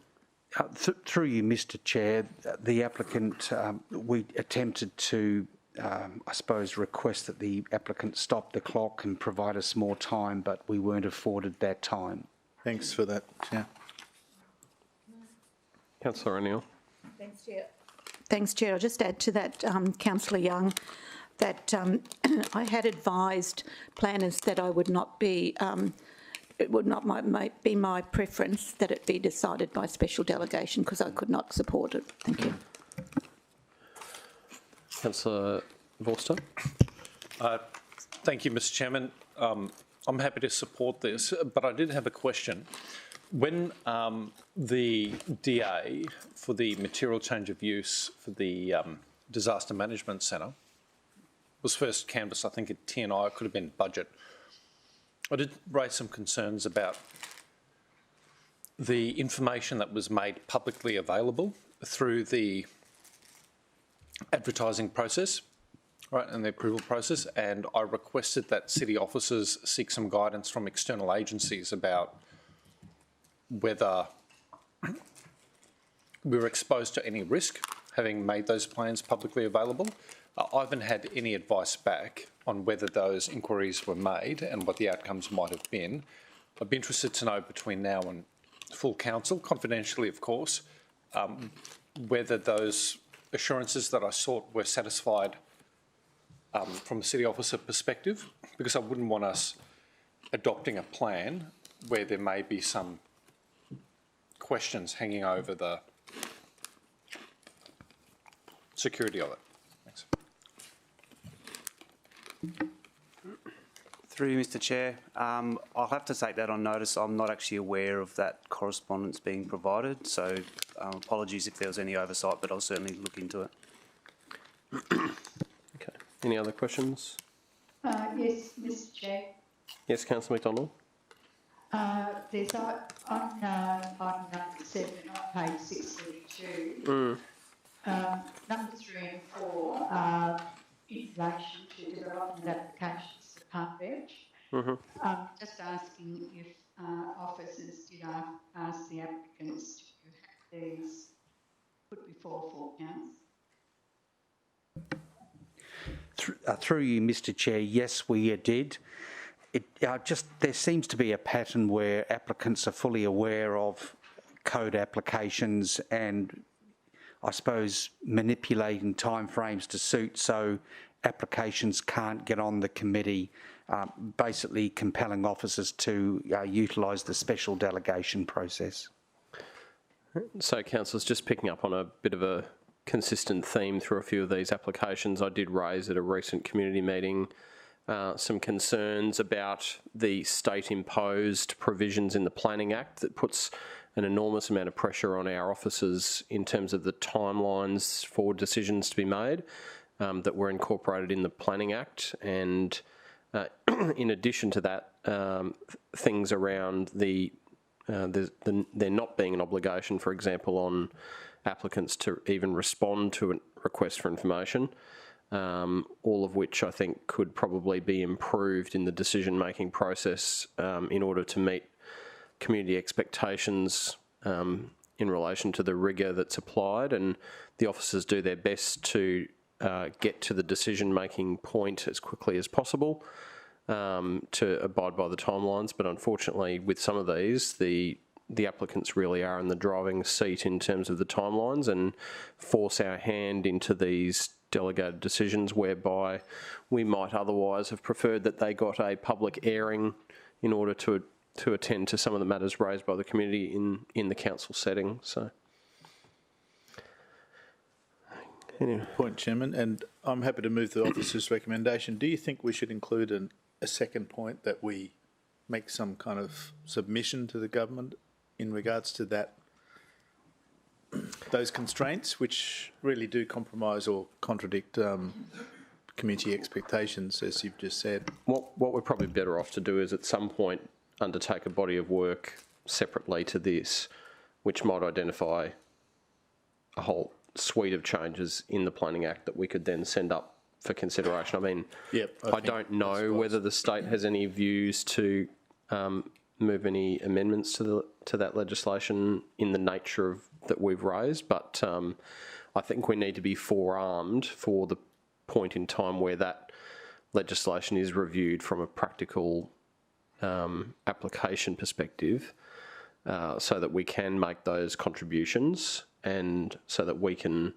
Through you, Mr. Chair, the applicant, we attempted to, I suppose, request that the applicant stop the clock and provide us more time, but we weren't afforded that time. Thanks for that, Chair. Councillor O'Neill. Thanks, Chair. Thanks, Chair. I'll just add to that, Councillor Young, that I had advised planners that I would not be, it would not be my preference that it be decided by special delegation because I could not support it. Thank you. Councillor Vorster. Thank you, Mr. Chairman. I'm happy to support this, but I did have a question. When the DA for the material change of use for the Disaster Management Centre was first canvassed, I think at TNI, it could have been budget, I did raise some concerns about the information that was made publicly available through the advertising process, right, and the approval process, and I requested that city officers seek some guidance from external agencies about whether we were exposed to any risk having made those plans publicly available. I haven't had any advice back on whether those inquiries were made and what the outcomes might have been. I'd be interested to know between now and full council, confidentially of course, whether those assurances that I sought were satisfied from a city officer perspective, because I wouldn't want us adopting a plan where there may be some questions hanging over the security of it. Thanks. Through you, Mr Chair. I'll have to take that on notice. I'm not actually aware of that correspondence being provided, so apologies if there was any oversight, but I'll certainly look into it. Okay. Any other questions? Yes, Mr Chair. Yes, Councillor McDonald. There's on item number 7 on page 632, number 3 and 4 are in relation to development applications for Park Bench. Just asking if officers did ask the applicants to have these put before full council. Through you, Mr Chair, yes, we did. There seems to be a pattern where applicants are fully aware of code applications and, I suppose, manipulating timeframes to suit so applications can't get on the committee, basically compelling officers to utilise the special delegation process. So, councillors, just picking up on a bit of a consistent theme through a few of these applications, I did raise at a recent community meeting some concerns about the state-imposed provisions in the Planning Act that puts an enormous amount of pressure on our officers in terms of the timelines for decisions to be made that were incorporated in the Planning Act. And in addition to that, things around there not being an obligation, for example, on applicants to even respond to a request for information, all of which I think could probably be improved in the decision-making process in order to meet community expectations in relation to the rigour that's applied, and the officers do their best to get to the decision-making point as quickly as possible to abide by the timelines. But unfortunately, with some of these, the applicants really are in the driving seat in terms of the timelines and force our hand into these delegated decisions whereby we might otherwise have preferred that they got a public airing in order to attend to some of the matters raised by the community in the council setting. So, anyway. Point, Chairman, and I'm happy to move the officer's recommendation. Do you think we should include a second point that we make some kind of submission to the government in regards to that, those constraints, which really do compromise or contradict community expectations, as you've just said? What we're probably better off to do is at some point undertake a body of work separately to this, which might identify a whole suite of changes in the Planning Act that we could then send up for consideration. I mean, I don't know whether the state has any views to move any amendments to that legislation in the nature of that we've raised, but I think we need to be forearmed for the point in time where that legislation is reviewed from a practical application perspective, so that we can make those contributions and so that we can,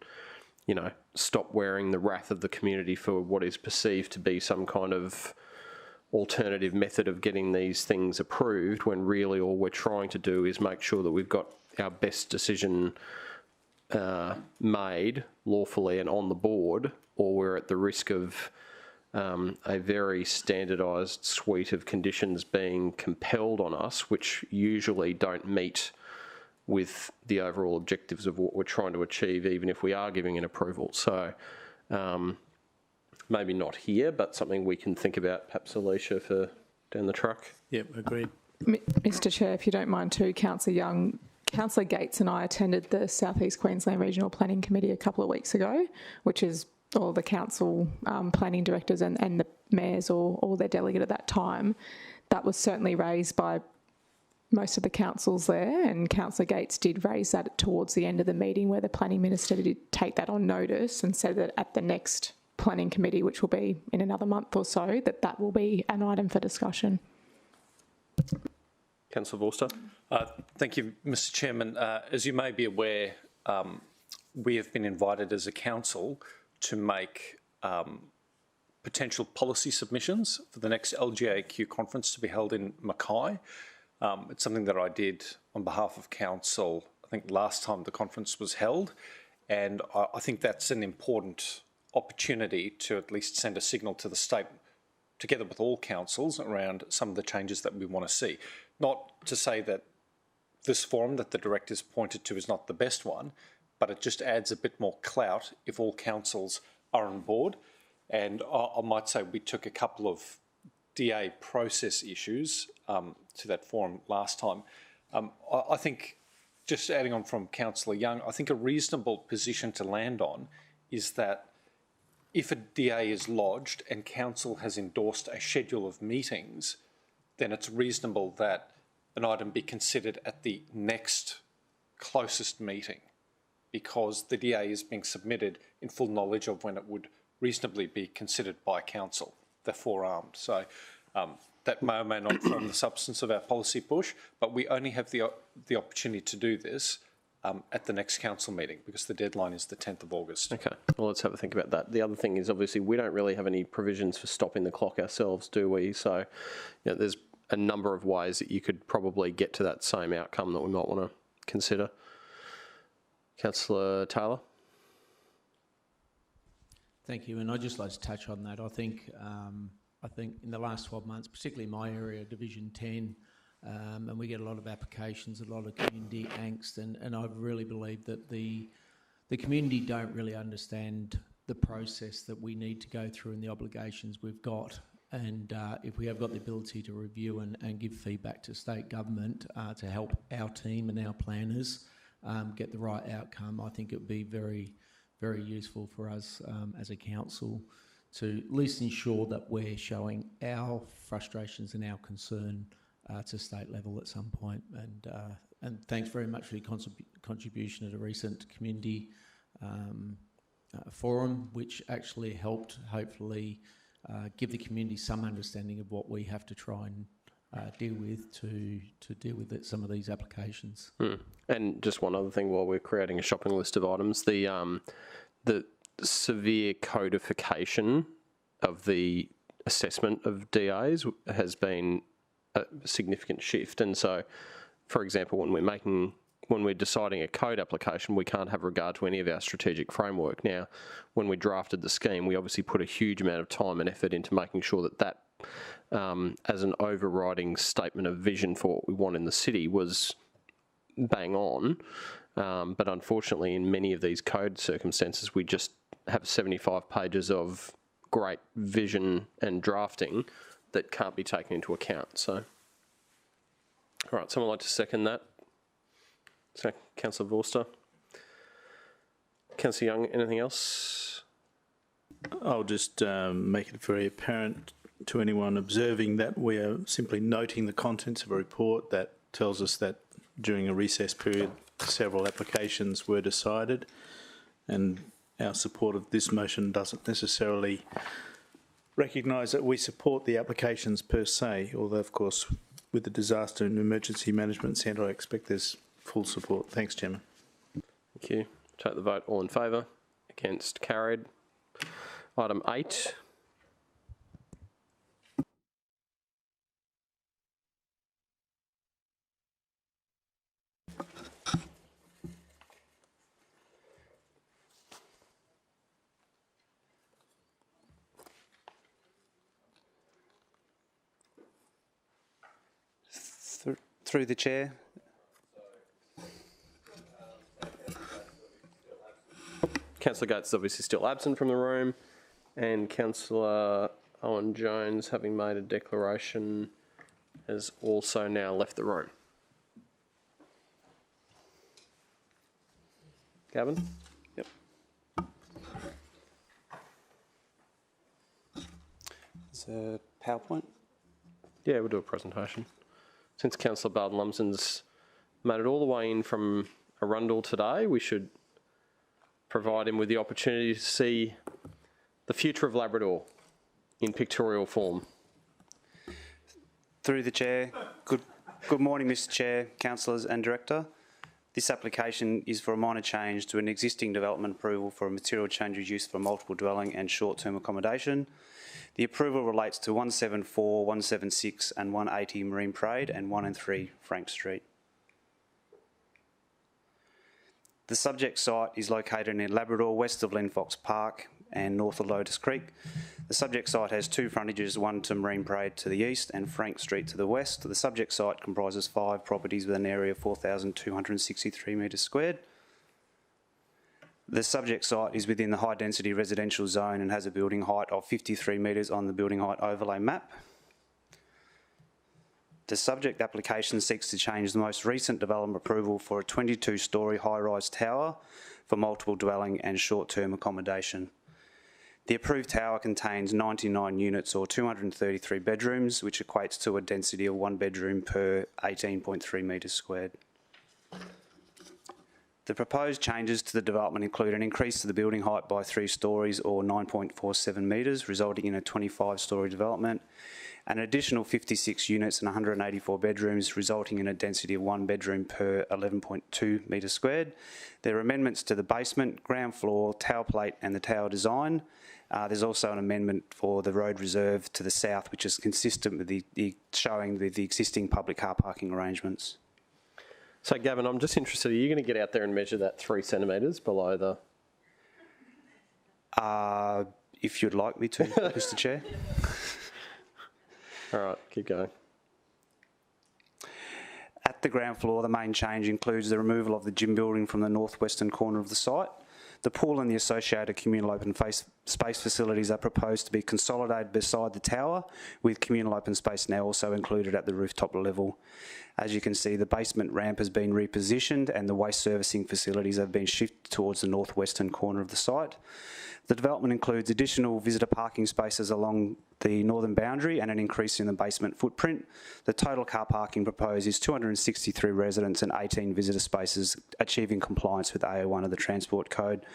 stop wearing the wrath of the community for what is perceived to be some kind of alternative method of getting these things approved, when really all we're trying to do is make sure that we've got our best decision made lawfully and on the board, or we're at the risk of a very standardised suite of conditions being compelled on us, which usually don't meet with the overall objectives of what we're trying to achieve, even if we are giving an approval. So maybe not here, but something we can think about, perhaps, Alicia, for down the track. Yep, agreed. Mr Chair, if you don't mind too, Councillor Young, Councillor Gates and I attended the South East Queensland Regional Planning Committee a couple of weeks ago, which is all the council planning directors and the mayors or their delegate at that time. That was certainly raised by most of the councils there, and Councillor Gates did raise that towards the end of the meeting, where the planning minister did take that on notice and said that at the next planning committee, which will be in another month or so, that will be an item for discussion. Councillor Vorster. Thank you, Mr Chairman. As you may be aware, we have been invited as a council to make potential policy submissions for the next LGAQ conference to be held in Mackay. It's something that I did on behalf of council, I think last time the conference was held, and I think that's an important opportunity to at least send a signal to the state, together with all councils, around some of the changes that we want to see. Not to say that this forum that the directors pointed to is not the best one, but it just adds a bit more clout if all councils are on board. And I might say we took a couple of DA process issues to that forum last time. I think, just adding on from Councillor Young, I think a reasonable position to land on is that if a DA is lodged and council has endorsed a schedule of meetings, then it's reasonable that an item be considered at the next closest meeting, because the DA is being submitted in full knowledge of when it would reasonably be considered by council. They're forearmed. So that may or may not form the substance of our policy push, but we only have the opportunity to do this at the next council meeting, because the deadline is the 10th of August. Okay, well, let's have a think about that. The other thing is, obviously, we don't really have any provisions for stopping the clock ourselves, do we? So, you know, there's a number of ways that you could probably get to that same outcome that we might want to consider. Councillor Taylor? Thank you, and I'd just like to touch on that. I think in the last 12 months, particularly my area, Division 10, and we get a lot of applications, a lot of community angst, and I really believe that the community don't really understand the process that we need to go through and the obligations we've got. And if we have got the ability to review and give feedback to state government to help our team and our planners get the right outcome, I think it would be very, very useful for us as a council to at least ensure that we're showing our frustrations and our concern to state level at some point. And thanks very much for your contribution at a recent community forum, which actually helped hopefully give the community some understanding of what we have to try and deal with to deal with some of these applications. And just one other thing while we're creating a shopping list of items, the severe codification of the assessment of DAs has been a significant shift. And so, for example, when we're deciding a code application, we can't have regard to any of our strategic framework. Now, when we drafted the scheme, we obviously put a huge amount of time and effort into making sure that as an overriding statement of vision for what we want in the city was bang on. But unfortunately, in many of these code circumstances, we just have 75 pages of great vision and drafting that can't be taken into account. So, all right, someone like to second that? So, Councillor Vorster. Councillor Young, anything else? I'll just make it very apparent to anyone observing that we are simply noting the contents of a report that tells us that during a recess period, several applications were decided, and our support of this motion doesn't necessarily recognise that we support the applications per se, although, of course, with the Disaster and Emergency Management Centre, I expect there's full support. Thanks, Chairman. Thank you. Take the vote. All in favour? Against? Carried. Item 8. Through the chair. Councillor Gates is obviously still absent from the room, and Councillor Owen Jones, having made a declaration, has also now left the room. Gavin? Yep. Is a PowerPoint? Yeah, we'll do a presentation. Since Councillor Bowden-Lumsden's made it all the way in from Arundel today, we should provide him with the opportunity to see the future of Labrador in pictorial form. Through the chair. Good morning, Mr. Chair, councillors and director. This application is for a minor change to an existing development approval for a material change of use for multiple dwelling and short-term accommodation. The approval relates to 174, 176 and 180 Marine Parade and 1 and 3 Frank Street. The subject site is located in Labrador, west of Lenfox Park and north of Lotus Creek. The subject site has two frontages, one to Marine Parade to the east and Frank Street to the west. The subject site comprises 5 properties with an area of 4,263 metres squared. The subject site is within the high density residential zone and has a building height of 53 metres on the building height overlay map. The subject application seeks to change the most recent development approval for a 22-storey high-rise tower for multiple dwelling and short-term accommodation. The approved tower contains 99 units or 233 bedrooms, which equates to a density of 1 bedroom per 18.3 metres squared. The proposed changes to the development include an increase to the building height by 3 storeys or 9.47 metres, resulting in a 25-storey development, an additional 56 units and 184 bedrooms, resulting in a density of 1 bedroom per 11.2 metres squared. There are amendments to the basement, ground floor, tower plate and the tower design. There's also an amendment for the road reserve to the south, which is consistent with showing the existing public car parking arrangements. So, Gavin, I'm just interested, are you going to get out there and measure that 3 centimetres below the... If you'd like me to, Mr Chair. All right, keep going. At the ground floor, the main change includes the removal of the gym building from the northwestern corner of the site. The pool and the associated communal open space facilities are proposed to be consolidated beside the tower, with communal open space now also included at the rooftop level. As you can see, the basement ramp has been repositioned and the waste servicing facilities have been shifted towards the northwestern corner of the site. The development includes additional visitor parking spaces along the northern boundary and an increase in the basement footprint. The total car parking proposed is 263 residents and 18 visitor spaces, achieving compliance with AO1 of the Transport Code.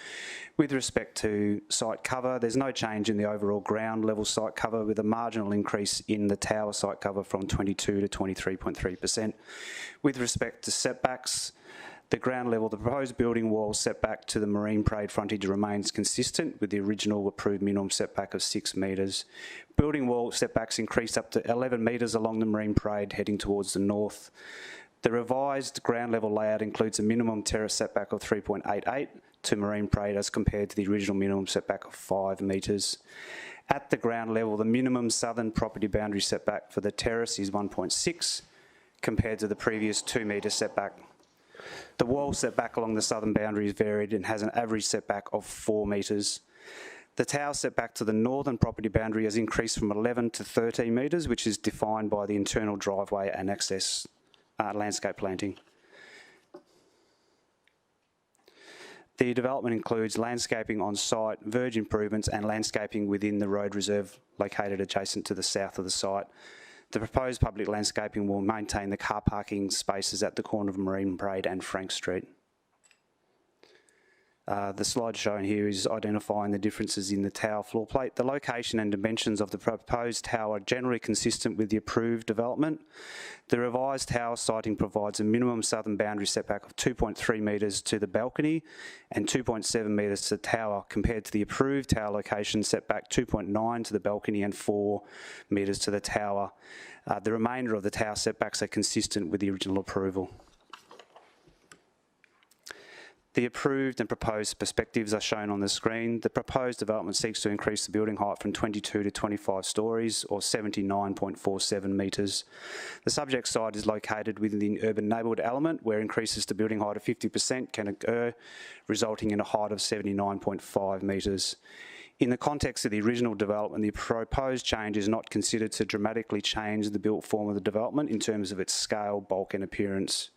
With respect to site cover, there's no change in the overall ground level site cover, with a marginal increase in the tower site cover from 22 to 23.3%. With respect to setbacks, the ground level, the proposed building wall setback to the Marine Parade frontage remains consistent with the original approved minimum setback of 6 metres. Building wall setbacks increased up to 11 metres along the Marine Parade heading towards the north. The revised ground level layout includes a minimum terrace setback of 3.88 to Marine Parade as compared to the original minimum setback of 5 metres. At the ground level, the minimum southern property boundary setback for the terrace is 1.6 compared to the previous 2 metre setback. The wall setback along the southern boundary is varied and has an average setback of 4 metres. The tower setback to the northern property boundary has increased from 11 to 13 metres, which is defined by the internal driveway and access landscape planting. The development includes landscaping on site, verge improvements and landscaping within the road reserve located adjacent to the south of the site. The proposed public landscaping will maintain the car parking spaces at the corner of Marine Parade and Frank Street. The slide shown here is identifying the differences in the tower floor plate. The location and dimensions of the proposed tower are generally consistent with the approved development. The revised tower siting provides a minimum southern boundary setback of 2.3 metres to the balcony and 2.7 metres to the tower, compared to the approved tower location setback 2.9 to the balcony and 4 metres to the tower. The remainder of the tower setbacks are consistent with the original approval. The approved and proposed perspectives are shown on the screen. The proposed development seeks to increase the building height from 22 to 25 storeys, or 79.47 metres. The subject site is located within the urban neighbourhood element, where increases to building height of 50% can occur, resulting in a height of 79.5 metres. In the context of the original development, the proposed change is not considered to dramatically change the built form of the development in terms of its scale, bulk and appearance.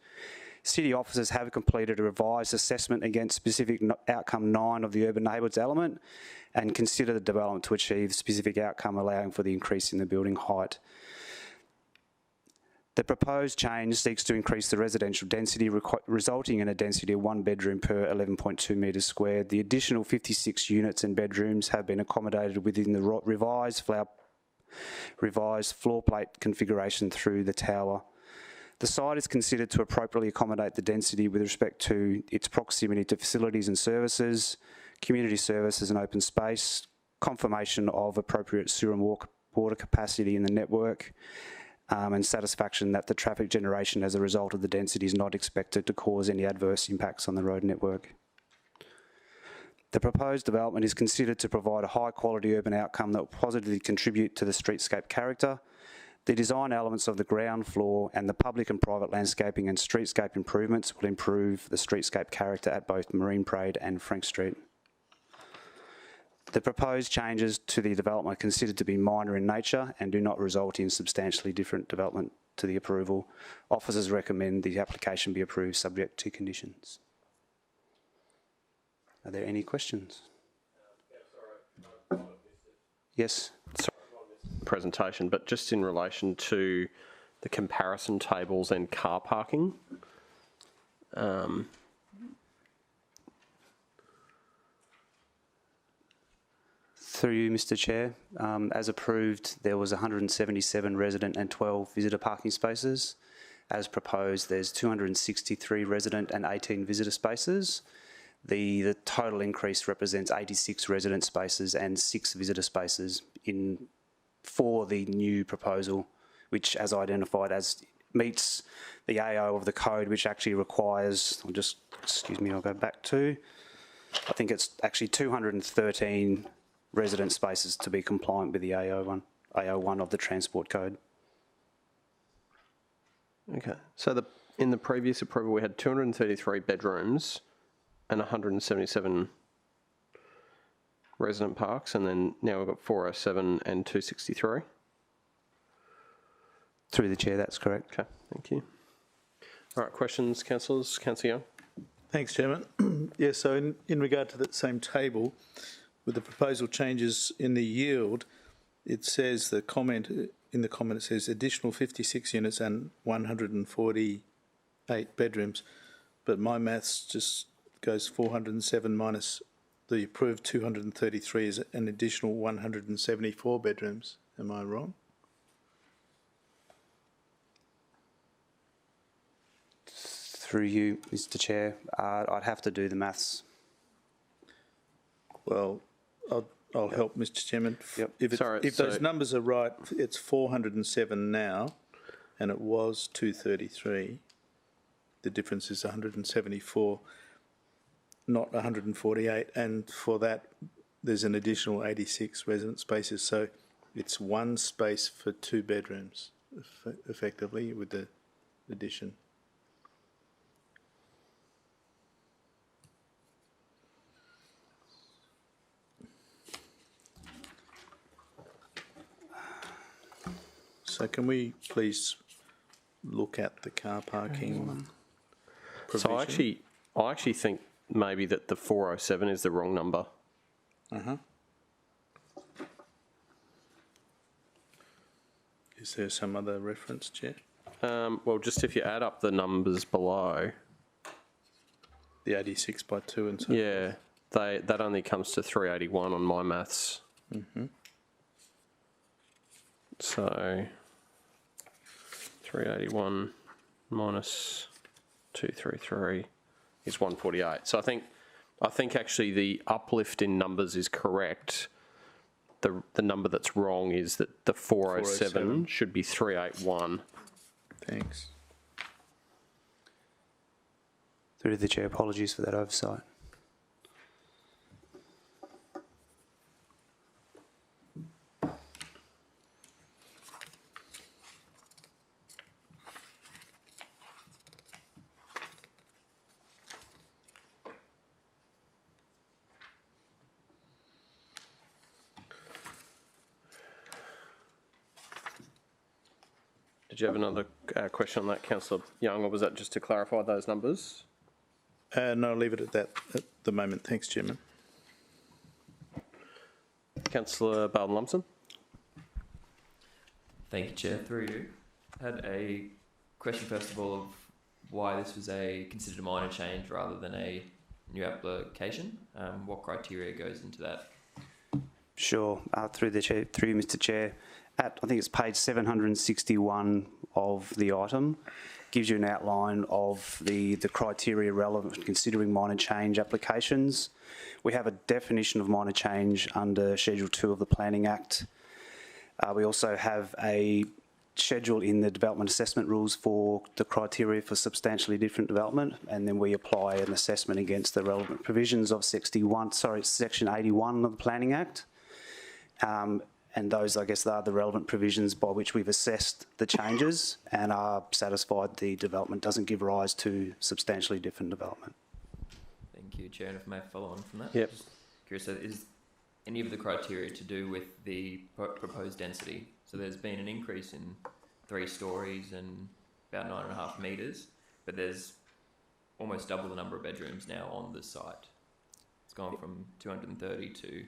City officers have completed a revised assessment against specific outcome 9 of the urban neighbourhoods element and consider the development to achieve specific outcome, allowing for the increase in the building height. The proposed change seeks to increase the residential density, resulting in a density of 1 bedroom per 11.2 metres squared. The additional 56 units and bedrooms have been accommodated within the revised floor plate configuration through the tower. The site is considered to appropriately accommodate the density with respect to its proximity to facilities and services, community services and open space, confirmation of appropriate sewer and water capacity in the network, and satisfaction that the traffic generation as a result of the density is not expected to cause any adverse impacts on the road network. The proposed development is considered to provide a high-quality urban outcome that will positively contribute to the streetscape character. The design elements of the ground floor and the public and private landscaping and streetscape improvements will improve the streetscape character at both Marine Parade and Frank Street. The proposed changes to the development are considered to be minor in nature and do not result in substantially different development to the approval. Officers recommend the application be approved subject to conditions. Are there any questions? Yes. Presentation, but just in relation to the comparison tables and car parking. Through you, Mr Chair, as approved, there was 177 resident and 12 visitor parking spaces. As proposed, there's 263 resident and 18 visitor spaces. The total increase represents 86 resident spaces and 6 visitor spaces for the new proposal, which, as identified, meets the AO of the code, which actually requires, I'll go back to, I think it's actually 213 resident spaces to be compliant with the AO1 of the Transport Code. Okay, so in the previous approval we had 233 bedrooms and 177 resident parks, and then now we've got 407 and 263. Through the Chair, that's correct. Okay, thank you. All right, questions, councillors? Councillor Young. Thanks, Chairman. Yeah, so in regard to that same table, with the proposal changes in the yield, it says in the comment it says additional 56 units and 148 bedrooms, but my maths just goes 407 minus the approved 233 is an additional 174 bedrooms. Am I wrong? Through you, Mr Chair, I'd have to do the maths. Well, I'll help, Mr Chairman. Yep. If those numbers are right, it's 407 now, and it was 233. The difference is 174, not 148, and for that there's an additional 86 resident spaces, so it's one space for 2 bedrooms, effectively, with the addition. So can we please look at the car parking provision? So I actually think maybe that the 407 is the wrong number. Is there some other reference, Chair? Well, just if you add up the numbers below. The 86 by 2 and so yeah, that only comes to 381 on my maths. So 381 minus 233 is 148. So I think actually the uplift in numbers is correct. The number that's wrong is that the 407 should be 381. Thanks. Through the Chair, apologies for that oversight. Did you have another question on that, Councillor Young, or was that just to clarify those numbers? No, I'll leave it at that at the moment. Thanks, Chairman. Councillor Bowden-Lumsden. Thank you, Chair. Through you. Had a question, first of all, of why this was considered a minor change rather than a new application. What criteria goes into that? Sure. Through the Chair, through you, Mr Chair. I think it's page 761 of the item, gives you an outline of the criteria relevant to considering minor change applications. We have a definition of minor change under Schedule 2 of the Planning Act. We also have a schedule in the development assessment rules for the criteria for substantially different development, and then we apply an assessment against the relevant provisions of Section 81 of the Planning Act. And those, I guess, are the relevant provisions by which we've assessed the changes and are satisfied the development doesn't give rise to substantially different development. Thank you, Chair. And if I may follow on from that, yep. Just curious, so is any of the criteria to do with the proposed density? So there's been an increase in 3 stories and about 9.5 metres, but there's almost double the number of bedrooms now on the site. It's gone from 230 to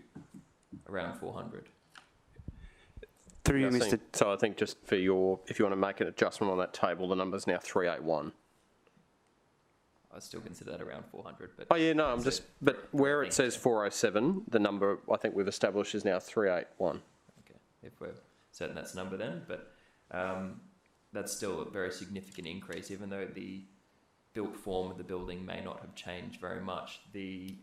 around 400. Through you, Mr. So I think just for your, if you want to make an adjustment on that table, the number's now 381. I still consider that around 400. But oh yeah, no, I'm just, but where it says 407, the number I think we've established is now 381. Okay, if we're certain that's the number then, but that's still a very significant increase, even though the built form of the building may not have changed very much. The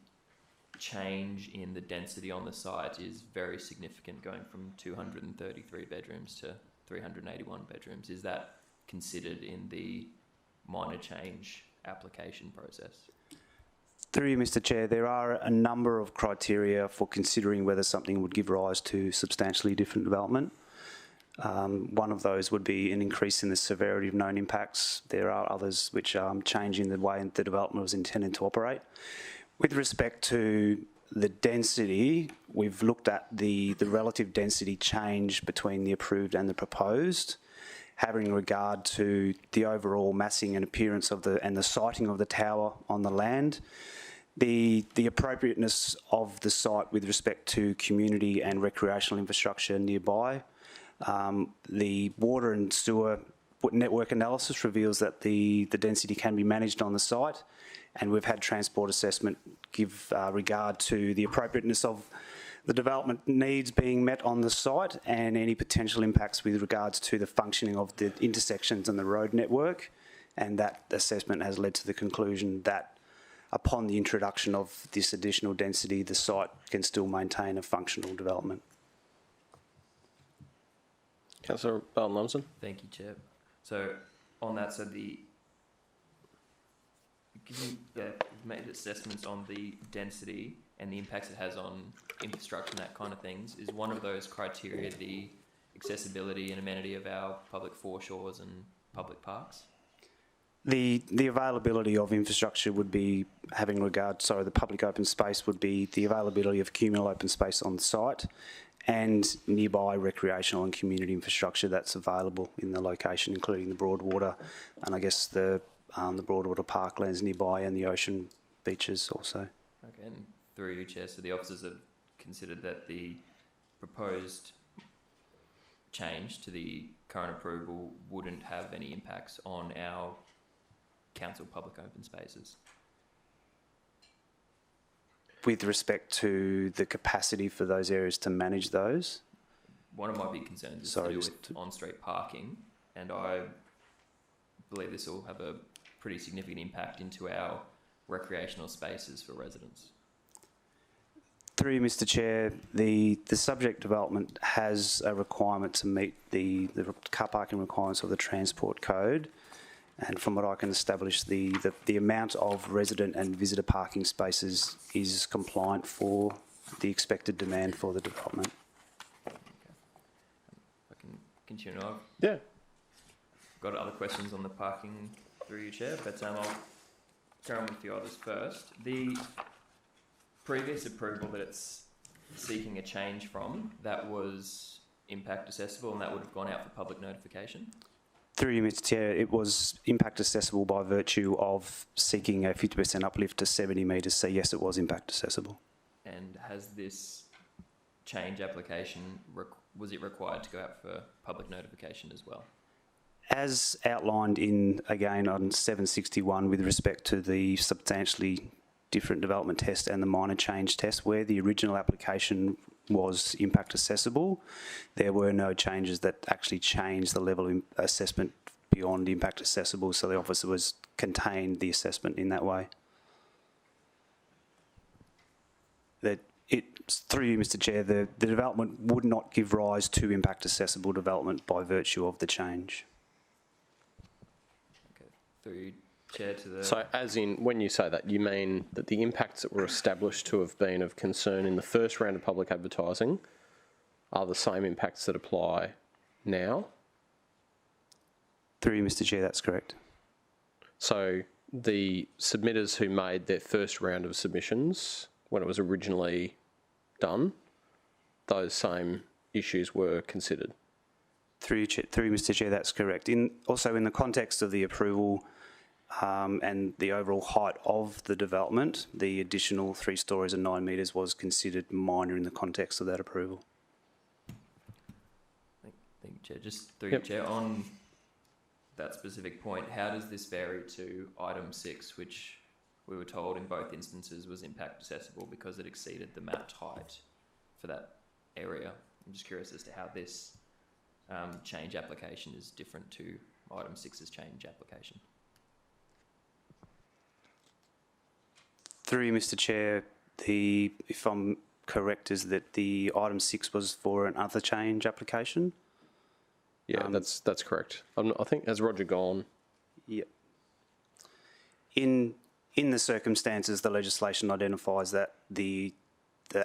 change in the density on the site is very significant, going from 233 bedrooms to 381 bedrooms. Is that considered in the minor change application process? Through you, Mr. Chair, there are a number of criteria for considering whether something would give rise to substantially different development. One of those would be an increase in the severity of known impacts. There are others which are changing the way the development was intended to operate. With respect to the density, we've looked at the relative density change between the approved and the proposed, having regard to the overall massing and appearance of the siting of the tower on the land, the appropriateness of the site with respect to community and recreational infrastructure nearby. The water and sewer network analysis reveals that the density can be managed on the site, and we've had transport assessment give regard to the appropriateness of the development needs being met on the site and any potential impacts with regards to the functioning of the intersections and the road network. And that assessment has led to the conclusion that upon the introduction of this additional density, the site can still maintain a functional development. Councillor Lumsden. Thank you, Chair. So on that, so you've made assessments on the density and the impacts it has on infrastructure and that kind of things. Is one of those criteria the accessibility and amenity of our public foreshores and public parks? The availability of infrastructure would be having regard, the public open space would be the availability of communal open space on the site and nearby recreational and community infrastructure that's available in the location, including the Broadwater and I guess the Broadwater parklands nearby and the ocean beaches also. Okay, and through you, Chair, so the officers have considered that the proposed change to the current approval wouldn't have any impacts on our council public open spaces. With respect to the capacity for those areas to manage those? One of my big concerns is to do with on-street parking, and I believe this will have a pretty significant impact into our recreational spaces for residents. Through you, Mr. Chair, the subject development has a requirement to meet the car parking requirements of the Transport Code, and from what I can establish, the amount of resident and visitor parking spaces is compliant for the expected demand for the development. Okay. I can continue on. Yeah. Got other questions on the parking through you, Chair, but I'll carry on with the others first. The previous approval that it's seeking a change from, that was impact accessible and that would have gone out for public notification? Through you, Mr. Chair, it was impact accessible by virtue of seeking a 50% uplift to 70 metres, so yes, it was impact accessible. And has this change application, was it required to go out for public notification as well? As outlined again on 761 with respect to the substantially different development test and the minor change test, where the original application was impact accessible, there were no changes that actually changed the level of assessment beyond impact assessable, so the officer was contained the assessment in that way. Through you, Mr Chair, the development would not give rise to impact assessable development by virtue of the change. Okay. Through you, Chair, to the... So as in, when you say that, you mean that the impacts that were established to have been of concern in the first round of public advertising are the same impacts that apply now? Through you, Mr Chair, that's correct. So the submitters who made their first round of submissions when it was originally done, those same issues were considered? Through you, Mr Chair, that's correct. Also in the context of the approval and the overall height of the development, the additional 3 stories and 9 metres was considered minor in the context of that approval. Thank you, Chair. Just through you, Chair, on that specific point, how does this vary to item 6, which we were told in both instances was impact accessible because it exceeded the mapped height for that area? I'm just curious as to how this change application is different to item 6's change application. Through you, Mr Chair, if I'm correct, is that the item 6 was for an other change application? Yeah, that's correct. I think, has Roger gone? Yep. In the circumstances, the legislation identifies that the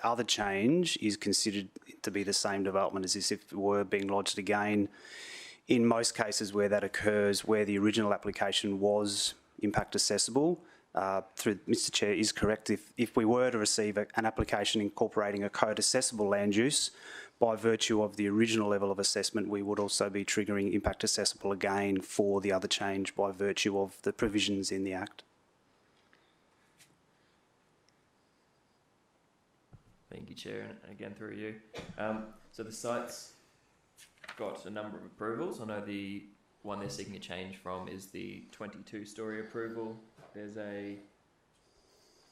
other change is considered to be the same development as if it were being lodged again. In most cases where that occurs, where the original application was impact assessable, through Mr Chair, is correct. If we were to receive an application incorporating a code assessable land use, by virtue of the original level of assessment, we would also be triggering impact assessable again for the other change by virtue of the provisions in the Act. Thank you, Chair, and again through you. So the site's got a number of approvals. I know the one they're seeking a change from is the 22-storey approval. There's a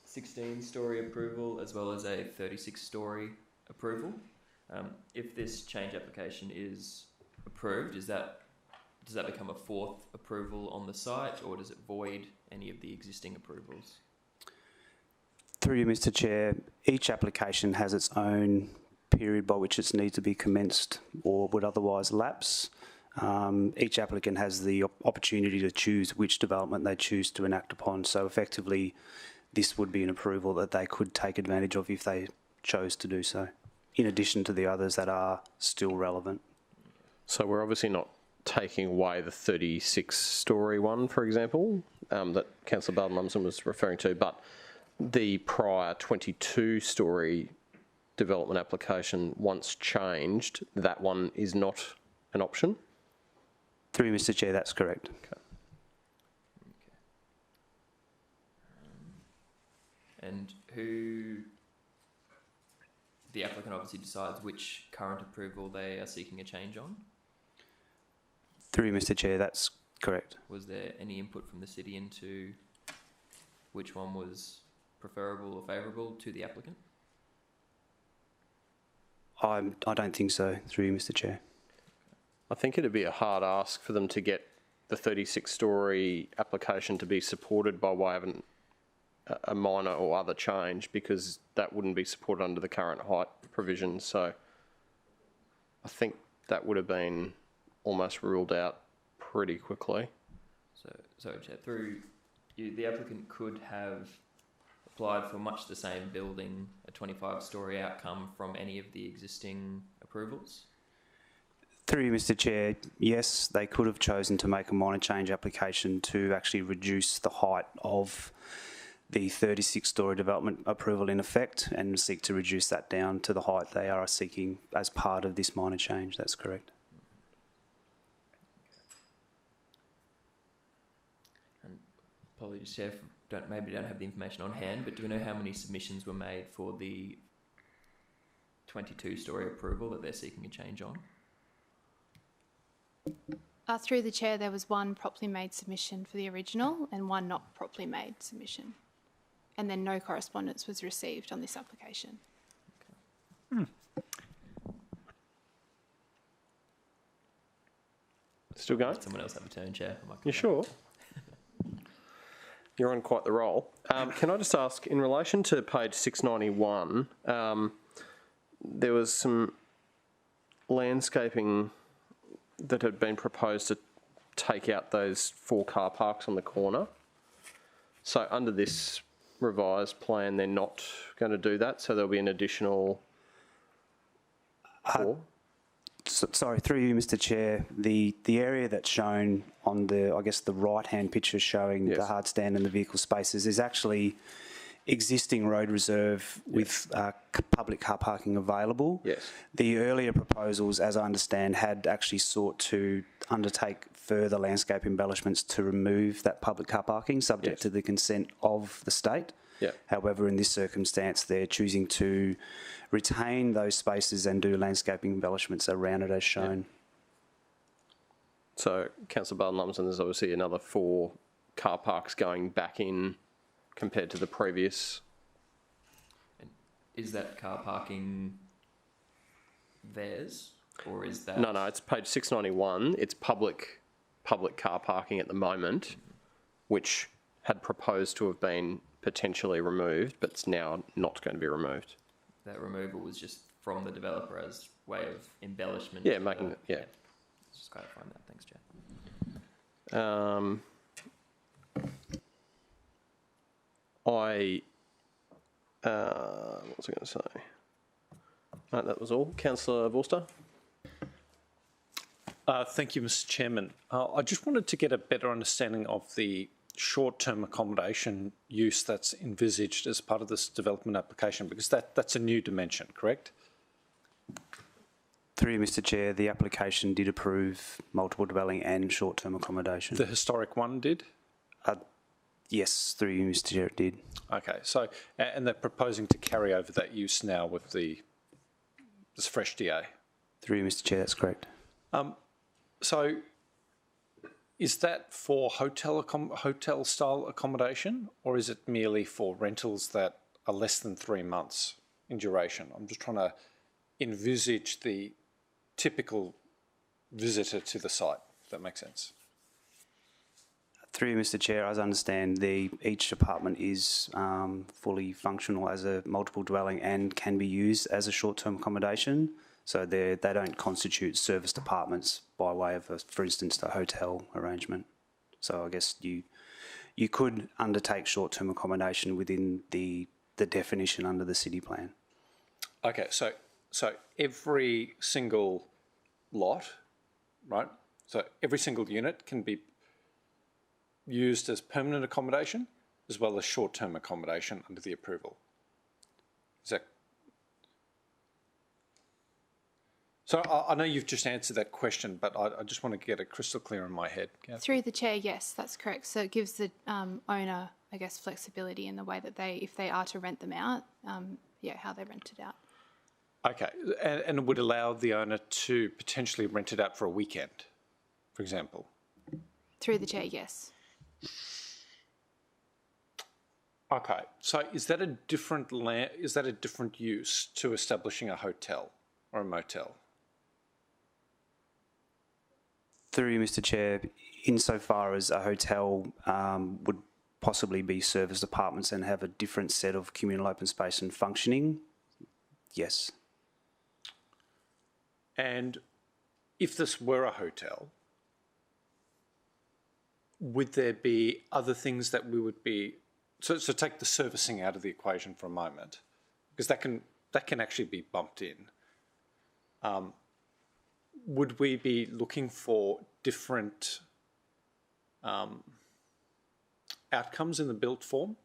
16-storey approval as well as a 36-storey approval. If this change application is approved, does that become a 4th approval on the site, or does it void any of the existing approvals? Through you, Mr Chair, each application has its own period by which it needs to be commenced or would otherwise lapse. Each applicant has the opportunity to choose which development they choose to enact upon. So effectively, this would be an approval that they could take advantage of if they chose to do so, in addition to the others that are still relevant. So we're obviously not taking away the 36-storey one, for example, that Councillor Barton-Lumsden was referring to, but the prior 22-storey development application, once changed, that one is not an option? Through you, Mr Chair, that's correct. Okay. And who... The applicant obviously decides which current approval they are seeking a change on? Through you, Mr Chair, that's correct. Was there any input from the city into which one was preferable or favourable to the applicant? I don't think so, through you, Mr Chair. I think it'd be a hard ask for them to get the 36-storey application to be supported by way of a minor or other change, because that wouldn't be supported under the current height provisions. So I think that would have been almost ruled out pretty quickly. So Chair, through you, the applicant could have applied for much the same building, a 25-storey outcome from any of the existing approvals? Through you, Mr Chair, yes, they could have chosen to make a minor change application to actually reduce the height of the 36-storey development approval in effect and seek to reduce that down to the height they are seeking as part of this minor change. That's correct. And apologies, Chair, maybe don't have the information on hand, but do we know how many submissions were made for the 22-storey approval that they're seeking a change on? Through the Chair, there was one properly made submission for the original and one not properly made submission. And then no correspondence was received on this application. Okay. Still going? Let someone else have a turn, Chair. I might come You back. sure? You're on quite the roll. Can I just ask, in relation to page 691, there was some landscaping that had been proposed to take out those 4 car parks on the corner. So under this revised plan, they're not going to do that, so there'll be an additional 4? Sorry, through you, Mr. Chair, the area that's shown on the, I guess, the right-hand picture showing the hard stand and the vehicle spaces is actually existing road reserve with public car parking available. Yes. The earlier proposals, as I understand, had actually sought to undertake further landscape embellishments to remove that public car parking, subject to the consent of the state. Yeah. However, in this circumstance, they're choosing to retain those spaces and do landscaping embellishments around it as shown. So, Councillor Barton-Lumsden, there's obviously another 4 car parks going back in compared to the previous. And is that car parking theirs, or is that... No, it's page 691. It's public car parking at the moment, which had proposed to have been potentially removed, but it's now not going to be removed. That removal was just from the developer as way of embellishment. Yeah, making it, yeah. Let's just clarify that. Thanks, Chair. What was I going to say? No, that was all. Councillor Vorster? Thank you, Mr. Chairman. I just wanted to get a better understanding of the short-term accommodation use that's envisaged as part of this development application, because that's a new dimension, correct? Through you, Mr. Chair, the application did approve multiple dwelling and short-term accommodation. The historic one did? Yes, through you, Mr. Chair, it did. Okay, so, and they're proposing to carry over that use now with this fresh DA? Through you, Mr. Chair, that's correct. So, is that for hotel-style accommodation, or is it merely for rentals that are less than 3 months in duration? I'm just trying to envisage the typical visitor to the site, if that makes sense. Through you, Mr. Chair, as I understand, each apartment is fully functional as a multiple dwelling and can be used as a short-term accommodation. So they don't constitute serviced apartments by way of, for instance, a hotel arrangement. So I guess you could undertake short-term accommodation within the definition under the city plan. Okay, so every single lot, right? So every single unit can be used as permanent accommodation as well as short-term accommodation under the approval. Is that... So I know you've just answered that question, but I just want to get it crystal clear in my head. Kathy? Through the chair, yes, that's correct. So it gives the owner, I guess, flexibility in the way that if they are to rent them out, how they rent it out. Okay, and it would allow the owner to potentially rent it out for a weekend, for example? Through the chair, yes. Okay, so is that a different use to establishing a hotel or a motel? Through you, Mr. Chair, insofar as a hotel would possibly be serviced apartments and have a different set of communal open space and functioning, yes. And if this were a hotel, would there be other things that we would be... So take the servicing out of the equation for a moment, because that can actually be bumped in. Would we be looking for different outcomes in the built form?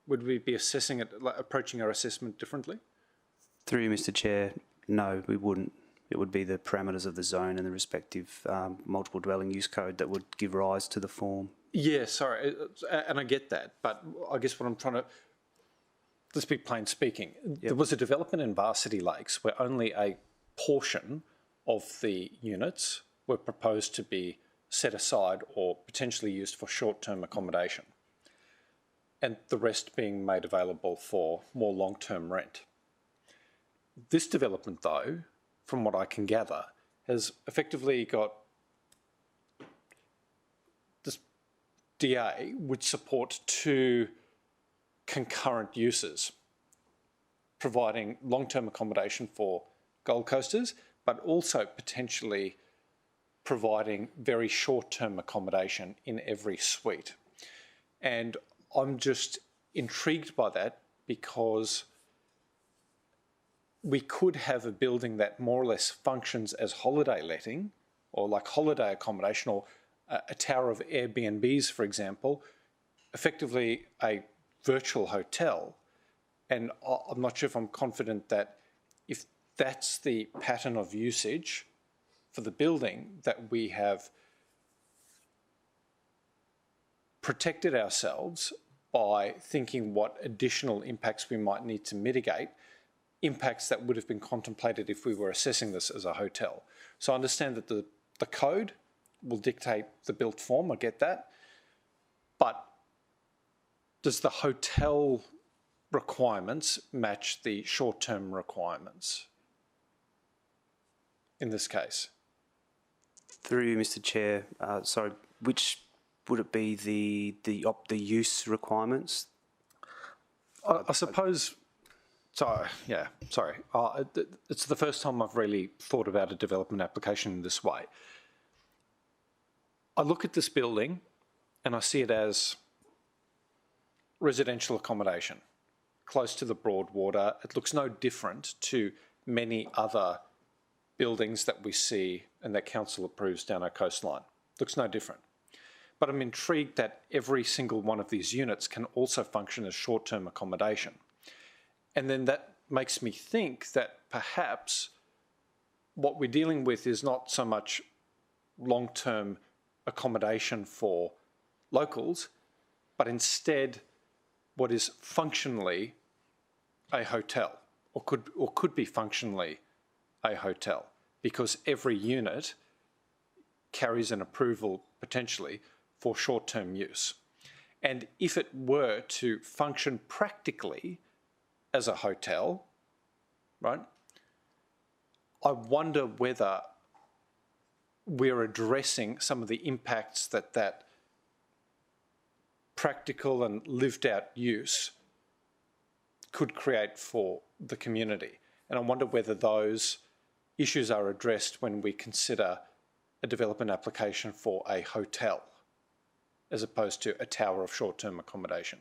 Would we be assessing it, approaching our assessment differently? Through you, Mr. Chair, no, we wouldn't. It would be the parameters of the zone and the respective multiple dwelling use code that would give rise to the form. Yeah, sorry, and I get that, but I guess what I'm trying to... Let's be plain speaking. Yep. There was a development in Varsity Lakes where only a portion of the units were proposed to be set aside or potentially used for short-term accommodation, and the rest being made available for more long-term rent. This development, though, from what I can gather, has effectively got DA would support two concurrent uses, providing long-term accommodation for Gold Coasters, but also potentially providing very short-term accommodation in every suite. And I'm just intrigued by that because we could have a building that more or less functions as holiday letting or like holiday accommodation, or a tower of Airbnbs, for example, effectively a virtual hotel. And I'm not sure if I'm confident that if that's the pattern of usage for the building, that we have protected ourselves by thinking what additional impacts we might need to mitigate, impacts that would have been contemplated if we were assessing this as a hotel. So I understand that the code will dictate the built form, I get that, but does the hotel requirements match the short-term requirements in this case? Through you, Mr. Chair, sorry, which would it be the use requirements? I suppose. So yeah, sorry. It's the first time I've really thought about a development application in this way. I look at this building and I see it as residential accommodation, close to the Broadwater. It looks no different to many other buildings that we see and that council approves down our coastline. Looks no different. But I'm intrigued that every single one of these units can also function as short-term accommodation. And then that makes me think that perhaps what we're dealing with is not so much long-term accommodation for locals, but instead what is functionally a hotel, or could be functionally a hotel, because every unit carries an approval potentially for short-term use. And if it were to function practically as a hotel, right, I wonder whether we're addressing some of the impacts that practical and lived out use could create for the community. And I wonder whether those issues are addressed when we consider a development application for a hotel as opposed to a tower of short-term accommodation.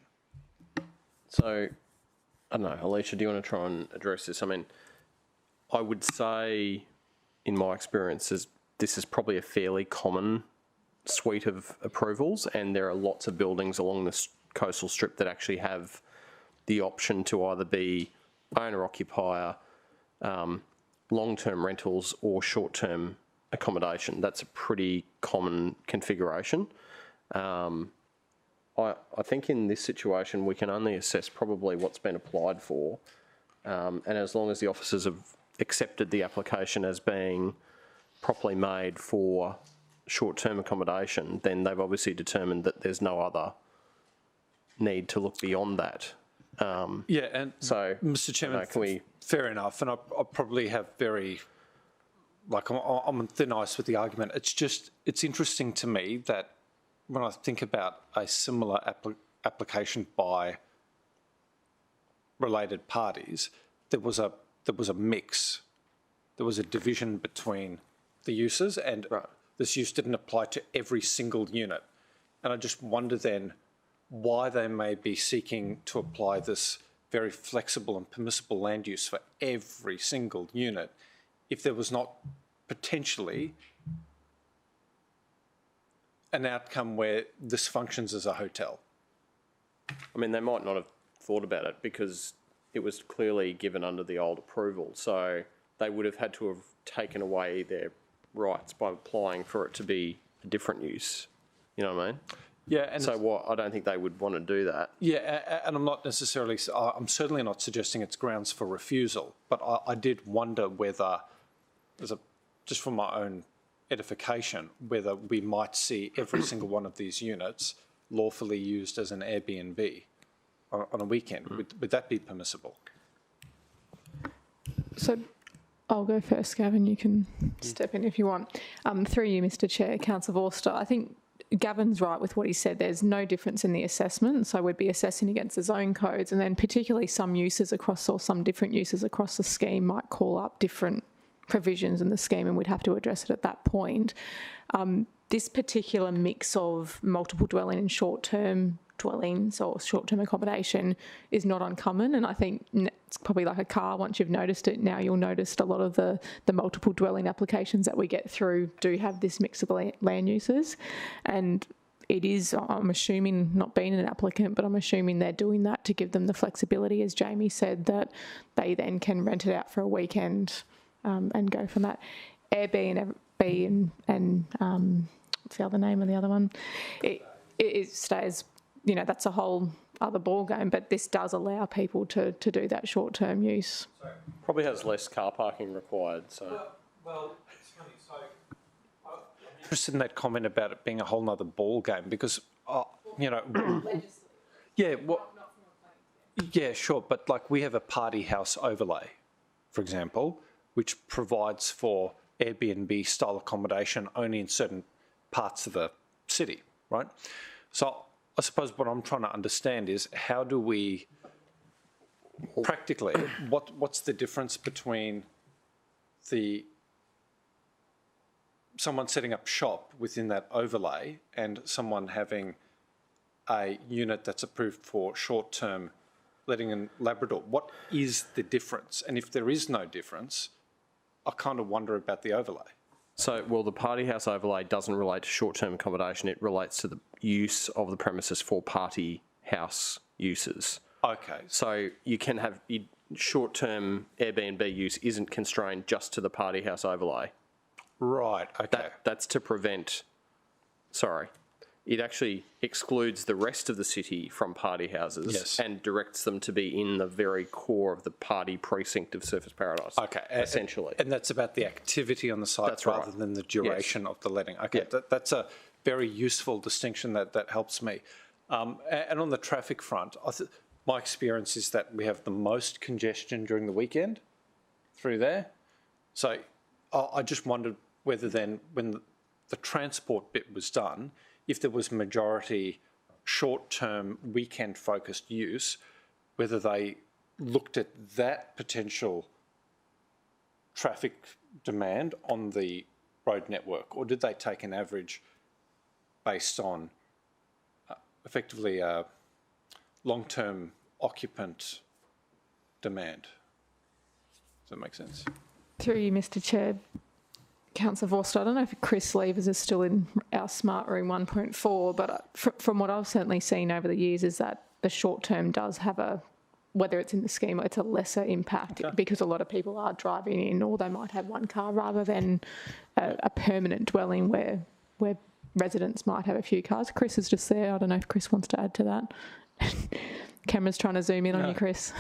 So, I don't know, Alicia, do you want to try and address this? I mean, I would say, in my experience, this is probably a fairly common suite of approvals, and there are lots of buildings along the coastal strip that actually have the option to either be owner-occupier, long-term rentals, or short-term accommodation. That's a pretty common configuration. I think in this situation we can only assess probably what's been applied for, and as long as the officers have accepted the application as being properly made for short-term accommodation, then they've obviously determined that there's no other need to look beyond that. Yeah, and so, Mr. Chairman, can we? Fair enough, and I probably have very, like, I'm on thin ice with the argument. It's interesting to me that when I think about a similar application by related parties, there was a mix. There was a division between the uses, and this use didn't apply to every single unit. And I just wonder then why they may be seeking to apply this very flexible and permissible land use for every single unit if there was not potentially an outcome where this functions as a hotel. I mean, they might not have thought about it because it was clearly given under the old approval, so they would have had to have taken away their rights by applying for it to be a different use. You know what I mean? Yeah. And so I don't think they would want to do that. Yeah, and I'm certainly not suggesting it's grounds for refusal, but I did wonder whether, just for my own edification, whether we might see every single one of these units lawfully used as an Airbnb on a weekend. Would that be permissible? So I'll go first, Gavin. You can step in if you want. Through you, Mr. Chair, Councillor Vorster, I think Gavin's right with what he said. There's no difference in the assessment, so we'd be assessing against the zone codes, and then particularly some uses across, or some different uses across the scheme might call up different provisions in the scheme, and we'd have to address it at that point. This particular mix of multiple dwelling and short-term dwellings or short-term accommodation is not uncommon, and I think it's probably like a car. Once you've noticed it, now you'll notice a lot of the multiple dwelling applications that we get through do have this mix of land uses, and it is, I'm assuming, not being an applicant, but I'm assuming they're doing that to give them the flexibility, as Jamie said, that they then can rent it out for a weekend and go from that. Airbnb and what's the other name of the other one? It stays, you know, that's a whole other ball game, but this does allow people to do that short-term use. Probably has less car parking required, so. Well, it's funny, so I'm interested in that comment about it being a whole nother ball game, because, you know, yeah, yeah, sure, but like we have a party house overlay, for example, which provides for Airbnb style accommodation only in certain parts of the city, right? So I suppose what I'm trying to understand is, how do we practically, what's the difference between someone setting up shop within that overlay and someone having a unit that's approved for short-term letting in Labrador? What is the difference? And if there is no difference, I kind of wonder about the overlay. So, well, the party house overlay doesn't relate to short-term accommodation. It relates to the use of the premises for party house uses. Okay. So you can have short-term Airbnb use isn't constrained just to the party house overlay. Right, okay. That's to prevent, it actually excludes the rest of the city from party houses and directs them to be in the very core of the party precinct of Surfers Paradise. Okay. Essentially. And that's about the activity on the site rather than the duration of the letting. Okay, that's a very useful distinction that helps me. And on the traffic front, my experience is that we have the most congestion during the weekend through there. So I just wondered whether then, when the transport bit was done, if there was majority short-term weekend-focused use, whether they looked at that potential traffic demand on the road network, or did they take an average based on effectively a long-term occupant demand? Does that make sense? Through you, Mr Chair. Councillor Forster, I don't know if Chris Levers is still in our Smart Room 1.4, but from what I've certainly seen over the years is that the short term does have whether it's in the scheme, it's a lesser impact because a lot of people are driving in, or they might have one car rather than a permanent dwelling where residents might have a few cars. Chris is just there. I don't know if Chris wants to add to that. Camera's trying to zoom in on you, Chris.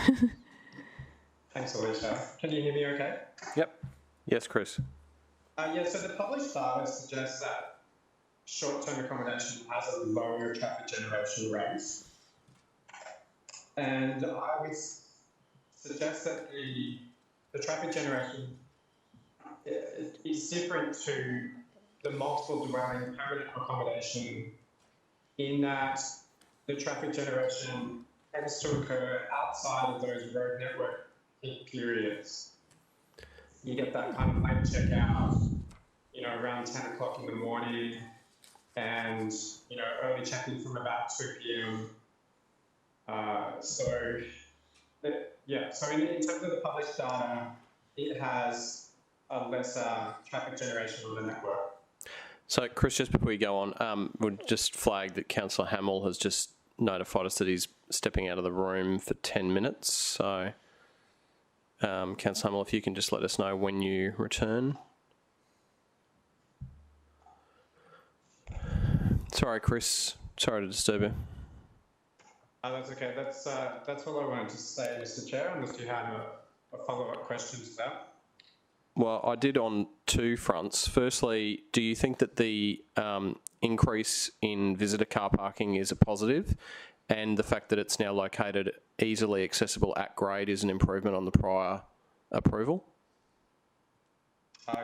Thanks, Alicia. Can you hear me okay? Yep. Yes, Chris. So the published data suggests that short-term accommodation has a lower traffic generation rate. And I would suggest that the traffic generation is different to the multiple dwelling permanent accommodation, in that the traffic generation tends to occur outside of those road network peak periods. You get that kind of late checkout, around 10 o'clock in the morning, and, early check-in from about 2 p.m. So in terms of the published data, it has a lesser traffic generation on the network. So, Chris, just before you go on, we'll just flag that Councillor Hamill has just notified us that he's stepping out of the room for 10 minutes. So, Councillor Hamill, if you can just let us know when you return. Sorry, Chris. Sorry to disturb you. That's okay. That's all I wanted to say, Mr. Chair, unless you had a follow-up question to that. Well, I did on two fronts. Firstly, do you think that the increase in visitor car parking is a positive, and the fact that it's now located easily accessible at grade is an improvement on the prior approval?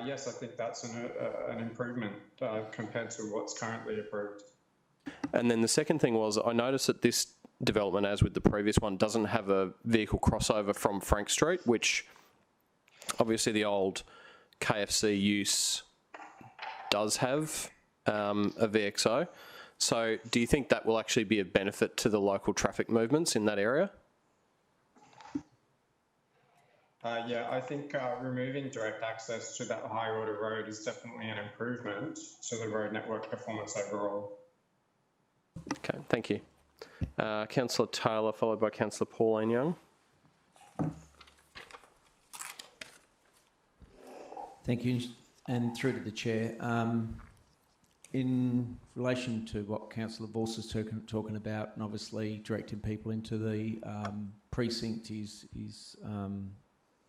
Yes, I think that's an improvement compared to what's currently approved. And then the second thing was, I noticed that this development, as with the previous one, doesn't have a vehicle crossover from Frank Street, which obviously the old KFC use does have a VXO. So do you think that will actually be a benefit to the local traffic movements in that area? Yeah, I think removing direct access to that high order road is definitely an improvement to the road network performance overall. Okay, thank you. Councillor Taylor, followed by Councillor Pauline Young. Thank you, and through to the Chair. In relation to what Councillor Voss is talking about, and obviously directing people into the precinct is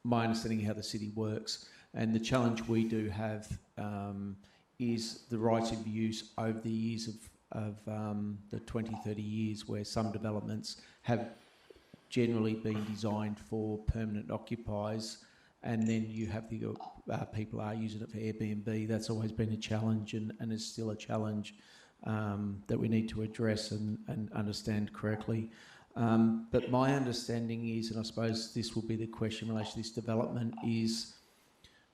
my understanding how the city works, and the challenge we do have is the right of use over the years of the 20, 30 years, where some developments have generally been designed for permanent occupiers, and then you have the people are using it for Airbnb. That's always been a challenge, and is still a challenge that we need to address and understand correctly. But my understanding is, and I suppose this will be the question in relation to this development, is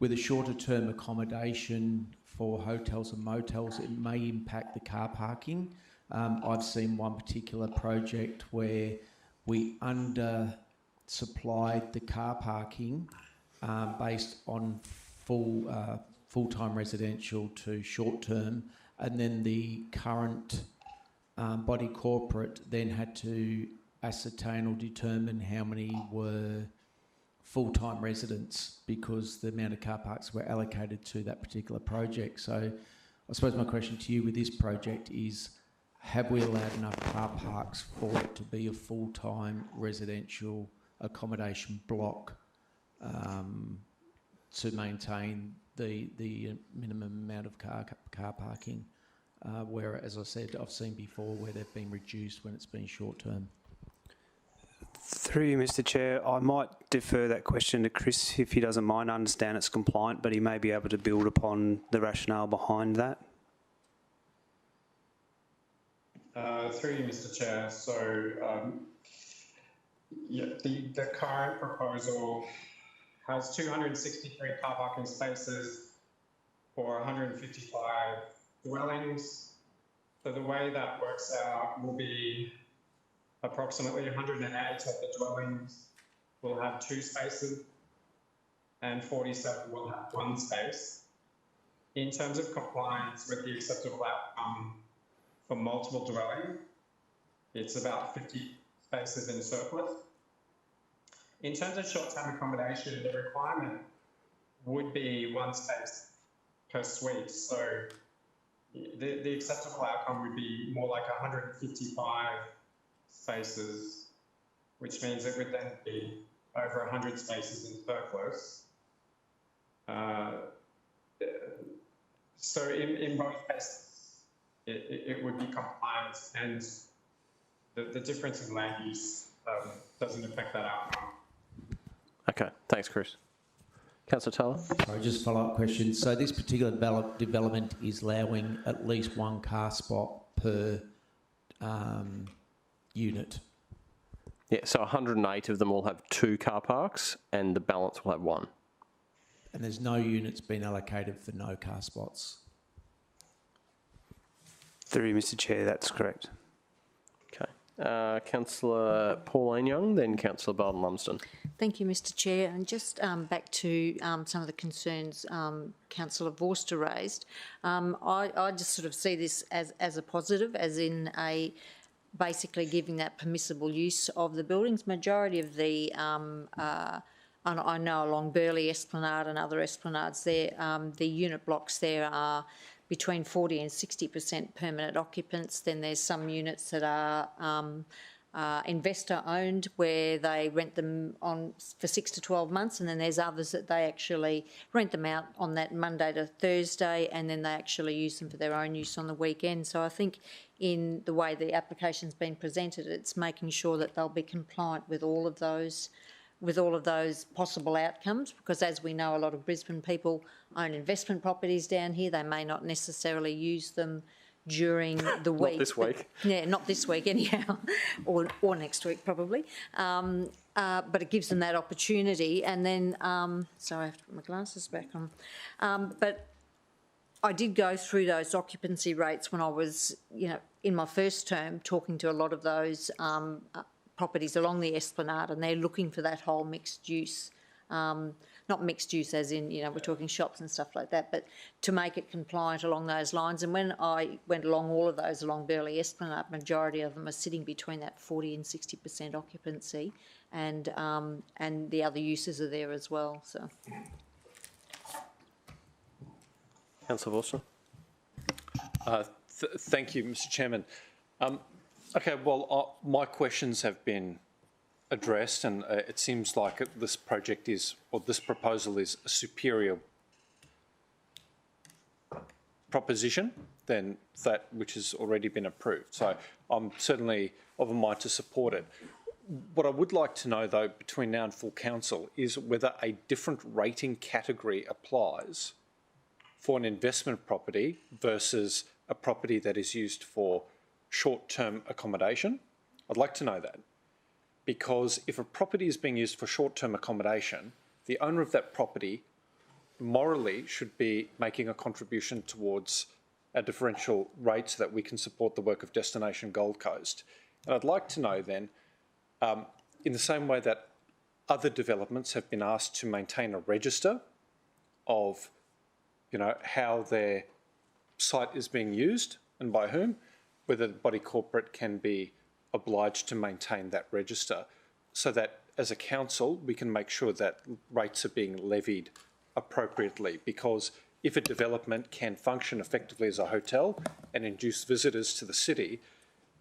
with a shorter term accommodation for hotels and motels, it may impact the car parking. I've seen one particular project where we under-supplied the car parking based on full-time residential to short-term, and then the current body corporate then had to ascertain or determine how many were full-time residents because the amount of car parks were allocated to that particular project. So I suppose my question to you with this project is, have we allowed enough car parks for it to be a full-time residential accommodation block to maintain the minimum amount of car parking, where, as I said, I've seen before where they've been reduced when it's been short-term? Through you, Mr Chair, I might defer that question to Chris if he doesn't mind. I understand it's compliant, but he may be able to build upon the rationale behind that. Through you, Mr Chair. So, yeah, the current proposal has 263 car parking spaces for 155 dwellings. So the way that works out will be approximately 108 of the dwellings will have 2 spaces and 47 will have 1 space. In terms of compliance with the acceptable outcome for multiple dwelling, it's about 50 spaces in surplus. In terms of short-term accommodation, the requirement would be 1 space per suite. So the acceptable outcome would be more like 155 spaces, which means it would then be over 100 spaces in surplus. So in both cases, it would be compliant, and the difference in land use doesn't affect that outcome. Okay, thanks, Chris. Councillor Taylor? Sorry, just a follow-up question. So this particular development is allowing at least 1 car spot per unit? Yeah, so 108 of them will have 2 car parks and the balance will have 1. And there's no units being allocated for no car spots? Through you, Mr Chair, that's correct. Okay. Councillor Pauline Young, then Councillor Barton-Lumsden. Thank you, Mr Chair. And just back to some of the concerns Councillor Vorster raised, I just sort of see this as a positive, as in basically giving that permissible use of the buildings. Majority of the, I know along Burleigh Esplanade and other esplanades there, the unit blocks there are between 40 and 60% permanent occupants. Then there's some units that are investor owned where they rent them on for 6 to 12 months, and then there's others that they actually rent them out on that Monday to Thursday, and then they actually use them for their own use on the weekend. So I think in the way the application's been presented, it's making sure that they'll be compliant with all of those possible outcomes, because as we know, a lot of Brisbane people own investment properties down here. They may not necessarily use them during the week. Not this week. Yeah, not this week anyhow, or next week probably. But it gives them that opportunity. And then, sorry, I have to put my glasses back on. But I did go through those occupancy rates when I was, in my first term, talking to a lot of those properties along the Esplanade, and they're looking for that whole mixed use. Not mixed use as in, we're talking shops and stuff like that, but to make it compliant along those lines. And when I went along all of those along Burleigh Esplanade, majority of them are sitting between that 40 and 60% occupancy, and the other uses are there as well. So, Councillor Wilson. Thank you, Mr. Chairman. Okay, well, my questions have been addressed, and it seems like this project is, or this proposal is, a superior proposition than that which has already been approved. So I'm certainly of a mind to support it. What I would like to know, though, between now and full council, is whether a different rating category applies for an investment property versus a property that is used for short-term accommodation. I'd like to know that. Because if a property is being used for short-term accommodation, the owner of that property morally should be making a contribution towards a differential rate so that we can support the work of Destination Gold Coast. And I'd like to know then, in the same way that other developments have been asked to maintain a register of, how their site is being used and by whom, whether the body corporate can be obliged to maintain that register so that as a council we can make sure that rates are being levied appropriately, because if a development can function effectively as a hotel and induce visitors to the city,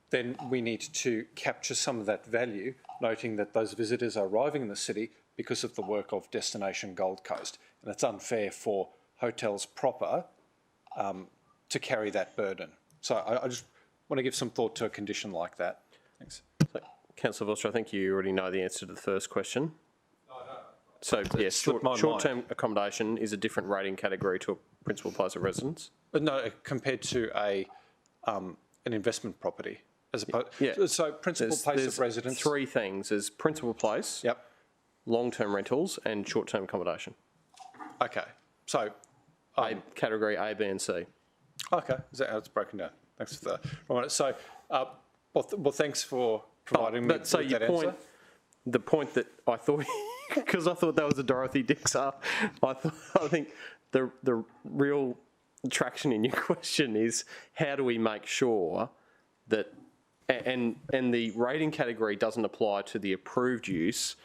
then we need to capture some of that value, noting that those visitors are arriving in the city because of the work of Destination Gold Coast, and it's unfair for hotels proper to carry that burden. So I just want to give some thought to a condition like that. Thanks. So, Councillor Vostra, I think you already know the answer to the first question. So, yes, short-term accommodation is a different rating category to a principal place of residence. But no, compared to an investment property, as opposed. Yeah. So, principal place of residence. Three things: there's principal place, yep, long-term rentals, and short-term accommodation. Okay. So, category A, B, and C. Okay, is that how it's broken down? Thanks for that. So. Well, thanks for providing me with that answer. The point that I thought, because I thought that was a Dorothy Dixer, I think the real traction in your question is how do we make sure that, and the rating category doesn't apply to the approved use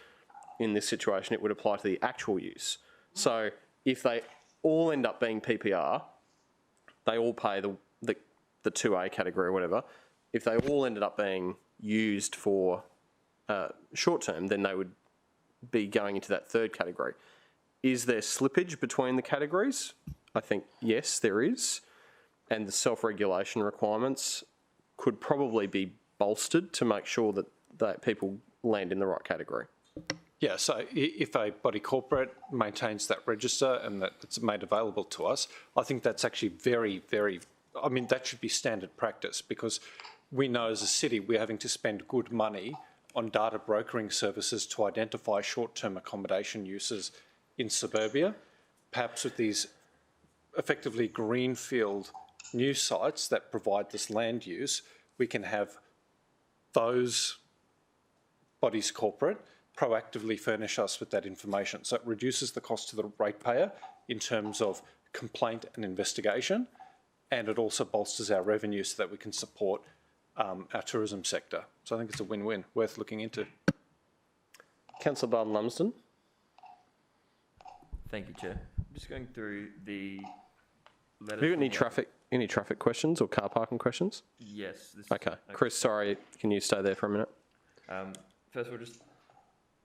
in this situation, it would apply to the actual use. So if they all end up being PPR, they all pay the 2A category or whatever. If they all ended up being used for short term, then they would be going into that third category. Is there slippage between the categories? I think yes, there is. And the self-regulation requirements could probably be bolstered to make sure that people land in the right category. Yeah, so if a body corporate maintains that register and that it's made available to us, I think that's actually very, very, that should be standard practice, because we know as a city we're having to spend good money on data brokering services to identify short-term accommodation uses in suburbia. Perhaps with these effectively greenfield new sites that provide this land use, we can have those bodies corporate proactively furnish us with that information. So it reduces the cost to the ratepayer in terms of complaint and investigation, and it also bolsters our revenue so that we can support our tourism sector. So I think it's a win-win, worth looking into. Councillor Barton-Lumsden. Thank you, Chair. I'm just going through the letters. Have you got any traffic questions or car parking questions? Yes. Okay. Chris, sorry, can you stay there for a minute? First of all, just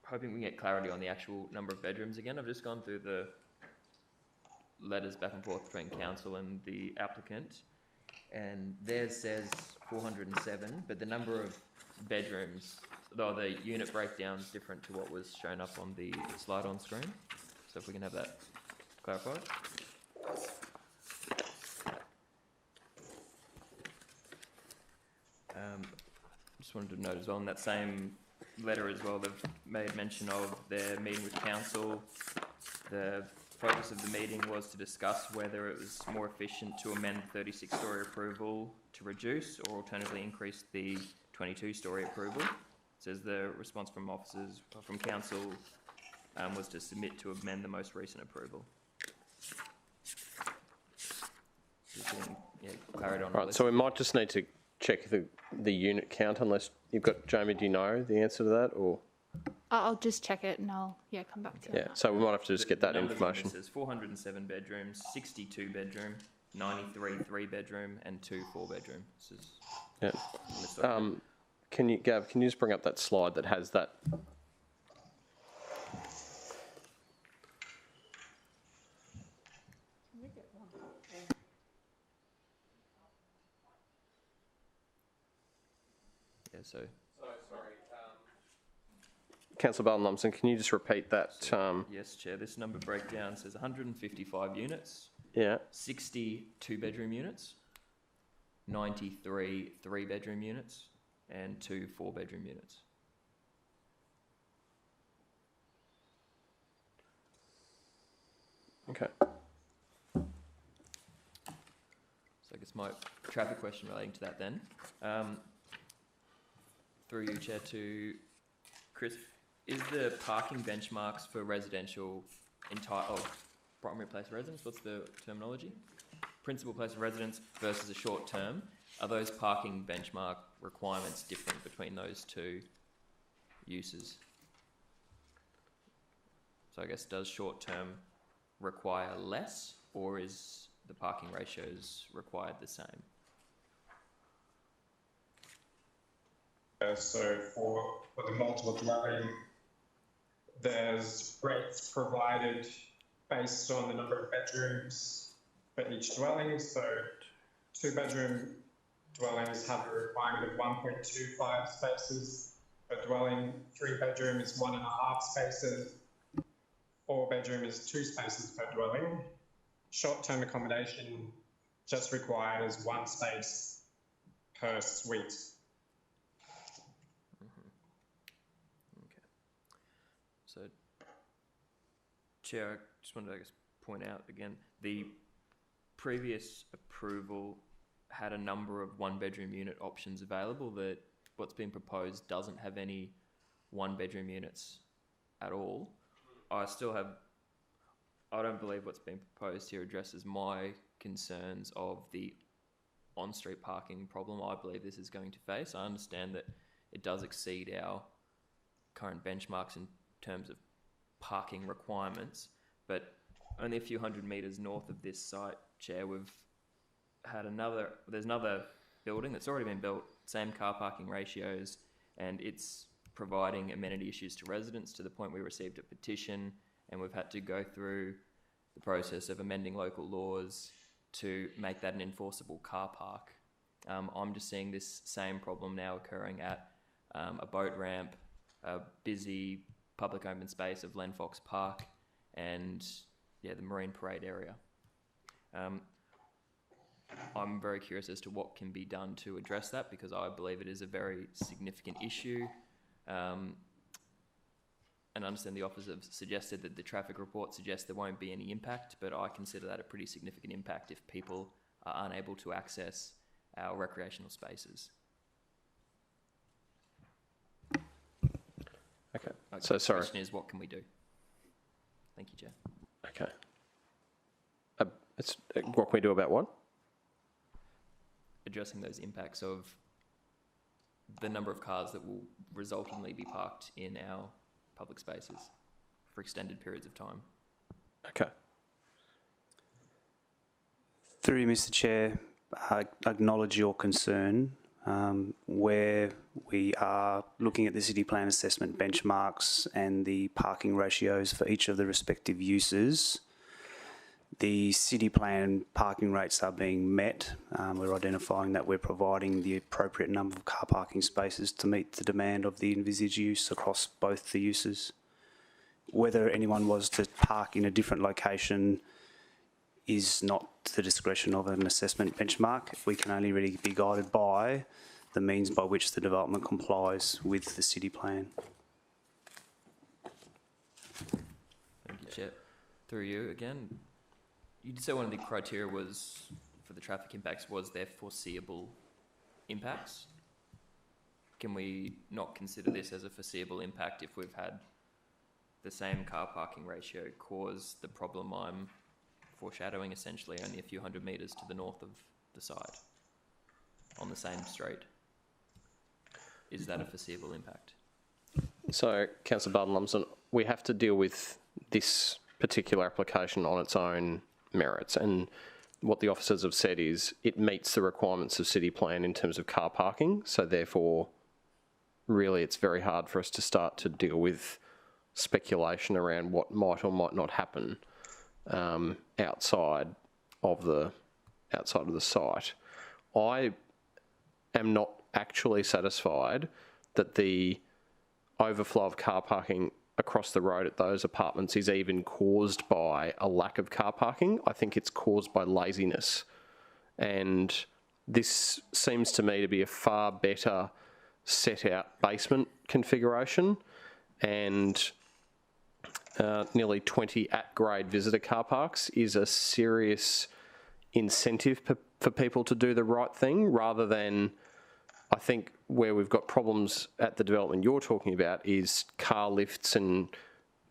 hoping we can get clarity on the actual number of bedrooms again. I've just gone through the letters back and forth between council and the applicant, and theirs says 407, but the number of bedrooms, though the unit breakdown is different to what was shown up on the slide on screen. So if we can have that clarified. just wanted to note as well, in that same letter as well, they've made mention of their meeting with council. The focus of the meeting was to discuss whether it was more efficient to amend the 36-storey approval to reduce or alternatively increase the 22-storey approval. It says the response from officers, from council, was to submit to amend the most recent approval. Clarity on right, so we might just need to check the unit count, unless you've got, Jamie, do you know the answer to that, or? I'll just check it and I'll come back to you. Yeah, so we might have to just get that information. It says 407 bedrooms, 62 bedroom, 93 3-bedroom, and 2 4-bedroom. Yeah. Can you, Gav, can you just bring up that slide that has that? Yeah, so. Sorry. Councillor Ballin-Lumsden, can you just repeat that? Yes, Chair. This number breakdown says 155 units. Yeah. 60 2-bedroom units, 93 3-bedroom units, and 2 4-bedroom units. Okay. So I guess my traffic question relating to that then, through you, Chair, to Chris, is the parking benchmarks for residential primary place of residence, what's the terminology? Principal place of residence versus a short term. Are those parking benchmark requirements different between those two uses? So I guess, does short term require less, or is the parking ratios required the same? So for the multiple dwelling, there's rates provided based on the number of bedrooms for each dwelling. So 2-bedroom dwellings have a requirement of 1.25 spaces per dwelling. 3-bedroom is 1.5 spaces. 4-bedroom is 2 spaces per dwelling. Short-term accommodation just required as 1 space per suite. Okay. So, Chair, I just wanted to point out again, the previous approval had a number of 1-bedroom unit options available. That what's been proposed doesn't have any 1-bedroom units at all. I don't believe what's been proposed here addresses my concerns of the on-street parking problem I believe this is going to face. I understand that it does exceed our current benchmarks in terms of parking requirements, but only a few hundred metres north of this site, Chair, there's another building that's already been built, same car parking ratios, and it's providing amenity issues to residents to the point we received a petition and we've had to go through the process of amending local laws to make that an enforceable car park. I'm just seeing this same problem now occurring at a boat ramp, a busy public open space of Len Fox Park, and the Marine Parade area. I'm very curious as to what can be done to address that, because I believe it is a very significant issue. And I understand the officers have suggested that the traffic report suggests there won't be any impact, but I consider that a pretty significant impact if people are unable to access our recreational spaces. Okay, so sorry. The question is, what can we do? Thank you, Chair. Okay. What can we do about what? Addressing those impacts of the number of cars that will resultantly be parked in our public spaces for extended periods of time. Okay. Through you, Mr. Chair, I acknowledge your concern. Where we are looking at the city plan assessment benchmarks and the parking ratios for each of the respective uses, the city plan parking rates are being met. We're identifying that we're providing the appropriate number of car parking spaces to meet the demand of the envisaged use across both the uses. Whether anyone was to park in a different location is not the discretion of an assessment benchmark. We can only really be guided by the means by which the development complies with the city plan. Thank you, Chair. Through you again, you did say one of the criteria was for the traffic impacts was their foreseeable impacts. Can we not consider this as a foreseeable impact if we've had the same car parking ratio cause the problem I'm foreshadowing, essentially only a few hundred metres to the north of the site on the same street? Is that a foreseeable impact? So, Councillor Barton-Lumsden, we have to deal with this particular application on its own merits, and what the officers have said is it meets the requirements of city plan in terms of car parking, so therefore really it's very hard for us to start to deal with speculation around what might or might not happen outside of the site. I am not actually satisfied that the overflow of car parking across the road at those apartments is even caused by a lack of car parking. I think it's caused by laziness. And this seems to me to be a far better set out basement configuration, and nearly 20 at-grade visitor car parks is a serious incentive for people to do the right thing, rather than, I think, where we've got problems at the development you're talking about is car lifts and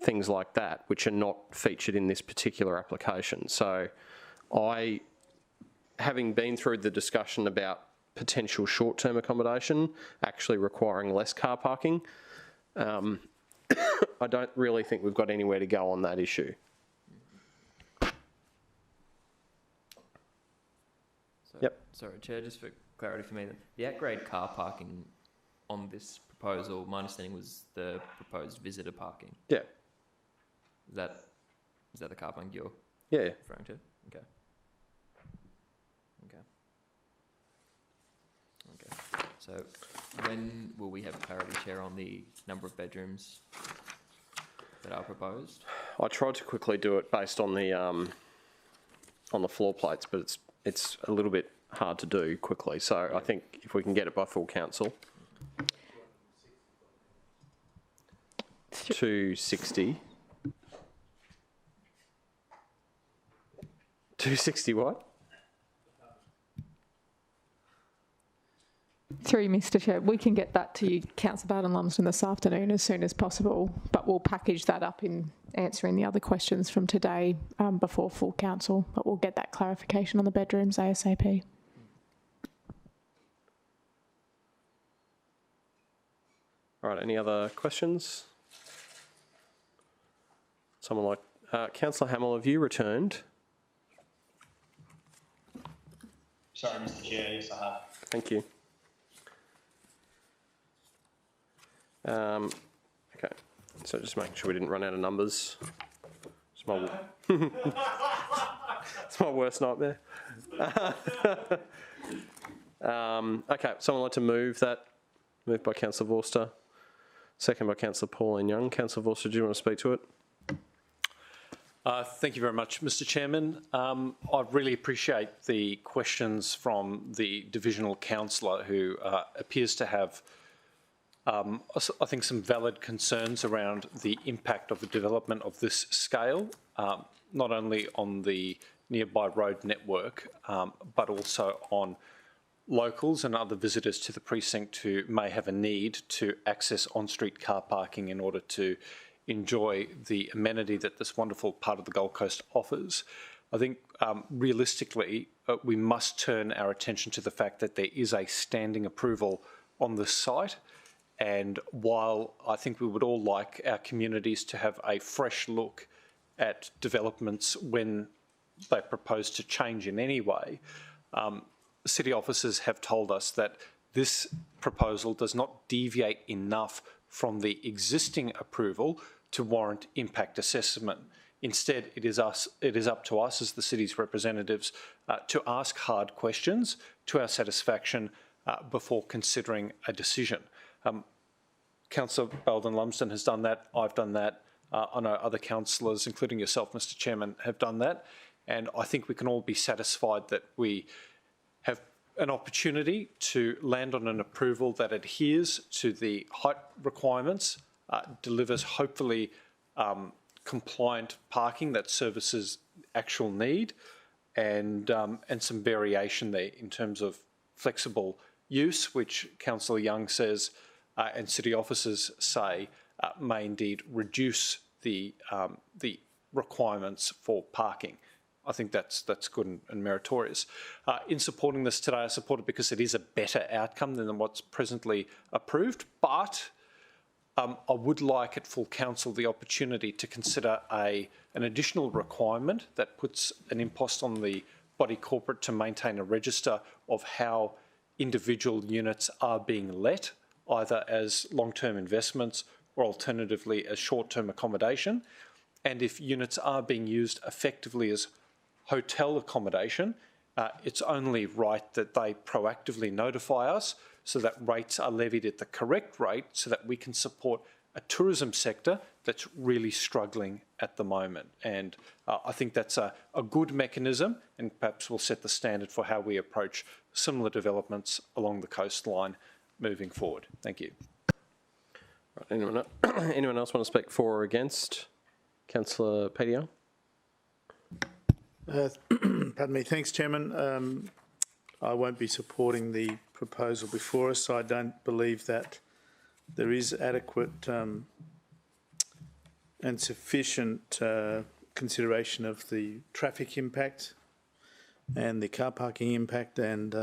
things like that, which are not featured in this particular application. So I, having been through the discussion about potential short-term accommodation actually requiring less car parking, I don't really think we've got anywhere to go on that issue. Yep. Sorry, Chair, just for clarity for me, the at-grade car parking on this proposal, my understanding was the proposed visitor parking. Yeah. Is that the car parking you're referring to? Okay. So when will we have clarity, Chair, on the number of bedrooms that are proposed? I tried to quickly do it based on the floor plates, but it's a little bit hard to do quickly. So I think if we can get it by full council. 260. 260 what? Through you, Mr Chair, we can get that to you, Councillor Barton-Lumsden, this afternoon as soon as possible, but we'll package that up in answering the other questions from today before full council, but we'll get that clarification on the bedrooms ASAP. All right, any other questions? Someone like... Councillor Hamill, have you returned? Sorry, Mr Chair, yes I have. Thank you. Okay, so just making sure we didn't run out of numbers. It's my, it's my worst nightmare. Okay, someone like to move that? Moved by Councillor Vorster, second by Councillor Pauline Young. Councillor Vorster, do you want to speak to it? Thank you very much, Mr Chairman. I really appreciate the questions from the divisional councillor who appears to have I think some valid concerns around the impact of the development of this scale, not only on the nearby road network, but also on locals and other visitors to the precinct who may have a need to access on-street car parking in order to enjoy the amenity that this wonderful part of the Gold Coast offers. I think realistically, we must turn our attention to the fact that there is a standing approval on this site. And while I think we would all like our communities to have a fresh look at developments when they propose to change in any way, city officers have told us that this proposal does not deviate enough from the existing approval to warrant impact assessment. Instead, it is up to us as the city's representatives to ask hard questions to our satisfaction before considering a decision. Councillor Barton-Lumsden has done that. I've done that. I know other councillors, including yourself, Mr Chairman, have done that. And I think we can all be satisfied that we have an opportunity to land on an approval that adheres to the height requirements, delivers hopefully compliant parking that services actual need, and some variation there in terms of flexible use, which Councillor Young says and city officers say may indeed reduce the requirements for parking. I think that's good and meritorious. In supporting this today, I support it because it is a better outcome than what's presently approved, but I would like at full council the opportunity to consider an additional requirement that puts an impost on the body corporate to maintain a register of how individual units are being let, either as long-term investments or alternatively as short-term accommodation. And if units are being used effectively as hotel accommodation, it's only right that they proactively notify us so that rates are levied at the correct rate so that we can support a tourism sector that's really struggling at the moment. And I think that's a good mechanism, and perhaps will set the standard for how we approach similar developments along the coastline moving forward. Thank you. Right, anyone else want to speak for or against? Councillor Peter. Pardon me. Thanks, Chairman. I won't be supporting the proposal before us. I don't believe that there is adequate and sufficient consideration of the traffic impact and the car parking impact, and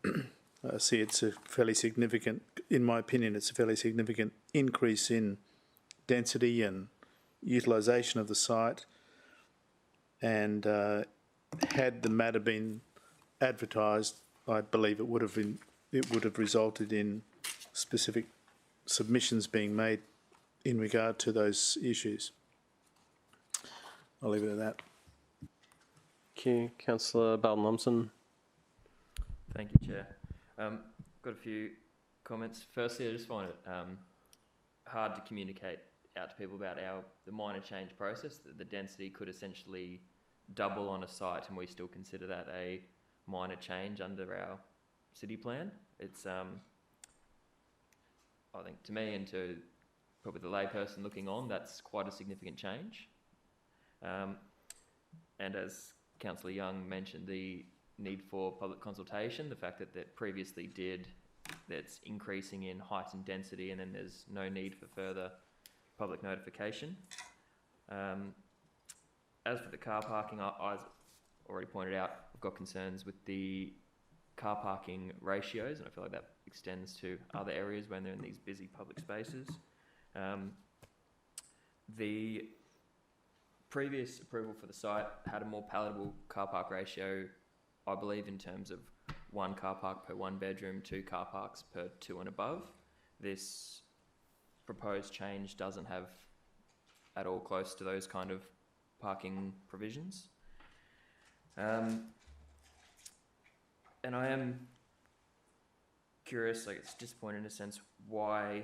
I see it's a fairly significant, in my opinion, it's a fairly significant increase in density and utilisation of the site. And had the matter been advertised, I believe it would have resulted in specific submissions being made in regard to those issues. I'll leave it at that. Thank you. Councillor Bowden-Lumsden. Thank you, Chair. Got a few comments. Firstly, I just find it hard to communicate out to people about the minor change process. The density could essentially double on a site and we still consider that a minor change under our city plan. It's, I think to me and to probably the layperson looking on, that's quite a significant change. And as Councillor Young mentioned, the need for public consultation, the fact that that previously that's increasing in height and density, and then there's no need for further public notification. As for the car parking, I already pointed out, I've got concerns with the car parking ratios, and I feel like that extends to other areas when they're in these busy public spaces. The previous approval for the site had a more palatable car park ratio, I believe, in terms of 1 car park per 1 bedroom, 2 car parks per 2 and above. This proposed change doesn't have at all close to those kind of parking provisions. And I am curious, like it's disappointing in a sense, why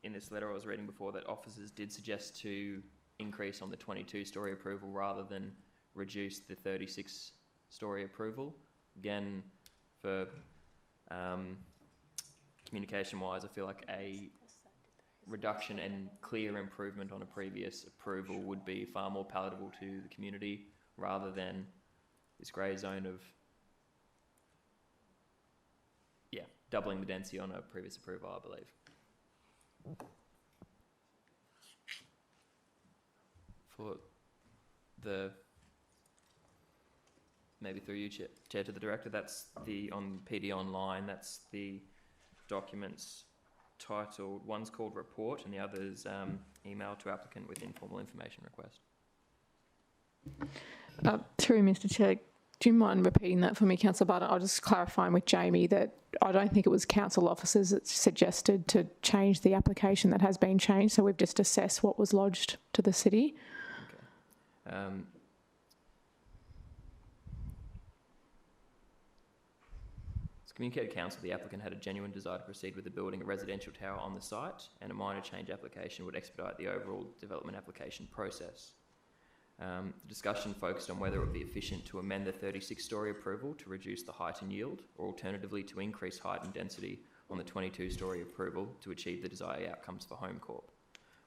in this letter I was reading before that officers did suggest to increase on the 22-storey approval rather than reduce the 36-storey approval. Again, for communication-wise, I feel like a reduction and clear improvement on a previous approval would be far more palatable to the community rather than this grey zone of, doubling the density on a previous approval, I believe. For the, maybe through you, Chair, to the Director, that's on PD Online, that's the documents titled, one's called report and the other's email to applicant with informal information request. Through Mr Chair, do you mind repeating that for me, Councillor Barton? I'll just clarify with Jamie that I don't think it was council officers that suggested to change the application that has been changed, so we've just assessed what was lodged to the city. Okay. Communicated council, the applicant had a genuine desire to proceed with the building a residential tower on the site, and a minor change application would expedite the overall development application process. The discussion focused on whether it would be efficient to amend the 36-storey approval to reduce the height and yield, or alternatively to increase height and density on the 22-storey approval to achieve the desired outcomes for Home Corp.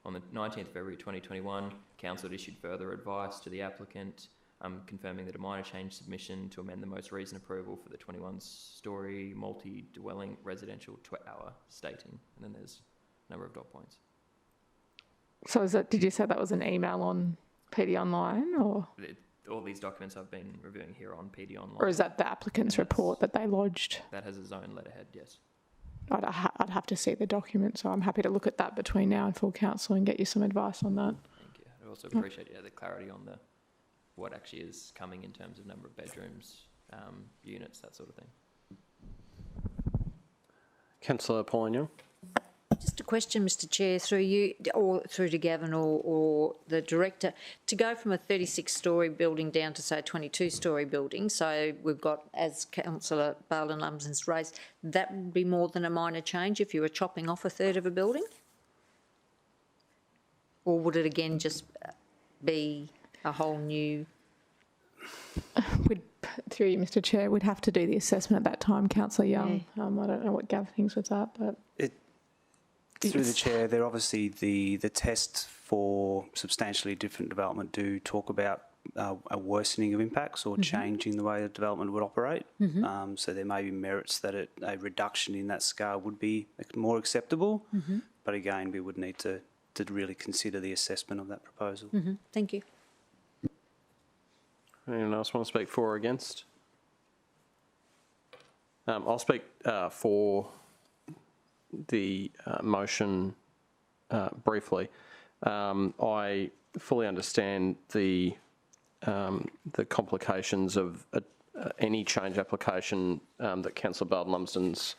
On the 19th of February 2021, Council had issued further advice to the applicant, confirming that a minor change submission to amend the most recent approval for the 21-storey multi-dwelling residential tower stating, and then there's a number of dot points. So did you say that was an email on PD Online, or? All these documents I've been reviewing here on PD Online. Or is that the applicant's report that they lodged? That has its own letterhead, yes. I'd have to see the document, so I'm happy to look at that between now and full council and get you some advice on that. Thank you. I also appreciate the clarity on what actually is coming in terms of number of bedrooms, units, that sort of thing. Councillor Pauline. Just a question, Mr Chair, through you, or through to Gavin or the director, to go from a 36-storey building down to, say, a 22-storey building, so we've got, as Councillor Barlin-Lumsden's raised, that would be more than a minor change if you were chopping off a third of a building? Or would it again just be a whole new... Through you, Mr Chair, we'd have to do the assessment at that time, Councillor Young. Yeah. I don't know what Gav thinks with that, but... Through the chair, there obviously the tests for substantially different development do talk about a worsening of impacts or changing the way the development would operate. So there may be merits that a reduction in that scale would be more acceptable. But again, we would need to really consider the assessment of that proposal. Thank you. Anyone else want to speak for or against? I'll speak for the motion briefly. I fully understand the complications of any change application that Councillor Barlin-Lumsden's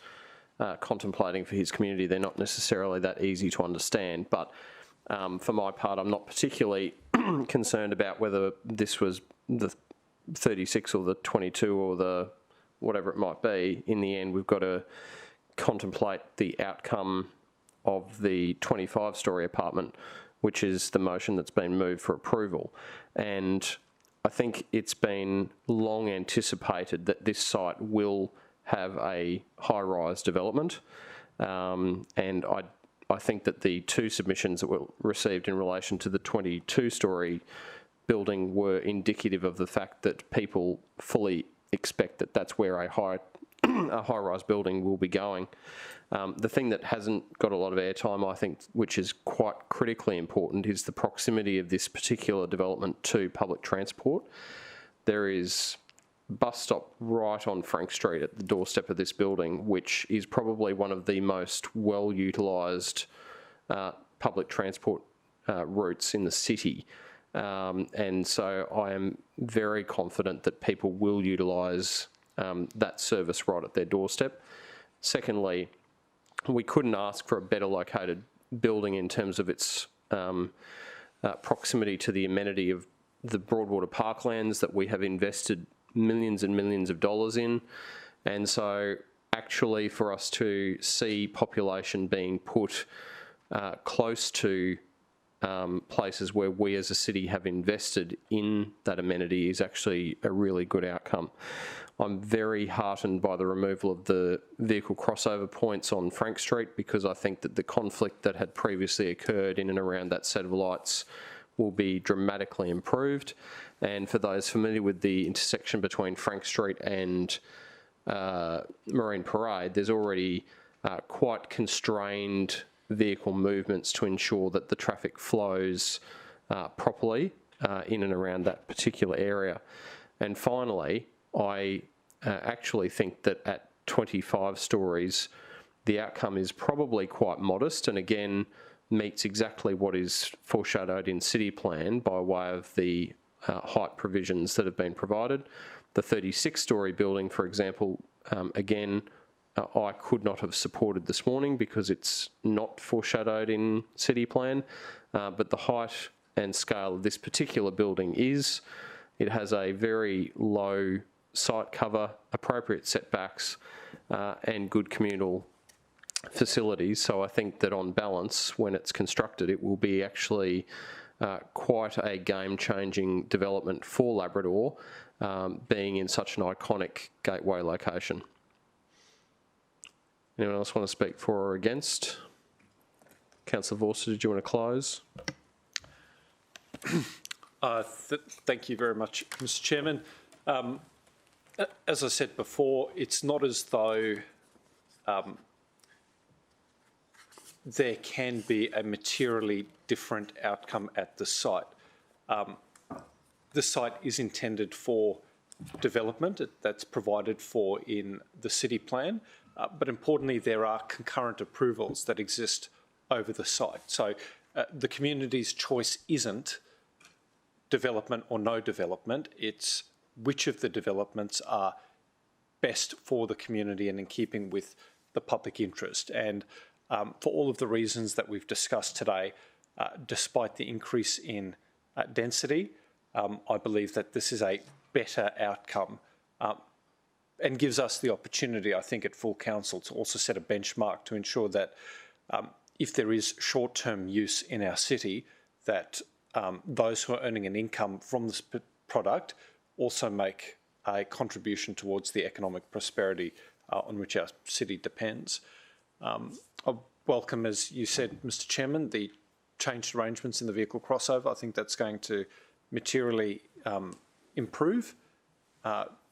contemplating for his community. They're not necessarily that easy to understand, but for my part, I'm not particularly concerned about whether this was the 36 or the 22 or the whatever it might be. In the end, we've got to contemplate the outcome of the 25-storey apartment, which is the motion that's been moved for approval. And I think it's been long anticipated that this site will have a high-rise development. And I think that the two submissions that were received in relation to the 22-storey building were indicative of the fact that people fully expect that that's where a high-rise building will be going. The thing that hasn't got a lot of airtime, I think, which is quite critically important, is the proximity of this particular development to public transport. There is a bus stop right on Frank Street at the doorstep of this building, which is probably one of the most well-utilised public transport routes in the city. And so I am very confident that people will utilise that service right at their doorstep. Secondly, we couldn't ask for a better located building in terms of its proximity to the amenity of the Broadwater Parklands that we have invested millions and millions of dollars in. And so actually for us to see population being put close to places where we as a city have invested in that amenity is actually a really good outcome. I'm very heartened by the removal of the vehicle crossover points on Frank Street, because I think that the conflict that had previously occurred in and around that set of lights will be dramatically improved. And for those familiar with the intersection between Frank Street and Marine Parade, there's already quite constrained vehicle movements to ensure that the traffic flows properly in and around that particular area. And finally, I actually think that at 25 stories, the outcome is probably quite modest, and again meets exactly what is foreshadowed in City Plan by way of the height provisions that have been provided. The 36-storey building, for example, again, I could not have supported this morning because it's not foreshadowed in City Plan, but the height and scale of this particular building is. It has a very low site cover, appropriate setbacks, and good communal facilities. So I think that on balance, when it's constructed, it will be actually quite a game-changing development for Labrador, being in such an iconic gateway location. Anyone else want to speak for or against? Councillor Vorster, did you want to close? Thank you very much, Mr. Chairman. As I said before, it's not as though there can be a materially different outcome at the site. The site is intended for development. That's provided for in the city plan. But importantly, there are concurrent approvals that exist over the site. So the community's choice isn't development or no development. It's which of the developments are best for the community and in keeping with the public interest. And for all of the reasons that we've discussed today, despite the increase in density, I believe that this is a better outcome and gives us the opportunity, I think, at full council to also set a benchmark to ensure that if there is short-term use in our city, that those who are earning an income from this product also make a contribution towards the economic prosperity on which our city depends. I welcome, as you said, Mr. Chairman, the changed arrangements in the vehicle crossover. I think that's going to materially improve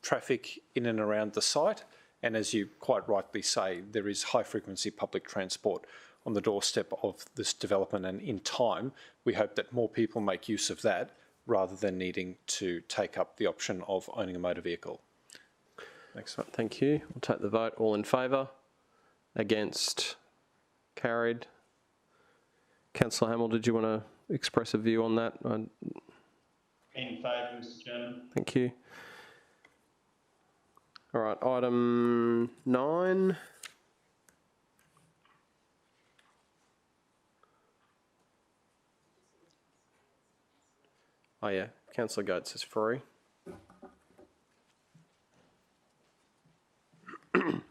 traffic in and around the site. And as you quite rightly say, there is high-frequency public transport on the doorstep of this development, and in time, we hope that more people make use of that rather than needing to take up the option of owning a motor vehicle. Excellent, thank you. We'll take the vote. All in favour? Against? Carried. Councillor Hamill, did you want to express a view on that? In favour, Mr. Chairman. Thank you. All right, item 9. Oh yeah, Councillor Goetz is free. How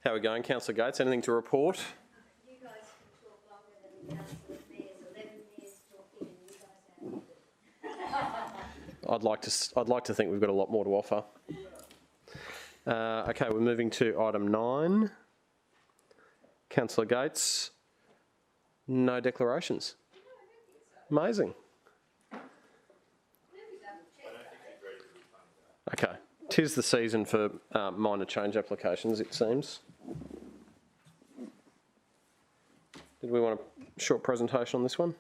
are we going, Councillor Goetz? Anything to report? You guys can talk longer than Councillor Mayor's 11 years talking and you guys haven't. I'd like to think we've got a lot more to offer. Okay, we're moving to item 9. Councillor Gates, no declarations. Amazing. Okay, 'tis the season for minor change applications, it seems. Did we want a short presentation on this one?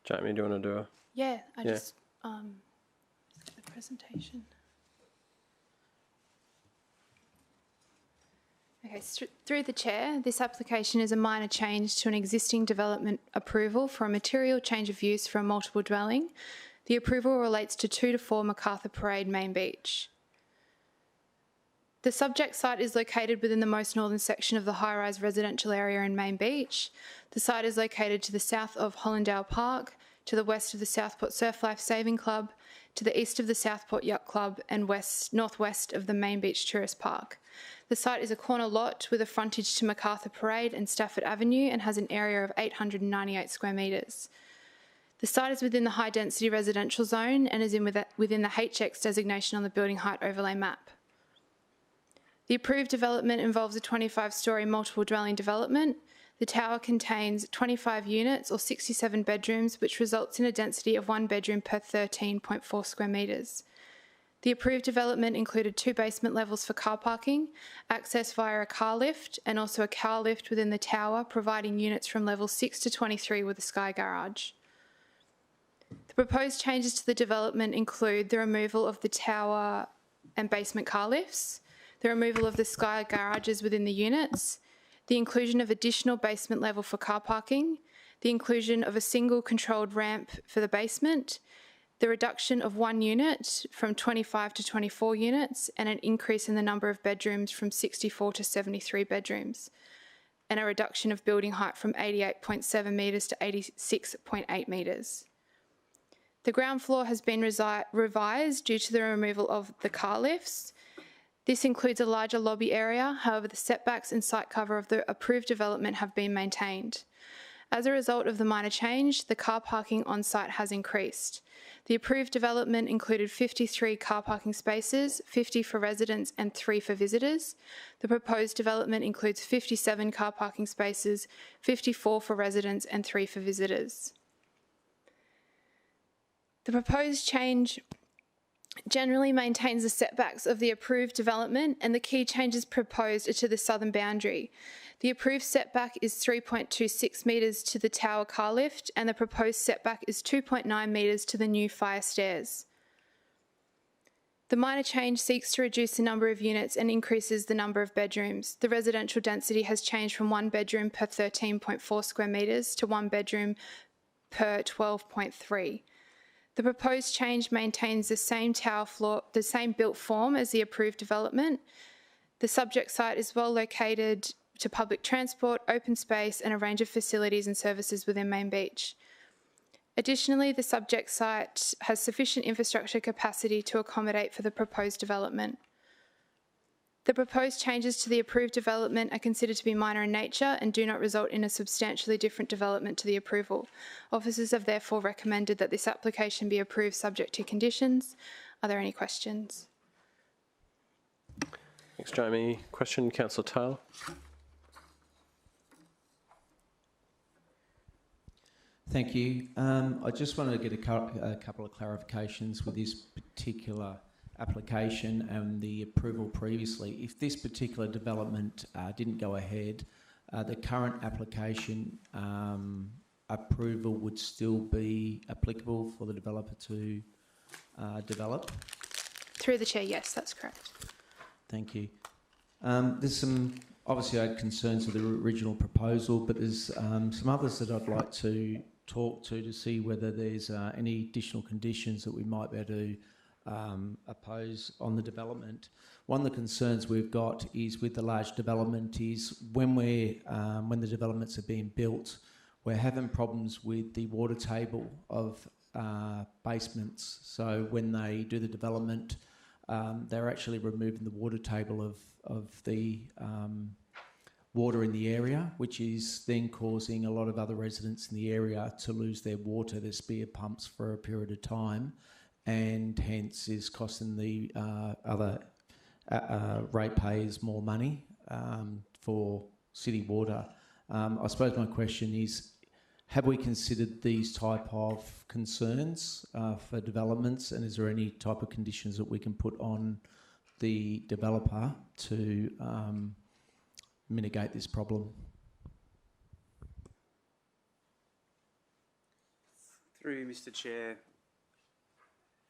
Jamie, do you want to do a... Yeah, just the presentation. Okay, through the Chair, this application is a minor change to an existing development approval for a material change of use for a multiple dwelling. The approval relates to 2 to 4 MacArthur Parade Main Beach. The subject site is located within the most northern section of the high-rise residential area in Main Beach. The site is located to the south of Hollandale Park, to the west of the Southport Surf Life Saving Club, to the east of the Southport Yacht Club, and northwest of the Main Beach Tourist Park. The site is a corner lot with a frontage to MacArthur Parade and Stafford Avenue and has an area of 898 square metres. The site is within the high-density residential zone and is within the HX designation on the building height overlay map. The approved development involves a 25-storey multiple dwelling development. The tower contains 25 units or 67 bedrooms, which results in a density of 1 bedroom per 13.4 square metres. The approved development included 2 basement levels for car parking, access via a car lift, and also a car lift within the tower, providing units from level 6 to 23 with a sky garage. The proposed changes to the development include the removal of the tower and basement car lifts, the removal of the sky garages within the units, the inclusion of additional basement level for car parking, the inclusion of a single controlled ramp for the basement, the reduction of 1 unit from 25 to 24 units, and an increase in the number of bedrooms from 64 to 73 bedrooms, and a reduction of building height from 88.7 metres to 86.8 metres. The ground floor has been revised due to the removal of the car lifts. This includes a larger lobby area, however the setbacks and site cover of the approved development have been maintained. As a result of the minor change, the car parking on site has increased. The approved development included 53 car parking spaces, 50 for residents and 3 for visitors. The proposed development includes 57 car parking spaces, 54 for residents and 3 for visitors. The proposed change generally maintains the setbacks of the approved development, and the key changes proposed are to the southern boundary. The approved setback is 3.26 metres to the tower car lift, and the proposed setback is 2.9 metres to the new fire stairs. The minor change seeks to reduce the number of units and increases the number of bedrooms. The residential density has changed from 1 bedroom per 13.4 square metres to 1 bedroom per 12.3. The proposed change maintains the same tower floor, the same built form as the approved development. The subject site is well located to public transport, open space, and a range of facilities and services within Main Beach. Additionally, the subject site has sufficient infrastructure capacity to accommodate for the proposed development. The proposed changes to the approved development are considered to be minor in nature and do not result in a substantially different development to the approval. Officers have therefore recommended that this application be approved subject to conditions. Are there any questions? Thanks, Jamie. Question, Councillor Taylor. Thank you. I just wanted to get a couple of clarifications with this particular application and the approval previously. If this particular development didn't go ahead, the current application approval would still be applicable for the developer to develop? Through the chair, yes, that's correct. Thank you. There's some, obviously I had concerns with the original proposal, but there's some others that I'd like to talk to see whether there's any additional conditions that we might be able to oppose on the development. One of the concerns we've got is with the large development is when the developments are being built, we're having problems with the water table of basements. So when they do the development, they're actually removing the water table of the water in the area, which is then causing a lot of other residents in the area to lose their water, their spear pumps for a period of time, and hence is costing the other ratepayers more money for city water. I suppose my question is, have we considered these type of concerns for developments, and is there any type of conditions that we can put on the developer to mitigate this problem? Through you, Mr. Chair.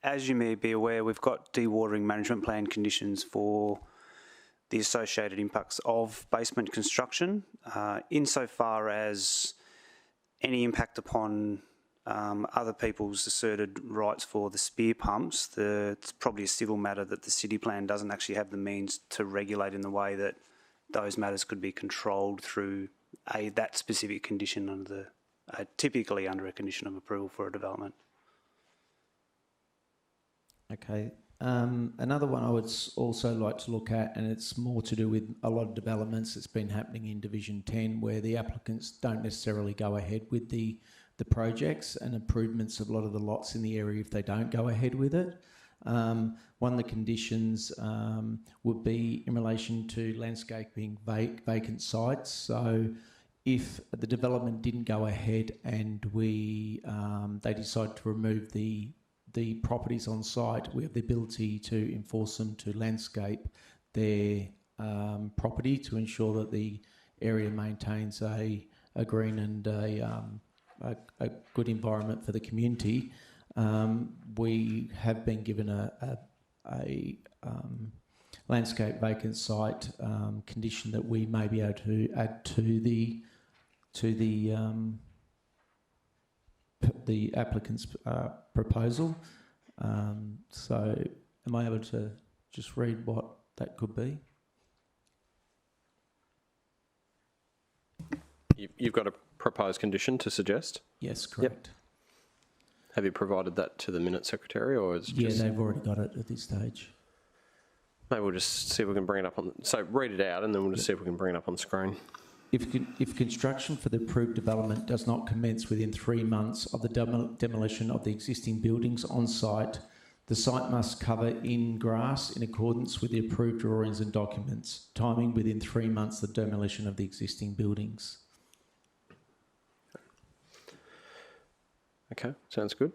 As you may be aware, we've got dewatering management plan conditions for the associated impacts of basement construction, insofar as any impact upon other people's asserted rights for the spear pumps. It's probably a civil matter that the city plan doesn't actually have the means to regulate in the way that those matters could be controlled through that specific condition under typically under a condition of approval for a development. Okay. Another one I would also like to look at, and it's more to do with a lot of developments that's been happening in Division 10 where the applicants don't necessarily go ahead with the projects and improvements of a lot of the lots in the area if they don't go ahead with it. One of the conditions would be in relation to landscaping vacant sites. So if the development didn't go ahead and they decide to remove the properties on site, we have the ability to enforce them to landscape their property to ensure that the area maintains a green and a good environment for the community. We have been given a landscape vacant site condition that we may be able to add to the applicant's proposal. So am I able to just read what that could be? You've got a proposed condition to suggest? Yes, correct. Have you provided that to the minute secretary, or is it Yeah, just... they've already got it at this stage. Maybe we'll just see if we can bring it up on... So read it out and then we'll just see if we can bring it up on the screen. If construction for the approved development does not commence within 3 months of the demolition of the existing buildings on site, the site must cover in grass in accordance with the approved drawings and documents, timing within 3 months of the demolition of the existing buildings. Okay, sounds good.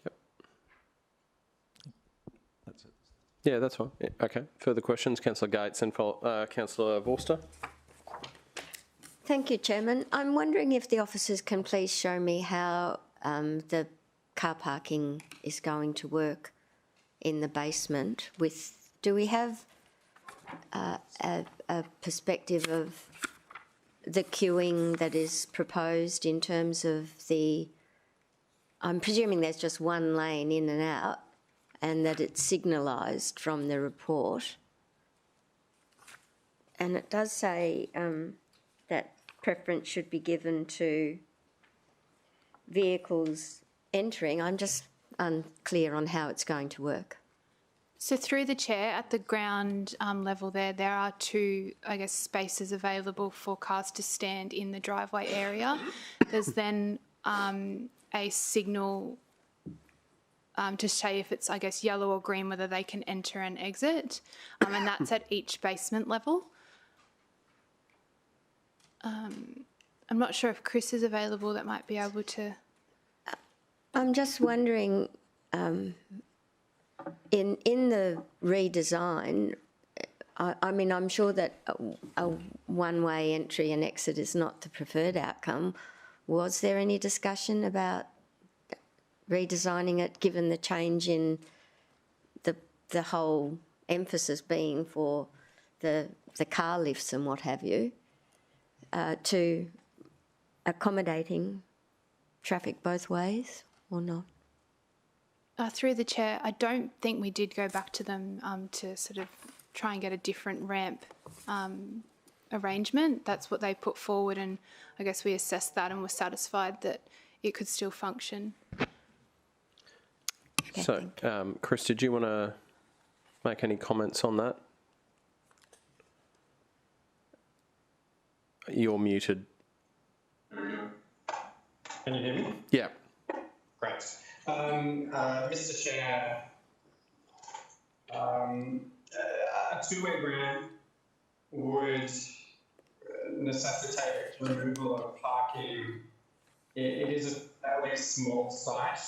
Yep. That's it. Yeah, that's fine. Yeah, okay. Further questions? Councillor Gates and Councillor Vorster. Thank you, Chairman. I'm wondering if the officers can please show me how the car parking is going to work in the basement. Do we have a perspective of the queuing that is proposed in terms of I'm presuming there's just one lane in and out and that it's signalised from the report. And it does say that preference should be given to vehicles entering. I'm just unclear on how it's going to work. So through the chair, at the ground level there are 2, I guess, spaces available for cars to stand in the driveway area. There's then a signal to say if it's, I guess, yellow or green, whether they can enter and exit, and that's at each basement level. I'm not sure if Chris is available that might be able to... I'm just wondering... In the redesign, I mean, I'm sure that a one-way entry and exit is not the preferred outcome. Was there any discussion about redesigning it, given the change in the whole emphasis being for the car lifts and what have you, to accommodating traffic both ways or not? Through the chair, I don't think we did go back to them to sort of try and get a different ramp arrangement. That's what they put forward, and I guess we assessed that and were satisfied that it could still function. Okay, so, Chris, did you want to make any comments on that? You're muted. Can you hear me? Yeah. Great. Mr. Chair, a two-way ramp would necessitate removal of parking. It is a fairly small site.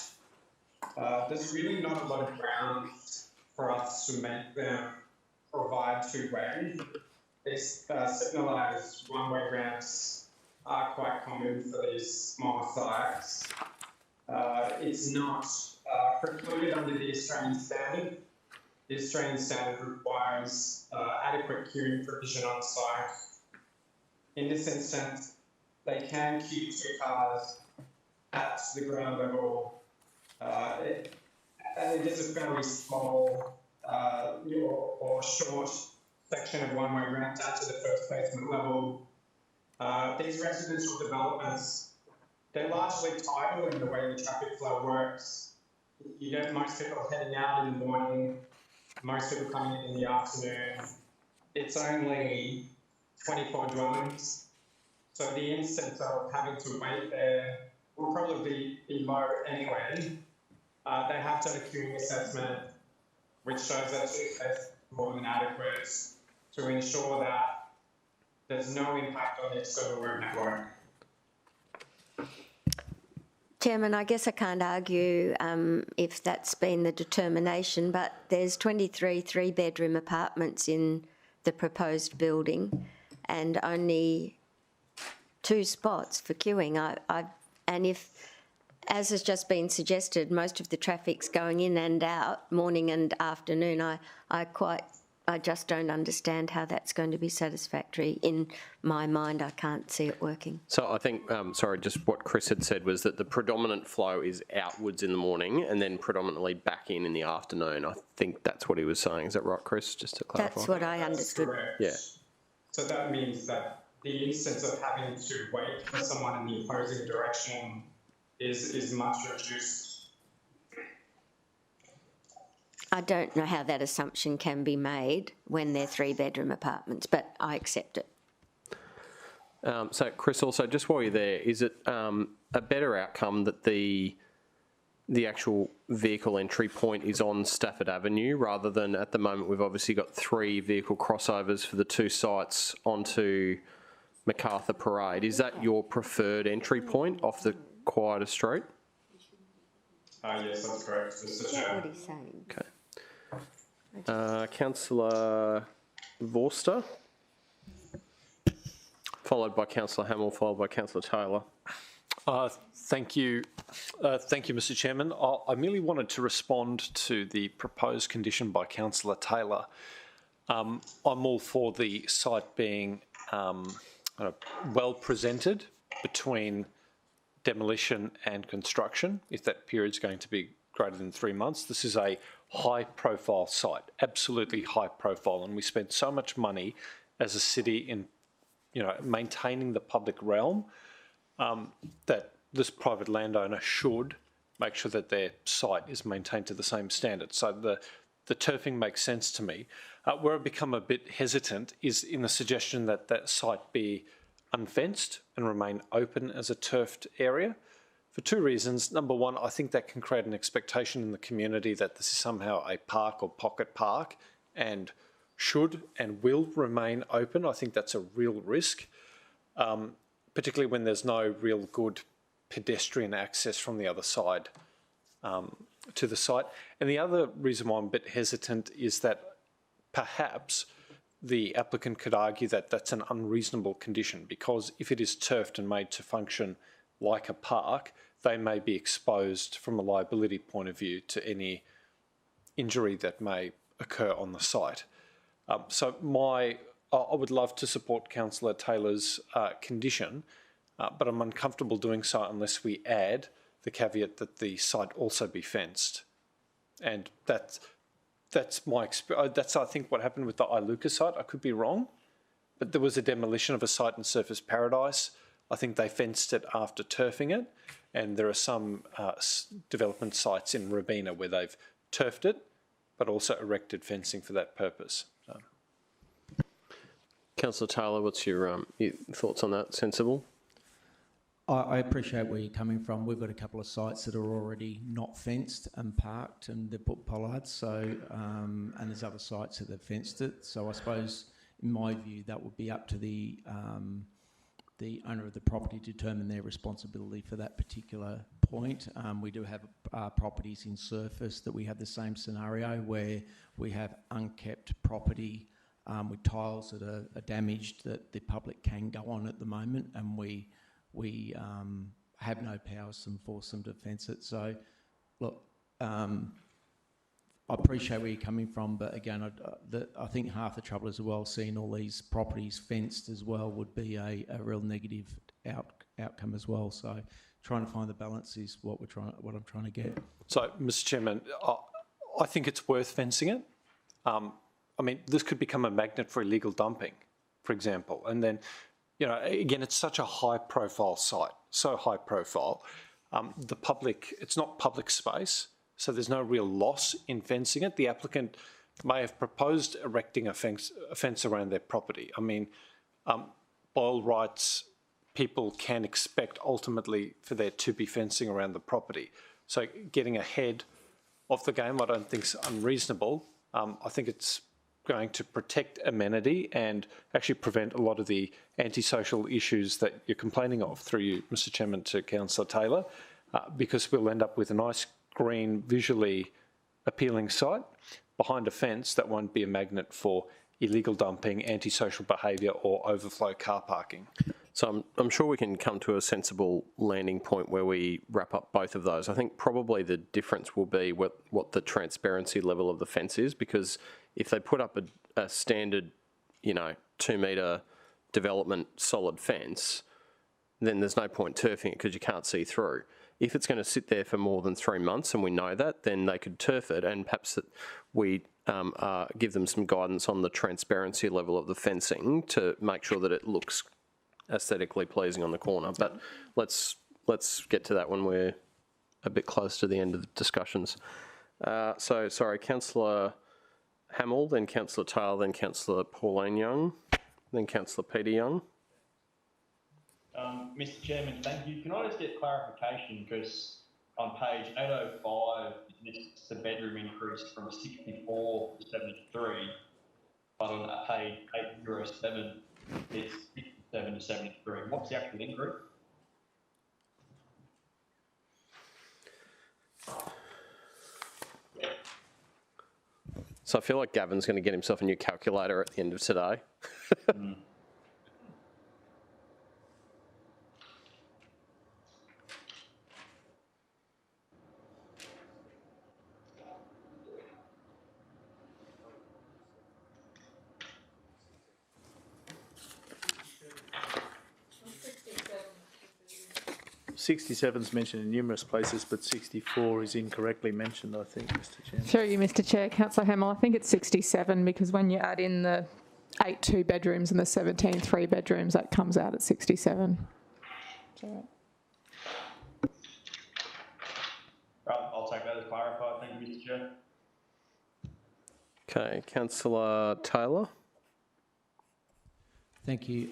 There's really not a lot of ground for us to make them provide two-way. These signalised one-way ramps are quite common for these small sites. It's not precluded under the Australian standard. The Australian standard requires adequate queuing provision on site. In this instance, they can queue 2 cars at the ground level. It is a fairly small or short section of one-way ramp down to the first basement level. These residential developments, they're largely tidal in the way the traffic flow works. You get most people heading out in the morning, most people coming in the afternoon. It's only 24 dwellings, so the instance of having to wait there will probably be low anyway. They have done a queuing assessment which shows that it's more than adequate to ensure that there's no impact on the external road network. Chairman, I guess I can't argue if that's been the determination, but there's 23 three-bedroom apartments in the proposed building and only 2 spots for queuing. And if, as has just been suggested, most of the traffic's going in and out, morning and afternoon, I just don't understand how that's going to be satisfactory. In my mind, I can't see it working. So I think, sorry, just what Chris had said was that the predominant flow is outwards in the morning and then predominantly back in the afternoon. I think that's what he was saying. Is that right, Chris? Just to clarify. That's what I understood. Correct. Yeah. So that means that the instance of having to wait for someone in the opposing direction is much reduced. I don't know how that assumption can be made when they're 3-bedroom apartments, but I accept it. So, Chris, also, just while you're there, is it a better outcome that the actual vehicle entry point is on Stafford Avenue rather than at the moment we've obviously got 3 vehicle crossovers for the 2 sites onto MacArthur Parade? Is that your preferred entry point off the quieter street? Yes, that's correct. Is that what he's saying? Okay. Councillor Vorster, followed by Councillor Hamill, followed by Councillor Taylor. Thank you. Thank you, Mr Chairman. I merely wanted to respond to the proposed condition by Councillor Taylor. I'm all for the site being well presented between demolition and construction, if that period's going to be greater than 3 months. This is a high-profile site, absolutely high-profile, and we spend so much money as a city in, maintaining the public realm that this private landowner should make sure that their site is maintained to the same standard. So the turfing makes sense to me. Where I become a bit hesitant is in the suggestion that that site be unfenced and remain open as a turfed area for 2 reasons. Number one, I think that can create an expectation in the community that this is somehow a park or pocket park and should and will remain open. I think that's a real risk, particularly when there's no real good pedestrian access from the other side to the site. And the other reason why I'm a bit hesitant is that perhaps the applicant could argue that that's an unreasonable condition, because if it is turfed and made to function like a park, they may be exposed from a liability point of view to any injury that may occur on the site. So I would love to support Councillor Taylor's condition, but I'm uncomfortable doing so unless we add the caveat that the site also be fenced. And that's my experience. That's, I think, what happened with the Iluka site. I could be wrong, but there was a demolition of a site in Surfers Paradise. I think they fenced it after turfing it, and there are some development sites in Robina where they've turfed it, but also erected fencing for that purpose. So. Councillor Taylor, what's your thoughts on that? Sensible? I appreciate where you're coming from. We've got a couple of sites that are already not fenced and parked, and they've put pollards. So, and there's other sites that have fenced it. So I suppose, in my view, that would be up to the owner of the property to determine their responsibility for that particular point. We do have properties in Surface that we have the same scenario where we have unkept property with tiles that are damaged that the public can go on at the moment, and we have no powers to force them to fence it. So, look, I appreciate where you're coming from, but again, I think half the trouble as well, seeing all these properties fenced as well, would be a real negative outcome as well. So, trying to find the balance is what I'm trying to get. So, Mr. Chairman, I think it's worth fencing it. I mean, this could become a magnet for illegal dumping, for example, and then. Again, it's such a high-profile site, so high-profile. The public, it's not public space, so there's no real loss in fencing it. The applicant may have proposed erecting a fence around their property. I mean, by all rights, people can expect ultimately for there to be fencing around the property. So getting ahead of the game, I don't think is unreasonable. I think it's going to protect amenity and actually prevent a lot of the antisocial issues that you're complaining of, through you, Mr. Chairman, to Councillor Taylor, because we'll end up with a nice green, visually appealing site behind a fence that won't be a magnet for illegal dumping, antisocial behaviour or overflow car parking. So I'm sure we can come to a sensible landing point where we wrap up both of those. I think probably the difference will be what the transparency level of the fence is, because if they put up a standard, 2 metre development solid fence, then there's no point turfing it because you can't see through. If it's going to sit there for more than 3 months, and we know that, then they could turf it, and perhaps that we give them some guidance on the transparency level of the fencing to make sure that it looks aesthetically pleasing on the corner. But let's get to that when we're a bit close to the end of the discussions. Sorry, Councillor Hamill, then Councillor Taylor, then Councillor Pauline Young, then Councillor Peter Young. Mr. Chairman, thank you. Can I just get clarification, because on page 805 it lists the bedroom increase from 64 to 73, but on page 807 it's 57 to 73. What's the actual increase? So I feel like Gavin's going to get himself a new calculator at the end of today. '67 is mentioned in numerous places, but 64 is incorrectly mentioned, I think, Mr. Chairman. Through you, Mr. Chair, Councillor Hamill, I think it's 67 because when you add in the 8 2-bedrooms and the 17 3-bedrooms, that comes out at 67. Right, I'll take that as clarified. Thank you, Mr. Chair. Okay, Councillor Taylor. Thank you.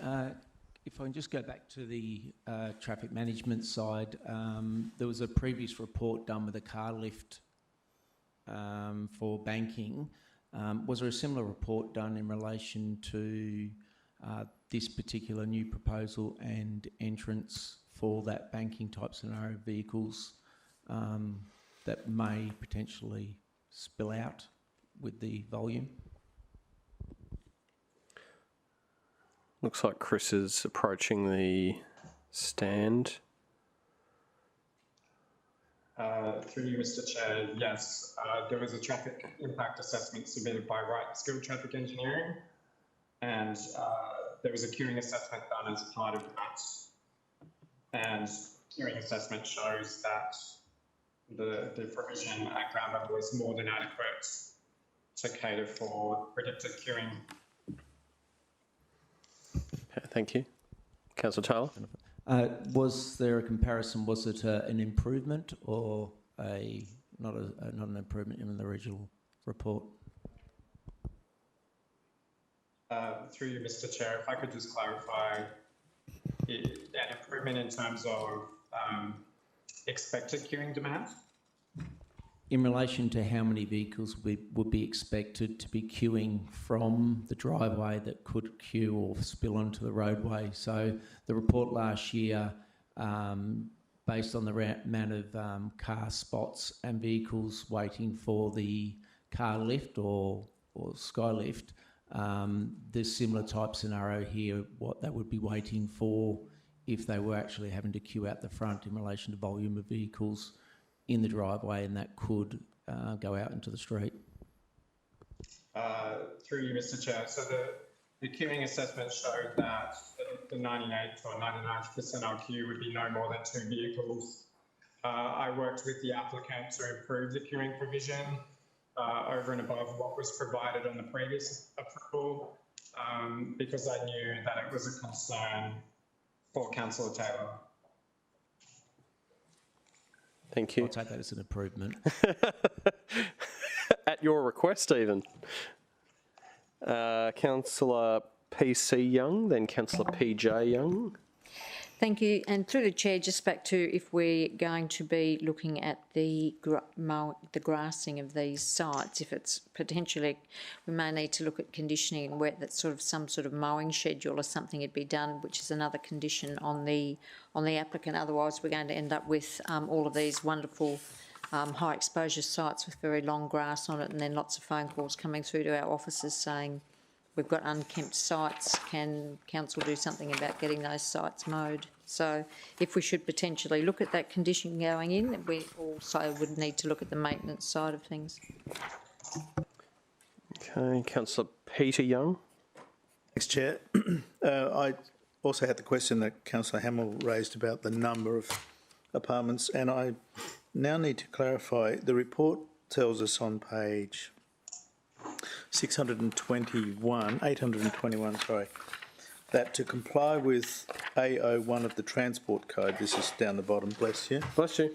If I can just go back to the traffic management side, there was a previous report done with a car lift for banking. Was there a similar report done in relation to this particular new proposal and entrance for that banking type scenario vehicles that may potentially spill out with the volume? Looks like Chris is approaching the stand. Through you, Mr. Chair, yes, there was a traffic impact assessment submitted by Right Skilled Traffic Engineering, and there was a queuing assessment done as part of that. And queuing assessment shows that the provision at ground level is more than adequate to cater for predicted queuing. Okay, thank you. Councillor Taylor. Was there a comparison? Was it an improvement or not an improvement in the original report? Through you, Mr. Chair, if I could just clarify, an improvement in terms of expected queuing demand? In relation to how many vehicles would be expected to be queuing from the driveway that could queue or spill onto the roadway. So the report last year, based on the amount of car spots and vehicles waiting for the car lift or skylift, there's similar type scenario here, what they would be waiting for if they were actually having to queue out the front in relation to volume of vehicles in the driveway, and that could go out into the street. Through you, Mr. Chair. So the queuing assessment showed that the 98th or 99th percentile queue would be no more than 2 vehicles. I worked with the applicant to improve the queuing provision over and above what was provided on the previous approval because I knew that it was a concern for Councillor Taylor. Thank you. I'll take that as an improvement. At your request, even. Councillor PC Young, then Councillor PJ Young. Thank you. And through the Chair, just back to if we're going to be looking at the grassing of these sites, if it's potentially, we may need to look at conditioning and where that's sort of some sort of mowing schedule or something would be done, which is another condition on the applicant. Otherwise, we're going to end up with all of these wonderful high exposure sites with very long grass on it, and then lots of phone calls coming through to our offices saying, we've got unkempt sites, can council do something about getting those sites mowed? So if we should potentially look at that condition going in, we also would need to look at the maintenance side of things. Okay, Councillor Peter Young. Thanks, Chair. I also had the question that Councillor Hamill raised about the number of apartments, and I now need to clarify. The report tells us on page 821, that to comply with A01 of the Transport Code. This is down the bottom, bless you. Bless you.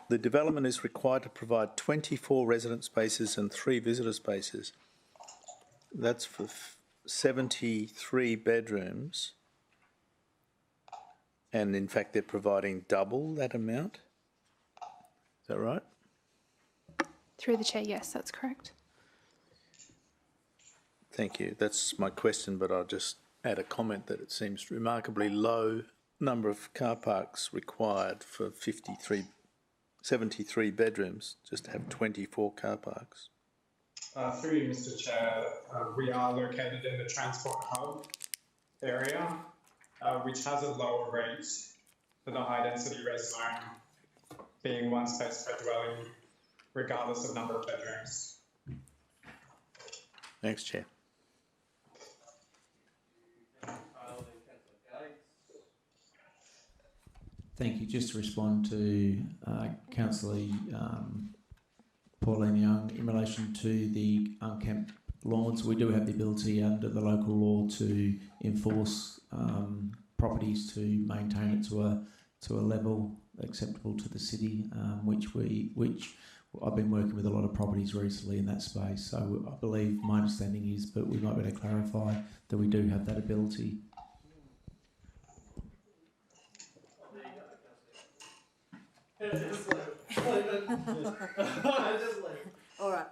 The development is required to provide 24 resident spaces and 3 visitor spaces. That's for 73 bedrooms. And in fact, they're providing double that amount. Is that right? Through the chair, yes, that's correct. Thank you. That's my question, but I'll just add a comment that it seems remarkably low number of car parks required for 73 bedrooms, just to have 24 car parks. Through you, Mr. Chair, we are located in the Transport Hub area, which has a lower rate for the high density res zone, being 1 space per dwelling, regardless of number of bedrooms. Thanks, Chair. Thank you. Just to respond to Councillor Pauline Young in relation to the unkempt lawns, we do have the ability under the local law to enforce properties to maintain it to a level acceptable to the city, which I've been working with a lot of properties recently in that space. So I believe my understanding is, but we might be able to clarify that we do have that ability. All right.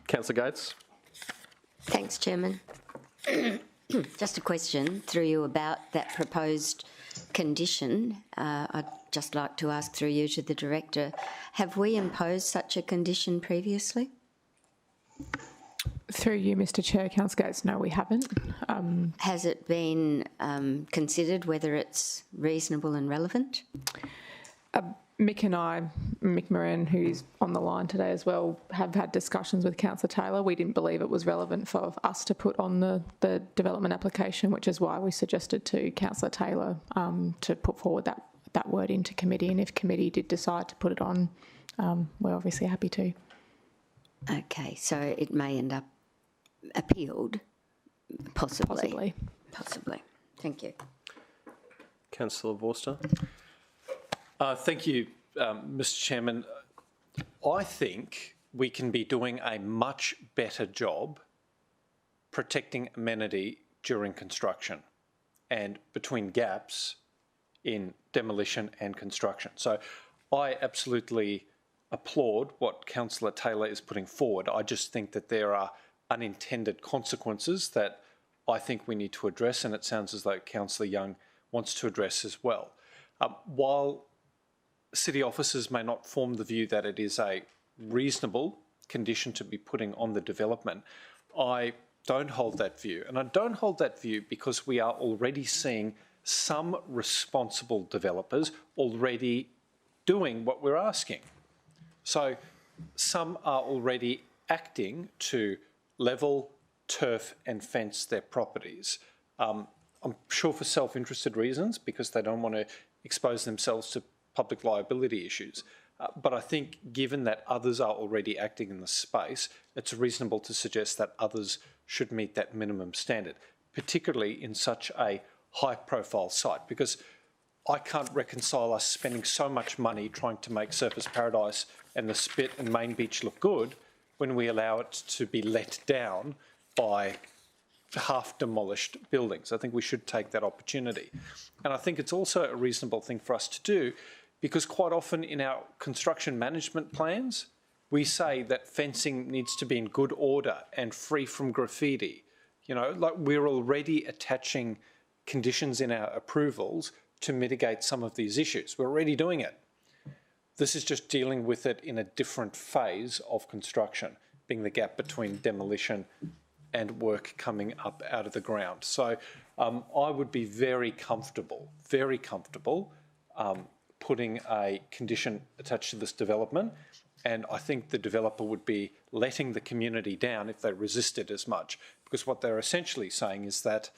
Councillor Gates. Thanks, Chairman. Just a question through you about that proposed condition. I'd just like to ask through you to the Director, have we imposed such a condition previously? Through you, Mr. Chair, Councillor Gates, no, we haven't. Has it been considered whether it's reasonable and relevant? Mick Moran, who's on the line today as well, have had discussions with Councillor Taylor. We didn't believe it was relevant for us to put on the development application, which is why we suggested to Councillor Taylor to put forward that word into committee. And if committee did decide to put it on, we're obviously happy to. Okay, so it may end up appealed, possibly. Possibly. Thank you. Councillor Vorster. Thank you, Mr. Chairman. I think we can be doing a much better job protecting amenity during construction and between gaps in demolition and construction. So I absolutely applaud what Councillor Taylor is putting forward. I just think that there are unintended consequences that I think we need to address, and it sounds as though Councillor Young wants to address as well. While city officers may not form the view that it is a reasonable condition to be putting on the development, I don't hold that view. And I don't hold that view because we are already seeing some responsible developers already doing what we're asking. So some are already acting to level, turf and fence their properties. I'm sure for self-interested reasons, because they don't want to expose themselves to public liability issues. But I think given that others are already acting in the space, it's reasonable to suggest that others should meet that minimum standard, particularly in such a high-profile site, because I can't reconcile us spending so much money trying to make Surfers Paradise and the Spit and Main Beach look good when we allow it to be let down by half-demolished buildings. I think we should take that opportunity. And I think it's also a reasonable thing for us to do, because quite often in our construction management plans, we say that fencing needs to be in good order and free from graffiti. You know, like we're already attaching conditions in our approvals to mitigate some of these issues. We're already doing it. This is just dealing with it in a different phase of construction, being the gap between demolition and work coming up out of the ground. So I would be very comfortable putting a condition attached to this development, and I think the developer would be letting the community down if they resisted as much, because what they're essentially saying is that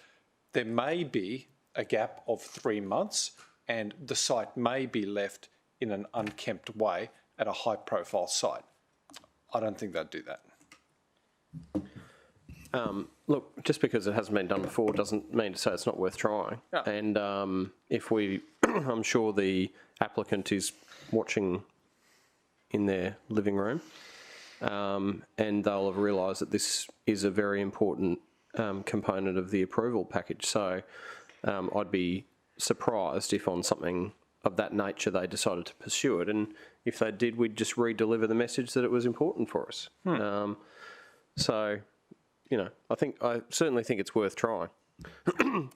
there may be a gap of 3 months and the site may be left in an unkempt way at a high profile site. I don't think they'd do that. Look, just because it hasn't been done before doesn't mean to say it's not worth trying. Yeah. And if we, I'm sure the applicant is watching in their living room, and they'll have realised that this is a very important component of the approval package. So I'd be surprised if on something of that nature they decided to pursue it. And if they did, we'd just re-deliver the message that it was important for us. So, you know, I certainly think it's worth trying.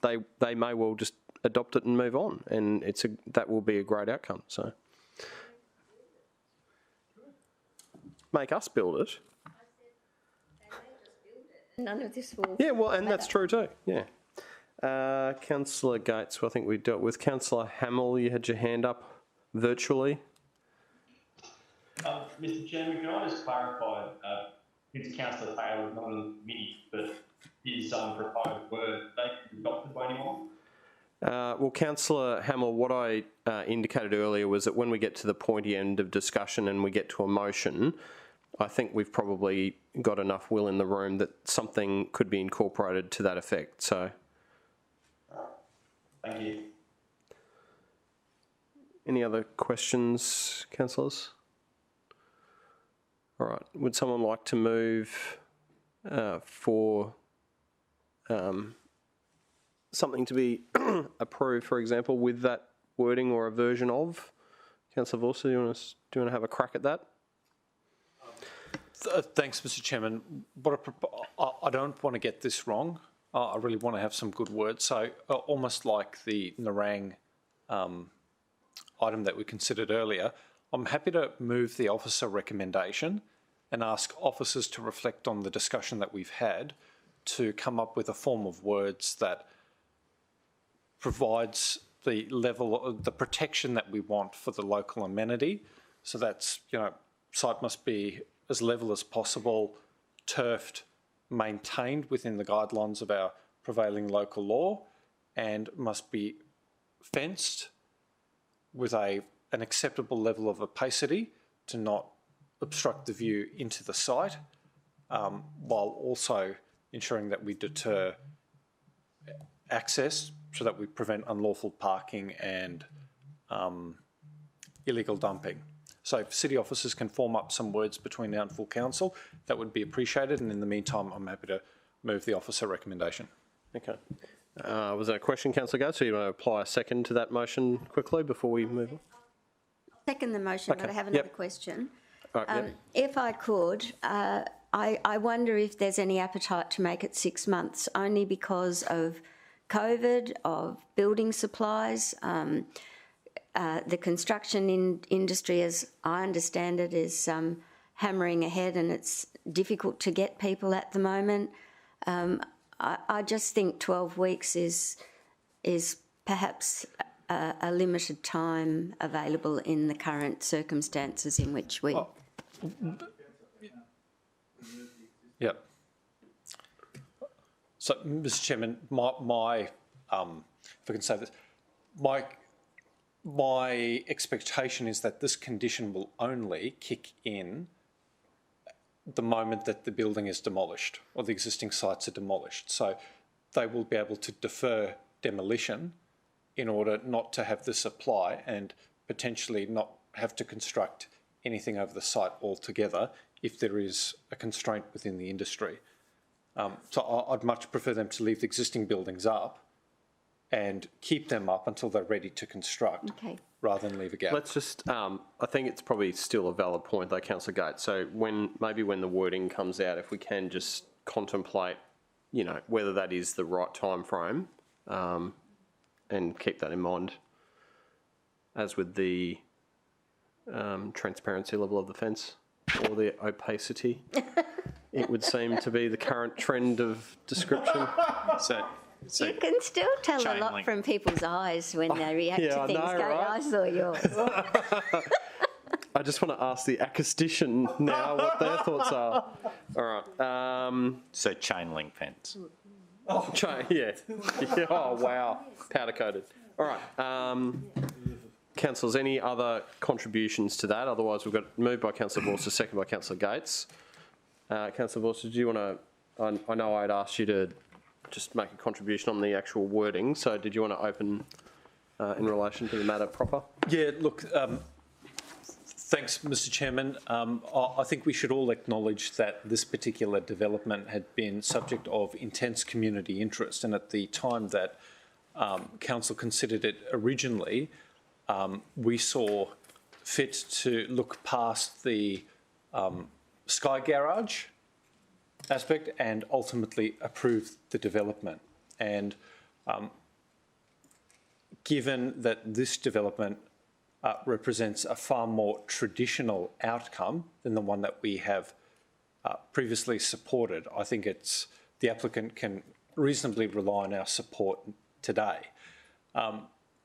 They may well just adopt it and move on, and that will be a great outcome. So, make us build it. None of this will. Yeah, well, and that's true too. Yeah. Councillor Gates, who I think we dealt with. Councillor Hamill, you had your hand up virtually. Mr. Chairman, can I just clarify? It's Councillor Taylor, not on the committee, but his proposed word, they adopted by anyone? Well, Councillor Hamill, what I indicated earlier was that when we get to the pointy end of discussion and we get to a motion, I think we've probably got enough will in the room that something could be incorporated to that effect. So, thank you. Any other questions, councillors? All right. Would someone like to move for something to be approved, for example, with that wording or a version of? Councillor Vorster, do you want to have a crack at that? Thanks, Mr. Chairman. I don't want to get this wrong. I really want to have some good words. So almost like the Narang item that we considered earlier, I'm happy to move the officer recommendation and ask officers to reflect on the discussion that we've had to come up with a form of words that provides the level of the protection that we want for the local amenity. So that's, you know, site must be as level as possible, turfed, maintained within the guidelines of our prevailing local law, and must be fenced with an acceptable level of opacity to not obstruct the view into the site, while also ensuring that we deter access so that we prevent unlawful parking and illegal dumping. So if city officers can form up some words between now and full council, that would be appreciated. And in the meantime, I'm happy to move the officer recommendation. Okay. Was that a question, Councillor Gates? So you want to apply a second to that motion quickly before we move on? Second the motion, Okay. but I have another question. Right, If I could, I wonder if there's any appetite to make it 6 months, only because of COVID, of building supplies. The construction industry, as I understand it, is hammering ahead, and it's difficult to get people at the moment. I just think 12 weeks is perhaps a limited time available in the current circumstances in which we... Yep. So, Mr. Chairman, if I can say this, my expectation is that this condition will only kick in the moment that the building is demolished or the existing sites are demolished. So they will be able to defer demolition in order not to have this apply and potentially not have to construct anything over the site altogether if there is a constraint within the industry. So I'd much prefer them to leave the existing buildings up and keep them up until they're ready to construct, rather than leave a gap. Let's just, I think it's probably still a valid point though, Councillor Gates. So maybe when the wording comes out, if we can just contemplate, you know, whether that is the right time frame, and keep that in mind, as with the transparency level of the fence or the opacity. It would seem to be the current trend of description. So you can still tell a lot from people's eyes when they react to things. I saw yours. I just want to ask the acoustician now what their thoughts are. All right. So chain link fence. Yeah. Oh, wow. Powder coated. All right. Councillors, any other contributions to that? Otherwise, we've got moved by Councillor Vorster, second by Councillor Gates. Councillor Vorster, do you want to I know I'd asked you to just make a contribution on the actual wording, so did you want to open in relation to the matter proper? Yeah, look, thanks, Mr Chairman. I think we should all acknowledge that this particular development had been subject of intense community interest, and at the time that Council considered it originally, we saw fit to look past the Sky Garage aspect and ultimately approve the development. And given that this development represents a far more traditional outcome than the one that we have previously supported, I think the applicant can reasonably rely on our support today.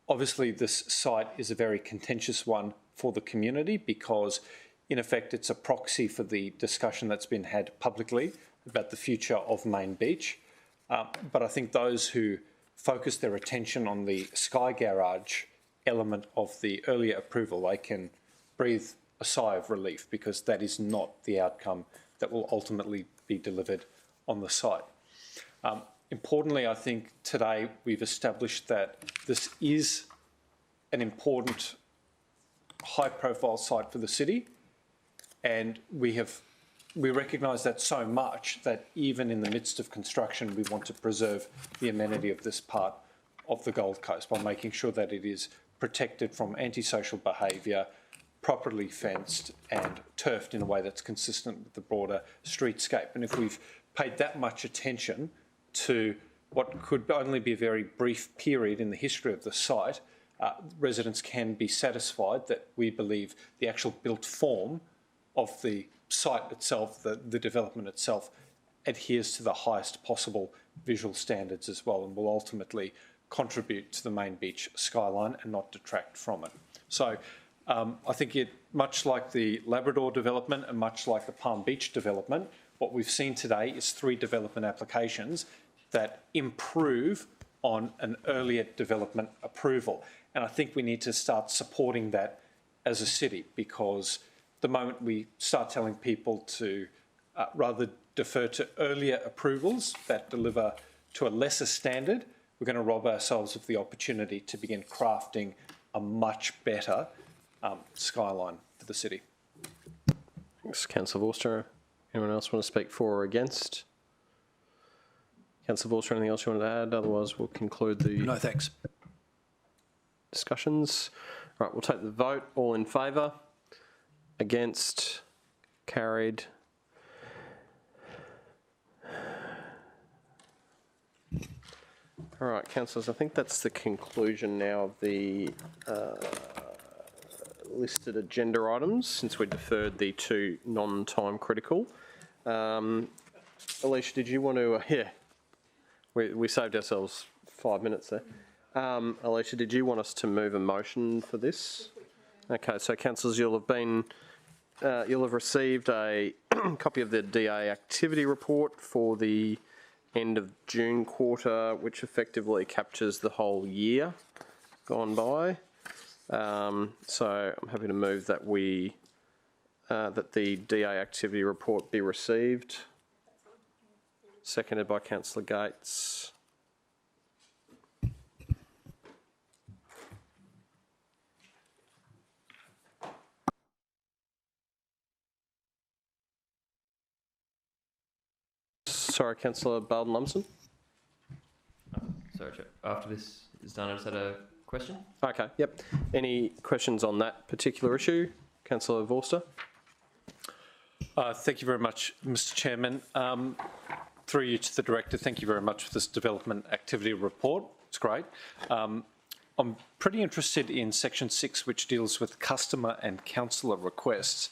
Obviously, this site is a very contentious one for the community because, in effect, it's a proxy for the discussion that's been had publicly about the future of Main Beach. But I think those who focus their attention on the Sky Garage element of the earlier approval, they can breathe a sigh of relief because that is not the outcome that will ultimately be delivered on the site. Importantly, I think today we've established that this is an important high-profile site for the city, and we recognise that so much that even in the midst of construction, we want to preserve the amenity of this part of the Gold Coast by making sure that it is protected from antisocial behaviour, properly fenced and turfed in a way that's consistent with the broader streetscape. And if we've paid that much attention to what could only be a very brief period in the history of the site, residents can be satisfied that we believe the actual built form of the site itself, the development itself, adheres to the highest possible visual standards as well and will ultimately contribute to the Main Beach skyline and not detract from it. So I think much like the Labrador development and much like the Palm Beach development, what we've seen today is 3 development applications that improve on an earlier development approval. And I think we need to start supporting that as a city, because the moment we start telling people to rather defer to earlier approvals that deliver to a lesser standard, we're going to rob ourselves of the opportunity to begin crafting a much better skyline for the city. Thanks, Councillor Vorster. Anyone else want to speak for or against? Councillor Vorster, anything else you want to add? Otherwise, we'll conclude the... No, thanks. ...discussions. Right, we'll take the vote. All in favour? Against? Carried. All right, councillors, I think that's the conclusion now of the listed agenda items, since we deferred the 2 non-time critical. Alicia, did you want to... yeah, we saved ourselves 5 minutes there. Alicia, did you want us to move a motion for this? Okay, so councillors, you'll have received a copy of the DA activity report for the end of June quarter, which effectively captures the whole year gone by. So I'm happy to move that that the DA activity report be received. Seconded by Councillor Gates. Sorry, Councillor Baldwin-Lumsden. Sorry, Chair. After this is done, I just had a question. Okay, yep. Any questions on that particular issue? Councillor Vorster. Thank you very much, Mr Chairman. Through you to the Director, thank you very much for this development activity report. It's great. I'm pretty interested in section 6, which deals with customer and councillor requests,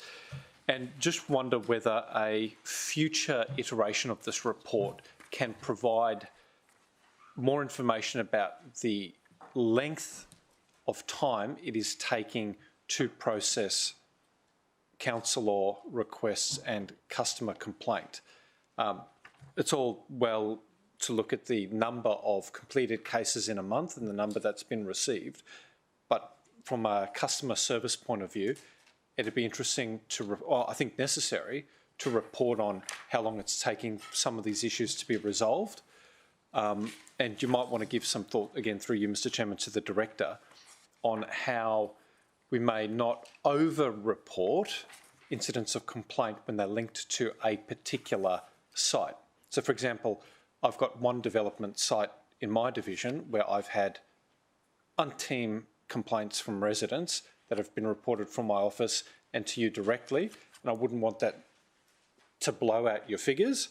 and just wonder whether a future iteration of this report can provide more information about the length of time it is taking to process councillor requests and customer complaint. It's all well to look at the number of completed cases in a month and the number that's been received, but from a customer service point of view, it'd be interesting to, or I think necessary, to report on how long it's taking some of these issues to be resolved. And you might want to give some thought, again, through you, Mr. Chairman, to the Director on how we may not over-report incidents of complaint when they're linked to a particular site. So, for example, I've got one development site in my division where I've had umpteen complaints from residents that have been reported from my office and to you directly, and I wouldn't want that to blow out your figures,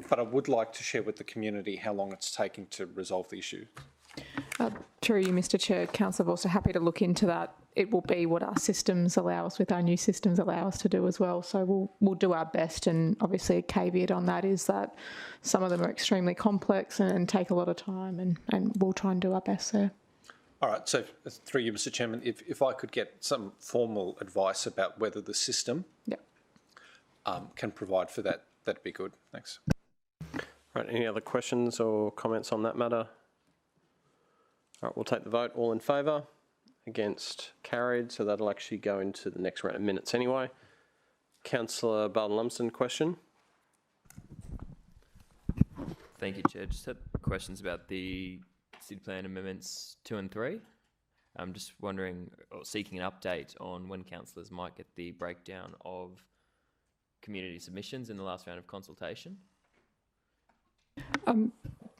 but I would like to share with the community how long it's taking to resolve the issue. Through you, Mr Chair, Councillor, also happy to look into that. It will be what our systems allow us, with our new systems allow us to do as well. So we'll do our best, and obviously a caveat on that is that some of them are extremely complex and take a lot of time, and we'll try and do our best there. All right, so through you, Mr Chairman, if I could get some formal advice about whether the system can provide for that, that'd be good. Thanks. Right, any other questions or comments on that matter? All right, we'll take the vote. All in favour? Against? Carried. So that'll actually go into the next round of minutes anyway. Councillor Barton-Lumsden, question? Thank you, Chair. Just had questions about the City Plan Amendments 2 and 3. I'm just wondering, or seeking an update on when councillors might get the breakdown of community submissions in the last round of consultation.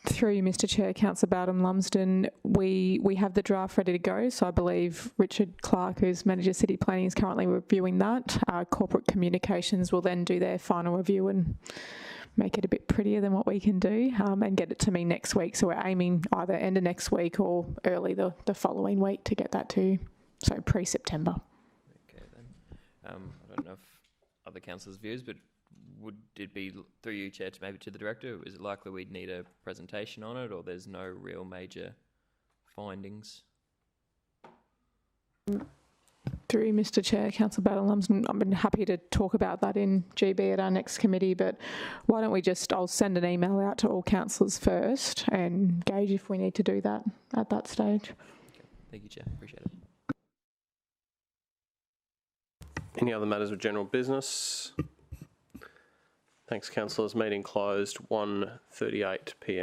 Through you, Mr Chair, Councillor Barton-Lumsden, we have the draft ready to go, so I believe Richard Clark, who's Manager City Planning, is currently reviewing that. Corporate Communications will then do their final review and make it a bit prettier than what we can do, and get it to me next week. So we're aiming either end of next week or early the following week to get that to you, so pre-September. Okay then. I don't know if other councillors' views, but would it be, through you, Chair, to maybe to the Director, is it likely we'd need a presentation on it, or there's no real major findings? Through you, Mr Chair, Councillor Barton-Lumsden, I've been happy to talk about that in GB at our next committee, but why don't we I'll send an email out to all councillors first and gauge if we need to do that at that stage. Okay. Thank you, Chair. Appreciate it. Any other matters of general business? Thanks, councillors. Meeting closed, 1:38 p.m.